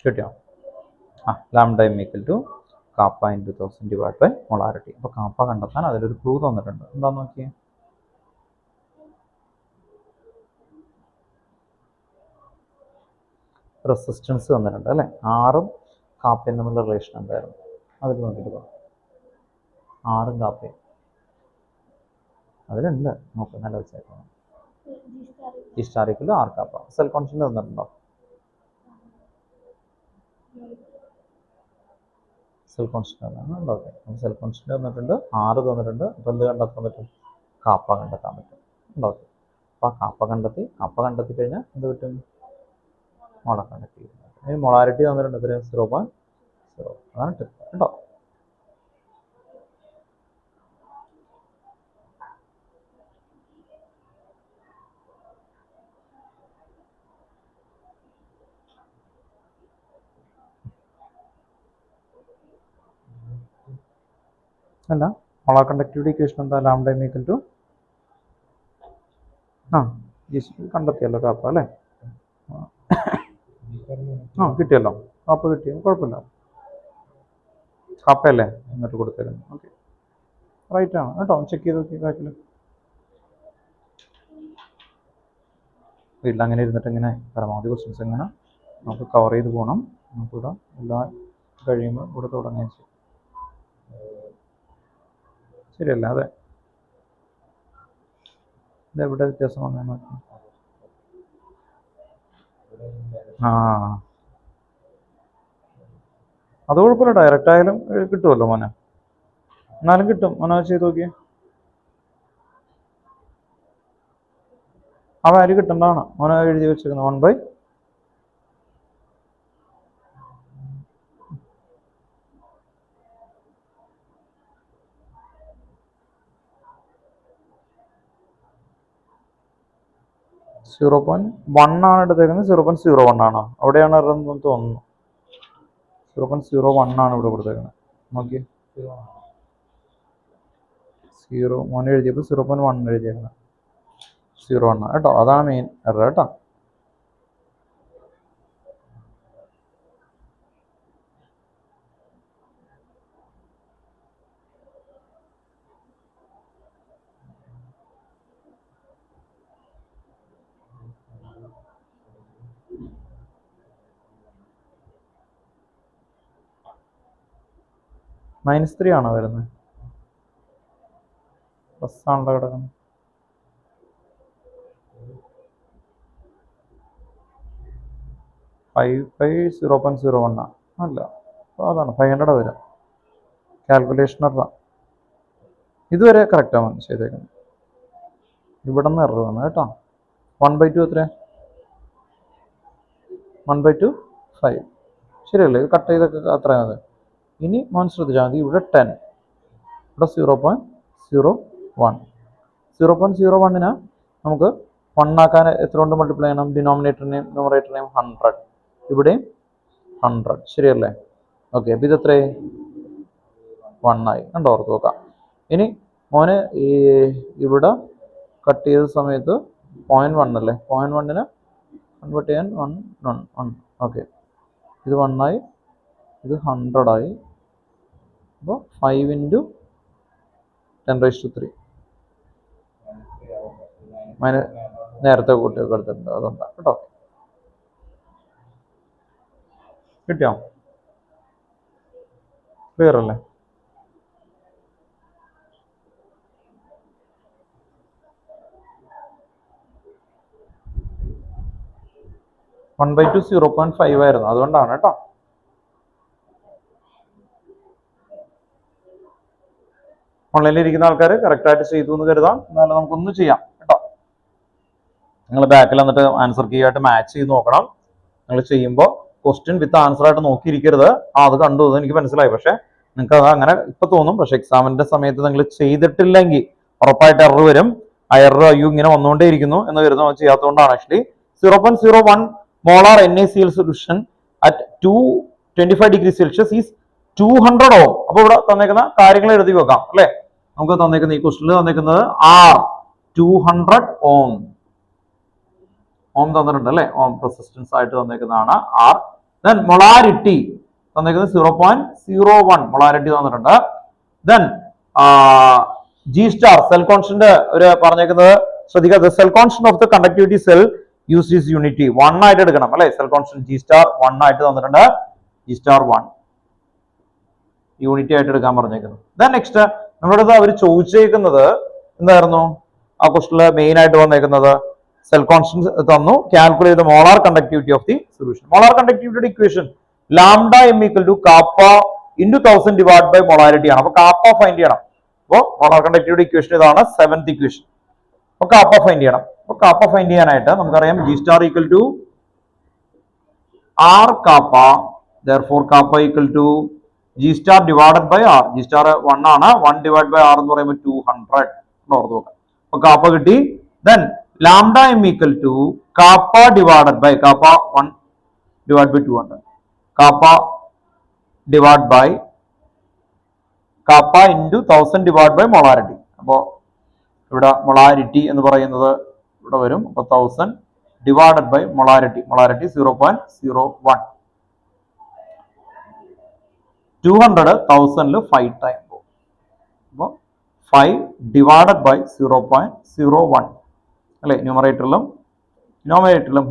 കിട്ടിയോ? Lambda equal to kappa into 1000 divide by molarity. അപ്പോൾ കാപ്പ കണ്ടെത്താൻ അതിലൊരു ക്ലൂ തന്നിട്ടുണ്ട്. എന്താന്ന് നോക്കിയേ. റെസിസ്റ്റൻസ് തന്നിട്ടുണ്ട് അല്ലേ. ആറും കാപ്പയും തമ്മിലുള്ള റിലേഷൻ എന്തായിരുന്നു അതിൽ നോക്കിയിട്ട് പോകാം. ആറും കാപ്പയും അതിലുണ്ട്, നോക്ക് നല്ല വെച്ചേക്കണം. G star equal R kappa. Cell constant തന്നിട്ടുണ്ടോ? സെൽ കോൺസ്റ്റന്റ് ആണ്. ഓക്കെ, സെൽ കോൺസ്റ്റന്റ് തന്നിട്ടുണ്ട്, ആറ് തന്നിട്ടുണ്ട്. അപ്പോൾ എന്ത് കണ്ടെത്താൻ പറ്റും? കാപ്പ കണ്ടെത്താൻ പറ്റും. ഓക്കെ, അപ്പോൾ കാപ്പ കണ്ടെത്തി കഴിഞ്ഞാൽ എന്ത് കിട്ടും? മോള കണ്ടെത്തി. ഇനി മൊളാരിറ്റി തന്നിട്ടുണ്ട് എത്ര? 0.0. അതാണ് ടിപ്പ് കേട്ടോ. അല്ല, മോളാർ കണ്ടക്ടിവിറ്റി ഇക്വേഷൻ എന്താ? ലാംഡ ഈക്വൽ ടു കണ്ടെത്തിയല്ലോ കാപ്പ അല്ലേ? കിട്ടിയല്ലോ, കാപ്പ കിട്ടിയോ? കുഴപ്പമില്ല, കാപ്പയല്ലേ എന്നിട്ട് കൊടുത്തേക്കുന്നു. ഓക്കെ, റൈറ്റ് ആണ് കേട്ടോ. ചെക്ക് ചെയ്ത് നോക്കി ബാക്കിൽ. വീട്ടിൽ അങ്ങനെ ഇരുന്നിട്ട് ഇങ്ങനെ പരമാവധി ക്വസ്റ്റ്യൻസ് എങ്ങനെ നമുക്ക് കവർ ചെയ്ത് പോകണം. നമുക്കിവിടെ എല്ലാം കഴിയുമ്പോൾ ഇവിടെ തുടങ്ങുകയും ചെയ്യും. ശരിയല്ല? അതെ, ഇതെവിടെ വ്യത്യാസം വന്നാൽ നോക്കി. അത് കുഴപ്പമില്ല, ഡയറക്റ്റ് ആയാലും കിട്ടുമല്ലോ മോനെ. എന്നാലും കിട്ടും മോനെ, ചെയ്ത് നോക്കിയേ. ആ വാല്യൂ കിട്ടേണ്ടതാണ് മോനെ എഴുതി വെച്ചിരിക്കുന്നത്. 1/0 0.1 ആണ് എടുത്തേക്കുന്നത്. 0.01 ആണോ? അവിടെയാണ് ഇറങ്ങുന്നത് തോന്നുന്നു. 0.01 ആണ് ഇവിടെ കൊടുത്തേക്കുന്നത്. നോക്കി, 0 മോനെ എഴുതിയപ്പോൾ 0.1 എഴുതിയേക്കുന്നത്. 0 കേട്ടോ, അതാണ് മെയിൻ എറർ കേട്ടോ. -3 ആണോ വരുന്നത്? പ്ലസ് ആണല്ലോ കിടക്കുന്നത്. 5/0.01 അല്ല, അപ്പോൾ അതാണ് 500 വരാം. കാൽക്കുലേഷൻ എറർ ഇതുവരെ കറക്റ്റാണ് ചെയ്തേക്കുന്നത്. ഇവിടെ നിന്ന് എറർ വന്നു കേട്ടോ. 1/2 എത്ര? 1/2 5. ശരിയല്ലേ? ഇത് കട്ട് ചെയ്തൊക്കെ അത്രയും മതി. ഇനി മോൻ ശ്രദ്ധിച്ചാൽ മതി, ഇവിടെ 10, ഇവിടെ 0.01. 0.01ന് നമുക്ക് 1 ആക്കാൻ എത്ര കൊണ്ട് മൾട്ടിപ്ലൈ ചെയ്യണം? ഡിനോമിനേറ്ററിനെയും ന്യൂമറേറ്ററിനെയും 100. ഇവിടെയും 100. ശരിയല്ലേ? ഓക്കെ, അപ്പോൾ ഇത് എത്രയായി? 1 ആയി. കണ്ടോ? ഓർത്ത് നോക്കാം. ഇനി മോന് ഈ ഇവിടെ കട്ട് ചെയ്ത സമയത്ത് 0.1 അല്ലേ? 0.1ന് കൺവേർട്ട് ചെയ്യാൻ 1. ഓക്കെ, ഇത് 1 ആയി, ഇത് 100 ആയി. അപ്പോൾ 5 × 10⁻³ നേരത്തെ കൂട്ടിയൊക്കെ എടുത്തിട്ടുണ്ട്, അതുകൊണ്ടാണ് കേട്ടോ. കിട്ടിയോ? ക്ലിയർ അല്ലേ? (1/2) 0.5 ആയിരുന്നു, അതുകൊണ്ടാണ് കേട്ടോ. ഓൺലൈനിൽ ഇരിക്കുന്ന ആൾക്കാർ കറക്റ്റായിട്ട് ചെയ്തു എന്ന് കരുതാം. എന്നാലും നമുക്കൊന്ന് ചെയ്യാം കേട്ടോ. നിങ്ങൾ ബാക്കിൽ വന്നിട്ട് ആൻസർ കീ ആയിട്ട് മാച്ച് ചെയ്ത് നോക്കണം. നിങ്ങൾ ചെയ്യുമ്പോൾ ക്വസ്റ്റ്യൻ വിത്ത് ആൻസർ ആയിട്ട് നോക്കിയിരിക്കരുത്. അത് കണ്ടു, എനിക്ക് മനസ്സിലായി. പക്ഷെ നിങ്ങൾക്ക് അത് അങ്ങനെ ഇപ്പൊ തോന്നും. പക്ഷെ എക്സാമിന്റെ സമയത്ത് നിങ്ങൾ ചെയ്തിട്ടില്ലെങ്കിൽ ഉറപ്പായിട്ട് എറർ വരും. ആ എറർ ഇങ്ങനെ വന്നുകൊണ്ടേയിരിക്കുന്നു എന്ന് കരുതുന്ന ചെയ്യാത്തതുകൊണ്ടാണ്. Actually 0.01 molar NaCl solution at 225°C is 200 ohm. അപ്പോൾ ഇവിടെ തന്നേക്കുന്ന കാര്യങ്ങൾ എഴുതി വെക്കാം അല്ലെ? നമുക്ക് തന്നേക്കുന്ന ഈ ക്വസ്റ്റ്യനിൽ തന്നേക്കുന്നത് R 200 ohm തന്നിട്ടുണ്ട് അല്ലെ? ഓം റെസിസ്റ്റൻസ് ആയിട്ട് തന്നേക്കുന്നതാണ് R. Then molarity തന്നേക്കുന്നത് 0.01 molarity തന്നിട്ടുണ്ട്. Then G star cell constant ഒരു പറഞ്ഞേക്കുന്നത് ശ്രദ്ധിക്കുക. The cell constant of the conductivity cell used is unity. 1 ആയിട്ട് എടുക്കണം അല്ലെ? cell constant G star 1 ആയിട്ട് തന്നിട്ടുണ്ട്. G star 1 യൂണിറ്റി ആയിട്ട് എടുക്കാൻ പറഞ്ഞേക്കുന്നു. Then next നമ്മളോട് അവർ ചോദിച്ചേക്കുന്നത് എന്തായിരുന്നു? ആ ക്വസ്റ്റില് മെയിൻ ആയിട്ട് വന്നേക്കുന്നത് സെൽ കോൺസ്റ്റന്റ് തന്നു, calculate the molar conductivity of the solution. Molar കണ്ടക്ടിവിറ്റിയുടെ equation lambda M equal to kappa into 1000 divide by molarity ആണ്. അപ്പൊ കാപ്പ ഫൈൻഡ് ചെയ്യണം. അപ്പോൾ മോളാർ കണ്ടക്ടിവിറ്റി ഇക്വേഷൻ ഇതാണ്, 7th ഇക്വേഷൻ. അപ്പൊ കാപ്പ ഫൈൻഡ് ചെയ്യണം. അപ്പൊ കാപ്പ ഫൈൻഡ് ചെയ്യാനായിട്ട് നമുക്കറിയാം G star equal to R kappa, therefore kappa equal to G star divided by R. G star 1 ആണ്, 1 divided by R എന്ന് പറയുമ്പോൾ 200. ഓർത്ത് നോക്കാം. അപ്പൊ കാപ്പ കിട്ടി. Then lambda m equal to kappa divided by kappa 1 divided by 200. Kappa divided by kappa into 1000 divided by molarity. അപ്പോൾ ഇവിടെ molarity എന്ന് പറയുന്നത് ഇവിടെ വരും. അപ്പൊ 1000 divided by molarity. Molarity 0.01. 200 1000 5 time പോകും. അപ്പോൾ 5 ഡിവൈഡഡ് ബൈ 0.01 അല്ലെ, ന്യൂമറേറ്ററിലും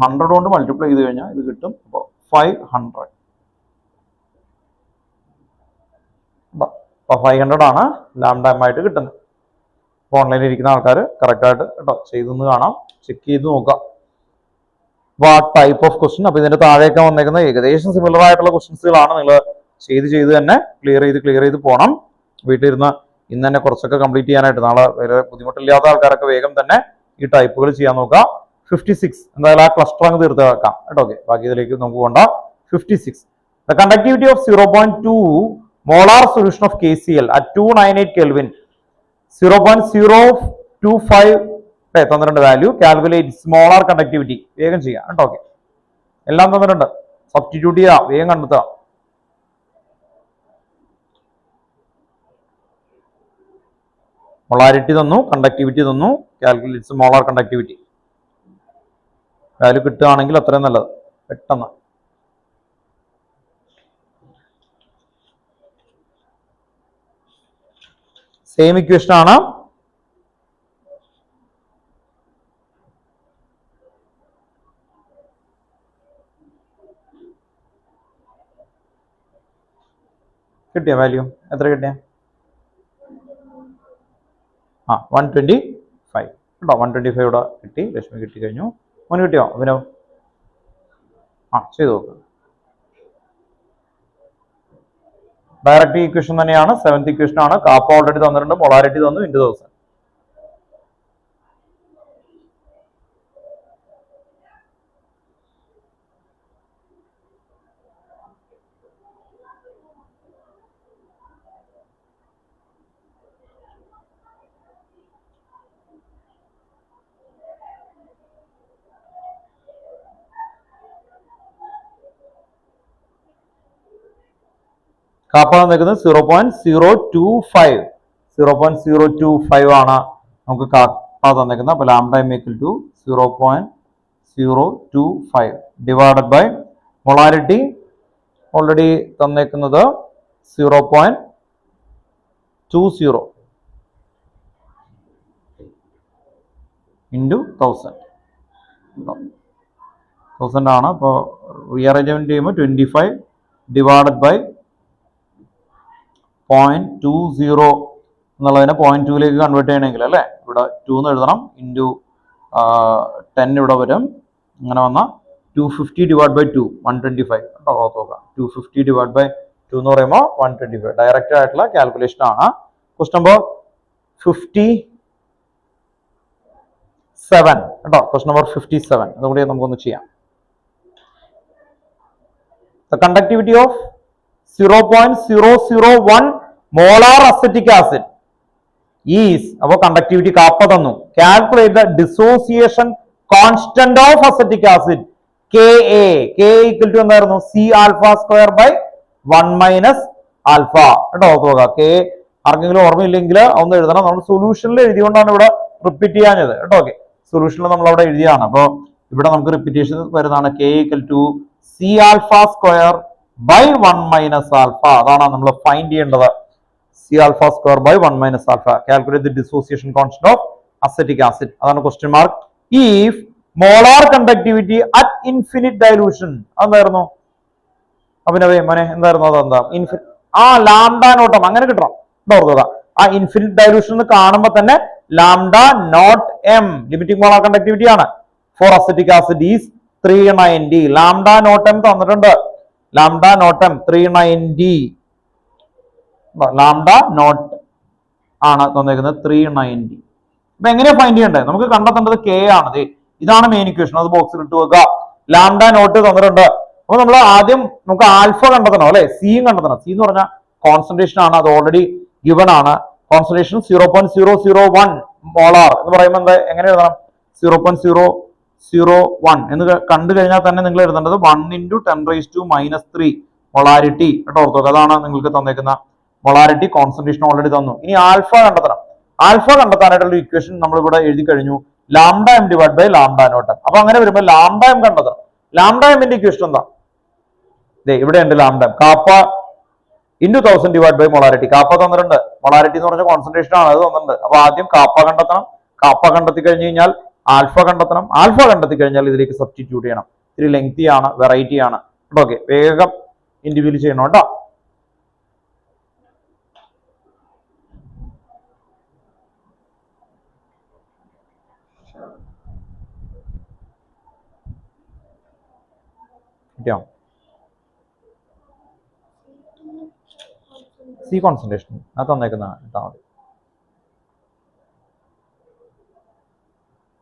100 കൊണ്ട് മൾട്ടിപ്ലൈ ചെയ്ത് കഴിഞ്ഞാൽ ഇത് കിട്ടും. അപ്പോൾ 500. അപ്പോൾ 500 ആണ് ലാംഡ എം ആയിട്ട് കിട്ടുന്നത്. അപ്പോൾ ഓൺലൈനിൽ ഇരിക്കുന്ന ആൾക്കാർ കറക്റ്റ് ആയിട്ട് കേട്ടോ ചെയ്തെന്ന് കാണാം, ചെക്ക് ചെയ്ത് നോക്കാം. What type of question. അപ്പോൾ ഇതിന്റെ താഴേക്ക് വന്നേക്കുന്ന ഏകദേശം സിമിലർ ആയിട്ടുള്ള ക്വസ്റ്റ്യൻസുകളാണ്. നിങ്ങൾ ചെയ്ത് തന്നെ ക്ലിയർ ചെയ്ത് പോകണം. വീട്ടിലിരുന്ന് ഇന്ന് തന്നെ കുറച്ചൊക്കെ കംപ്ലീറ്റ് ചെയ്യാനായിട്ട്, നാളെ വേറെ ബുദ്ധിമുട്ടില്ലാത്ത ആൾക്കാരൊക്കെ വേഗം തന്നെ ഈ ടൈപ്പുകൾ ചെയ്യാൻ നോക്കുക. 56 എന്തായാലും ആ ക്ലസ്റ്റർ അങ്ങ് തീർത്ത് വെക്കാം കേട്ടോ. ഓക്കെ, ബാക്കി ഇതിലേക്ക് നമുക്ക് പോകണ്ട. 56 the conductivity of 0.2 molar solution of KCl at 298 Kelvin 0.025 തന്നിട്ടുണ്ട് വാല്യൂ. Calculate molar conductivity. വേഗം ചെയ്യാം കേട്ടോ. ഓക്കെ, എല്ലാം തന്നിട്ടുണ്ട്, സബ്സ്റ്റിറ്റ്യൂട്ട് ചെയ്യാം, വേഗം കണ്ടെത്തുക. മൊളാരിറ്റി തന്നു, കണ്ടക്ടിവിറ്റി തന്നു, കാൽക്കുലേറ്റ്സ് മോളാർ കണ്ടക്ടിവിറ്റി. വാല്യൂ കിട്ടുകയാണെങ്കിൽ അത്രയും നല്ലത്, പെട്ടെന്ന്. സെയിം ഇക്വേഷൻ ആണ്. കിട്ടിയ വാല്യൂ എത്ര കിട്ടിയ? 125 കേട്ടോ. 125 ഇവിടെ കിട്ടി. ലക്ഷ്മി കിട്ടി കഴിഞ്ഞു. മോന് കിട്ടിയോ അഭിനവ്? ചെയ്തു നോക്കുക. ഡയറക്റ്റ് ഇക്വേഷൻ തന്നെയാണ്, 7th ഇക്വേഷൻ ആണ്. കാപ്പ ഓൾറെഡി തന്നിട്ടുണ്ട്, മൊളാരിറ്റി തന്നു, ഇൻറ്റു 1000. കാപ്പ നിൽക്കുന്നത് 0.025. 0.025 ആണ് നമുക്ക് കാപ്പ തന്നിരിക്കുന്നത്. അപ്പൊ lambda M equal to 0.025 divided by molarity already തന്നിരിക്കുന്നത് 0.20 ഇൻറ്റു 1000 ആണ്. അപ്പോൾ റീഅറേഞ്ച്മെന്റ് ചെയ്യുമ്പോൾ 25 ഡിവൈഡഡ് ബൈ 0.20 എന്നുള്ളതിനെ 0.2ലേക്ക് കൺവേർട്ട് ചെയ്യണമെങ്കിൽ അല്ലേ, ഇവിടെ 2 എന്ന് എഴുതണം, ഇൻറ്റു 10 ഇവിടെ വരും. അങ്ങനെ വന്നാൽ 250 ഡിവൈഡ് ബൈ 2 125 കേട്ടോ. ഓർത്ത് നോക്കാം, 250 ഡിവൈഡ് ബൈ 2 എന്ന് പറയുമ്പോൾ 125. ഡയറക്റ്റ് ആയിട്ടുള്ള കാൽക്കുലേഷൻ ആണ്. ക്വസ്റ്റ്യൻ നമ്പർ 57 കേട്ടോ. ക്വസ്റ്റ്യൻ നമ്പർ 57 അതുകൂടി നമുക്കൊന്ന് ചെയ്യാം. The conductivity of 0.001 molar acetic acid is, അപ്പോൾ കണ്ടക്ടിവിറ്റി കാപ്പ തന്നു. Calculate the dissociation constant of acetic acid Ka. K equal to എന്തായിരുന്നു? C alpha square by 1 minus alpha കേട്ടോ. നോക്കുക, K ആർക്കെങ്കിലും ഓർമ്മയില്ലെങ്കിൽ ഒന്ന് എഴുതണം. നമ്മൾ സൊല്യൂഷനിൽ എഴുതിയോണ്ടാണ് ഇവിടെ റിപ്പീറ്റ് ചെയ്യാഞ്ഞത് കേട്ടോ. ഓക്കെ, സൊല്യൂഷനിൽ നമ്മൾ അവിടെ എഴുതിയാണ്. അപ്പോൾ ഇവിടെ നമുക്ക് റിപ്പീറ്റേഷൻ വരുന്നതാണ്. K equal to C alpha square by 1 minus alpha. അതാണ് നമ്മൾ ഫൈൻഡ് ചെയ്യേണ്ടത്. C alpha square by 1 minus alpha. Calculate the dissociation constant of acetic acid. അതാണ് question mark. If molar conductivity at infinite dilution, എന്തായിരുന്നു അഭിനവേ മോനെ? എന്തായിരുന്നു? അതെന്താ? Lambda നോട്ടം അങ്ങനെ കിട്ടണം. ഓർക്കുക, ആ ഇൻഫിനിറ്റ് ഡൈലൂഷൻ കാണുമ്പോൾ തന്നെ lambda naught M limiting molar conductivity ആണ്. For acetic acid is 390. Lambda naught M തന്നിട്ടുണ്ട്. Lambda naught M 390. Lambda naught ആണ് തന്നിരിക്കുന്നത് 390. അപ്പൊ എങ്ങനെയാ ഫൈൻഡ് ചെയ്യേണ്ടത്? നമുക്ക് കണ്ടെത്തേണ്ടത് കെ ആണ്. ഇതാണ് മെയിൻ ഇക്വേഷൻ. അത് ബോക്സിൽ ഇട്ട് വെക്കുക. ലാംഡ നോട്ട് തന്നിട്ടുണ്ട്. അപ്പൊ നമ്മൾ ആദ്യം നമുക്ക് ആൽഫ കണ്ടെത്തണം അല്ലെ, സിയും കണ്ടെത്തണം. സി എന്ന് പറഞ്ഞാൽ കോൺസെൻട്രേഷൻ ആണ്. അത് ഓൾറെഡി ഗിവൺ ആണ്. കോൺസെൻട്രേഷൻ 0.001 മോളാർ എന്ന് പറയുമ്പോൾ എന്താ എങ്ങനെ എഴുതണം? 0.001 എന്ന് കണ്ടു കഴിഞ്ഞാൽ തന്നെ നിങ്ങൾ എഴുതേണ്ടത് 1 × 10⁻³ മൊളാരിറ്റി കേട്ടോ. ഓർത്തോക്കെ അതാണ് നിങ്ങൾക്ക് തന്നേക്കുന്ന മൊളാരിറ്റി. കോൺസെൻട്രേഷൻ ഓൾറെഡി തന്നു. ഇനി ആൽഫ കണ്ടെത്തണം. ആൽഫ കണ്ടെത്താനായിട്ടുള്ള ഇക്വേഷൻ നമ്മൾ ഇവിടെ എഴുതി കഴിഞ്ഞു. Lambda M divide by lambda naught M. അപ്പൊ അങ്ങനെ വരുമ്പോൾ ലാംഡ എം കണ്ടെത്തണം. ലാംഡ എമ്മിന്റെ ഇക്വേഷൻ എന്താ? ഇവിടെ ഉണ്ട് lambda M. Kappa × 1000 divide by molarity. Kappa തന്നിട്ടുണ്ട്. മൊളാരിറ്റി എന്ന് പറഞ്ഞ കോൺസെൻട്രേഷൻ ആണ്, അത് തന്നിട്ടുണ്ട്. അപ്പൊ ആദ്യം കാപ്പ കണ്ടെത്തണം. കാപ്പ കണ്ടെത്തി കഴിഞ്ഞ് കഴിഞ്ഞാൽ ആൽഫ കണ്ടെത്തണം. ആൽഫ കണ്ടെത്തി കഴിഞ്ഞാൽ ഇതിലേക്ക് സബ്സ്റ്റിറ്റ്യൂട്ട് ചെയ്യണം. ഇത്തിരി ലെങ്തി ആണ്, വെറൈറ്റി ആണ്. ഓക്കെ, വേഗം ഇൻഡിവിജ്വൽ ചെയ്യണം കേട്ടോ. സി കോൺസെൻട്രേഷൻ അത് തന്നേക്കുന്നതാണ്. ഇട്ടാൽ മതി.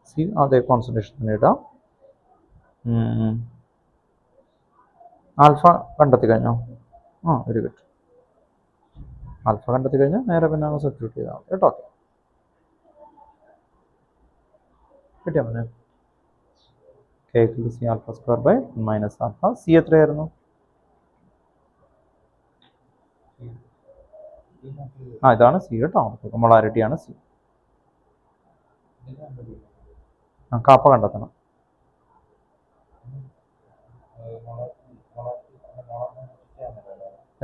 സി അതെ കോൺസെൻട്രേഷൻ തന്നെ ഇടാം. ആൽഫ കണ്ടെത്തി കഴിഞ്ഞോ? Very good. ആൽഫ കണ്ടെത്തി കഴിഞ്ഞാൽ നേരെ പിന്നെ സബ്സ്റ്റിറ്റ്യൂട്ട് ചെയ്താൽ മതി കേട്ടോ. ഓക്കെ, കിട്ടിയാൽ മതി. K = C alpha square by minus alpha. C എത്രയായിരുന്നു? ഇതാണ് സി കേട്ടോ. മൊളാരിറ്റി ആണ് സി. കാപ്പ കണ്ടെത്തണം.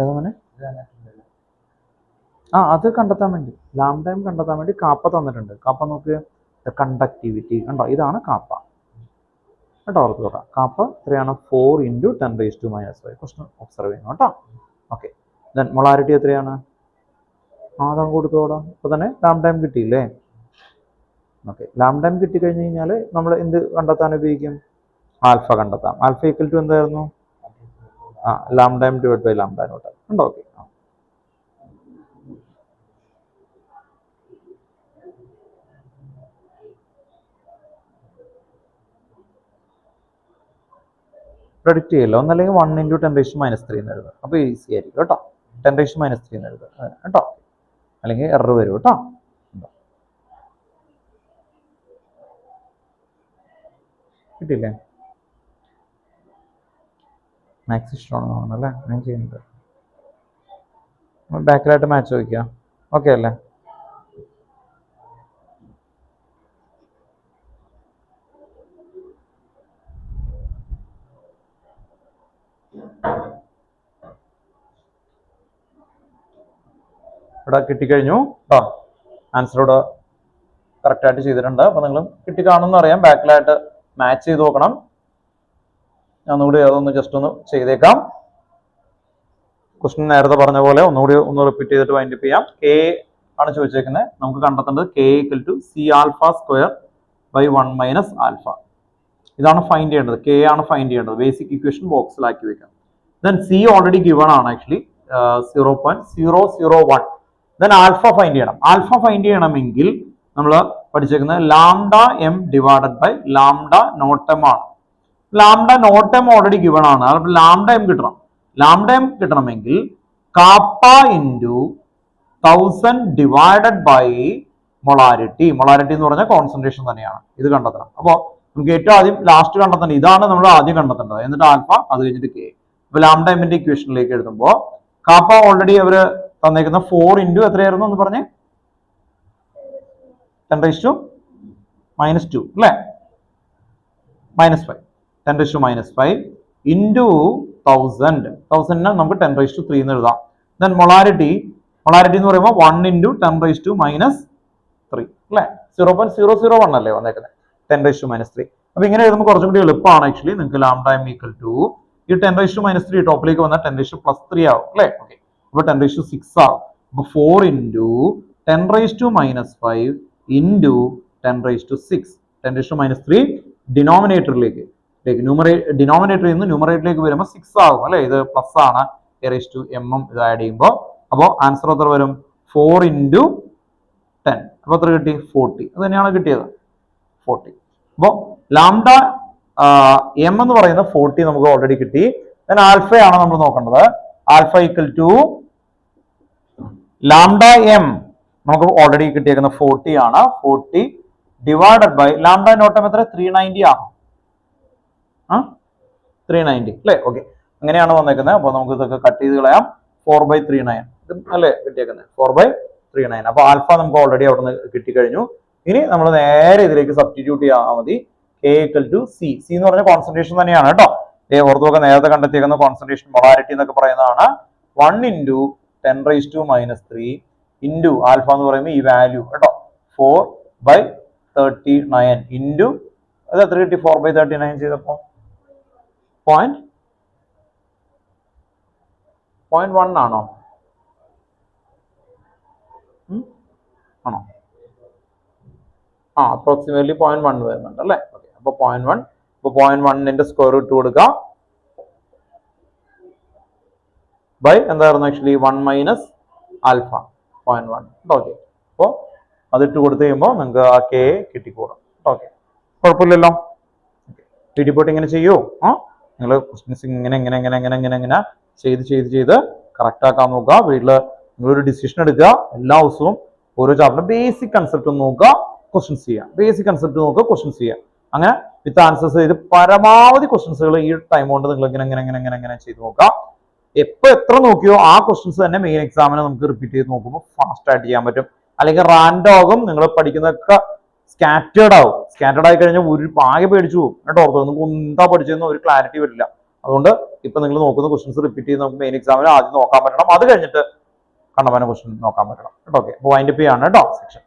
ഏതാണ്? അത് കണ്ടെത്താൻ വേണ്ടി, ലാംഡ എം കണ്ടെത്താൻ വേണ്ടി കാപ്പ തന്നിട്ടുണ്ട്. കാപ്പ നോക്ക്, കണ്ടക്ടിവിറ്റി കണ്ടോ, ഇതാണ് കാപ്പ കേട്ടോ. ഓർത്ത് നോക്കാം. കാപ്പ എത്രയാണ്? 4 × 10⁻⁵. ക്വസ്റ്റ്യൻ ഒബ്സർവ് ചെയ്യണം കേട്ടോ. ഓക്കെ, ദെൻ മൊളാരിറ്റി എത്രയാണ്? അതങ്ങ് കൊടുത്തോടാ. അപ്പൊ തന്നെ ലാംഡ എം കിട്ടിയില്ലേ? ഓക്കെ, ലാംഡ എം കിട്ടിക്കഴിഞ്ഞ് കഴിഞ്ഞാൽ നമ്മൾ എന്ത് കണ്ടെത്താൻ ഉപയോഗിക്കും? ആൽഫ കണ്ടെത്താം. ആൽഫ ഈക്വൽ ടു എന്തായിരുന്നു? Lambda M divide by lambda naught ഉണ്ടോ? ഓക്കെ, പ്രൊഡിക്റ്റ് ചെയ്യില്ല. ഒന്നല്ലെങ്കിൽ 1 × 10⁻³ എന്ന് എഴുതുക. അപ്പോൾ ഈസി ആയിരിക്കും കേട്ടോ. 10⁻³ എന്ന് എഴുതുക കേട്ടോ, അല്ലെങ്കിൽ എറർ വരും കേട്ടോ. കിട്ടിയില്ലേ? മാത്സ് ഇഷ്ടമാണെന്ന് തോന്നുന്നല്ലേ ഞാൻ ചെയ്യുന്നത്. ബാക്കിലായിട്ട് മാച്ച് ചോദിക്കുക. ഓക്കെ അല്ലേ? ഇവിടെ കിട്ടിക്കഴിഞ്ഞു കേട്ടോ. ആൻസർ ഇവിടെ കറക്റ്റായിട്ട് ചെയ്തിട്ടുണ്ട്. അപ്പോൾ നിങ്ങൾ കിട്ടിക്കാണുമെന്ന് അറിയാം. ബാക്കിലായിട്ട് മാച്ച് ചെയ്ത് നോക്കണം. ഒന്നുകൂടി അതൊന്ന് ജസ്റ്റ് ഒന്ന് ചെയ്തേക്കാം. ക്വസ്റ്റ്യൻ നേരത്തെ പറഞ്ഞ പോലെ ഒന്ന് റിപ്പീറ്റ് ചെയ്തിട്ട് വൈൻഡപ്പ് ചെയ്യാം. കെ ആണ് ചോദിച്ചേക്കുന്നത്. നമുക്ക് കണ്ടെത്തേണ്ടത് K = C alpha square by 1 - alpha. ഇതാണ് ഫൈൻഡ് ചെയ്യേണ്ടത്. കെ ആണ് ഫൈൻഡ് ചെയ്യേണ്ടത്. ബേസിക് ഇക്വേഷൻ ബോക്സിലാക്കി വെക്കാം. ദെൻ സി ഓൾറെഡി ഗിവൺ ആണ് ആക്ച്വലി 0.001. ദെൻ ആൽഫ ഫൈൻഡ് ചെയ്യണം. ആൽഫ ഫൈൻഡ് ചെയ്യണമെങ്കിൽ നമ്മൾ പഠിച്ചേക്കുന്നത് lambda M divided by lambda naught M ആണ്. Lambda naught M already given ആണ്. അപ്പോൾ ലാംഡ എം കിട്ടണം. ലാംഡ എം കിട്ടണമെങ്കിൽ kappa × 1000 divided by molarity. Molarity എന്ന് പറഞ്ഞാൽ കോൺസെൻട്രേഷൻ തന്നെയാണ്. ഇത് കണ്ടെത്തണം. അപ്പോൾ നമുക്ക് ഏറ്റവും ആദ്യം ലാസ്റ്റ് കണ്ടെത്തേണ്ടത് ഇതാണ്. നമ്മൾ ആദ്യം കണ്ടെത്തേണ്ടത്. എന്നിട്ട് ആൽഫ, അത് കഴിഞ്ഞിട്ട് കെ. അപ്പൊ ലാംഡ എമ്മിന്റെ ഇക്വേഷനിലേക്ക് എഴുതുമ്പോൾ കാപ്പ ഓൾറെഡി അവര് തന്നേക്കുന്ന 4 × എത്രയായിരുന്നു എന്ന് പറഞ്ഞേ? 10⁻² അല്ലേ? -5. 10⁻5 × 1000 നമുക്ക് 10⁻³ എന്ന് എഴുതാം. ദെൻ മൊളാരിറ്റി എന്ന് പറയുമ്പോൾ 1 × 10⁻³ അല്ലേ? 0.001 അല്ലേ വന്നേക്കുന്നത്? 10⁻³ അപ്പൊ ഇങ്ങനെ എഴുതുമ്പോൾ കുറച്ചും കൂടി എളുപ്പമാണ് ആക്ച്വലി. നിങ്ങൾക്ക് ലാംഡ എം ഈക്വൽ ടു ഈ 10⁻³ ടോപ്പിലേക്ക് വന്നാൽ 10⁻+3 ആവും അല്ലേ? ഓക്കെ, അപ്പൊ 10⁻6 ആവും. അപ്പൊ 4 × 10⁻⁵ ഇൻറ്റു 10⁻6. 10⁻³ ഡിനോമിനേറ്ററിലേക്ക്, ഡിനോമിനേറ്ററിൽ നിന്ന് ന്യൂമറേറ്ററിലേക്ക് വരുമ്പോൾ 6 ആകും അല്ലെ. ഇത് പ്ലസ് ആണ്, a⁻m ഇത് ആഡ് ചെയ്യുമ്പോൾ. അപ്പോൾ ആൻസർ എത്ര വരും? 4 × 10. അപ്പൊ എത്ര കിട്ടി? 40. അത് തന്നെയാണ് കിട്ടിയത്, 40. അപ്പോൾ ലാംഡ എം എന്ന് പറയുന്ന 40 നമുക്ക് ഓൾറെഡി കിട്ടി. ദെൻ ആൽഫയാണ് നമ്മൾ നോക്കേണ്ടത്. Alpha equal to lambda M നമുക്ക് ഓൾറെഡി കിട്ടിയേക്കുന്ന 40 ആണ്. 40 ഡിവൈഡഡ് ബൈ ലാംഡ നോട്ടം എത്ര? 390 ആണ്. 390 അല്ലേ? ഓക്കെ, അങ്ങനെയാണ് വന്നേക്കുന്നത്. അപ്പോൾ നമുക്ക് ഇതൊക്കെ കട്ട് ചെയ്ത് കളയാം. 4/39 അല്ലേ കിട്ടിയേക്കുന്നത്? 4/39. അപ്പൊ ആൽഫ നമുക്ക് ഓൾറെഡി അവിടെ നിന്ന് കിട്ടിക്കഴിഞ്ഞു. ഇനി നമ്മൾ നേരെ ഇതിലേക്ക് സബ്സ്റ്റിറ്റ്യൂട്ട് ചെയ്യാൻ മതി. K = C. C എന്ന് പറഞ്ഞ കോൺസെൻട്രേഷൻ തന്നെയാണ് കേട്ടോ. ഓർത്തുനോക്കുക, നേരത്തെ കണ്ടെത്തിയേക്കുന്ന കോൺസെൻട്രേഷൻ മൊളാരിറ്റി എന്നൊക്കെ പറയുന്നതാണ്. 1 × 10⁻³ ഇൻറ്റു ആൽഫ എന്ന് പറയുമ്പോൾ ഈ വാല്യൂ കേട്ടോ, 4/39 ഇൻറ്റു അത് എത്ര കിട്ടി? 4/39 ചെയ്തപ്പോ 0.1 ആണോ? ആണോ? അപ്രോക്സിമേറ്റ്ലി 0.1 വരുന്നുണ്ട് അല്ലേ? ഓക്കെ, അപ്പൊ 0.1. അപ്പൊ 0.1ന്റെ സ്ക്വയർ ഇട്ട് കൊടുക്കാം ബൈ എന്തായിരുന്നു ആക്ച്വലി 1 - ആൽഫ 0.1. ഓക്കെ, അപ്പോൾ അതിട്ട് കൊടുത്തു കഴിയുമ്പോൾ നിങ്ങൾക്ക് ആ കെ കിട്ടിക്കോളും. ഓക്കെ, കുഴപ്പമില്ലല്ലോ. വീഡിയോ ഇങ്ങനെ ചെയ്യൂ. നിങ്ങൾ ക്വസ്റ്റ്യൻസ് ഇങ്ങനെ ചെയ്ത് കറക്റ്റ് ആക്കാൻ നോക്കുക. വീട്ടിൽ നിങ്ങളൊരു ഡിസിഷൻ എടുക്കുക. എല്ലാ ദിവസവും ഓരോ ചാപ്റ്റർ ബേസിക് കൺസെപ്റ്റ് നോക്കുക, ക്വസ്റ്റ്യൻസ് ചെയ്യുക. ബേസിക് കൺസെപ്റ്റ് നോക്കുക, ക്വസ്റ്റ്യൻസ് ചെയ്യുക. അങ്ങനെ വിത്ത് ആൻസേഴ്സ് ചെയ്ത് പരമാവധി ക്വസ്റ്റ്യൻസുകൾ ഈ ടൈം കൊണ്ട് നിങ്ങൾ ഇങ്ങനെ ചെയ്ത് നോക്കുക. എത്ര നോക്കിയോ ആ ക്വസ്റ്റ്യൻസ് തന്നെ മെയിൻ എക്സാമിന് നമുക്ക് റിപ്പീറ്റ് ചെയ്ത് നോക്കുമ്പോൾ ഫാസ്റ്റ് ആയിട്ട് ചെയ്യാൻ പറ്റും. അല്ലെങ്കിൽ റാൻഡം ആകും, നിങ്ങൾ പഠിക്കുന്നതൊക്കെ സ്കാറ്റേർഡ് ആവും. സ്കാറ്റേർഡ് ആയി കഴിഞ്ഞാൽ ഒരു ആകെ പേടിച്ചു പോകും കേട്ടോ. ഓർത്തോ, നിങ്ങൾക്ക് എന്താ പഠിച്ചതെന്ന് ഒരു ക്ലാരിറ്റി വരില്ല. അതുകൊണ്ട് ഇപ്പൊ നിങ്ങൾ നോക്കുന്ന ക്വസ്റ്റ്യൻസ് റിപ്പീറ്റ് ചെയ്ത് നമുക്ക് മെയിൻ എക്സാമിന് ആദ്യം നോക്കാൻ പറ്റണം. അത് കഴിഞ്ഞിട്ട് കണ്ടമാനം ക്വസ്റ്റ്യൻ നോക്കാൻ പറ്റണം കേട്ടോ. ഓക്കെ, അപ്പോൾ വൈൻഡപ്പ് ചെയ്യാണ് കേട്ടോ സെക്ഷൻ.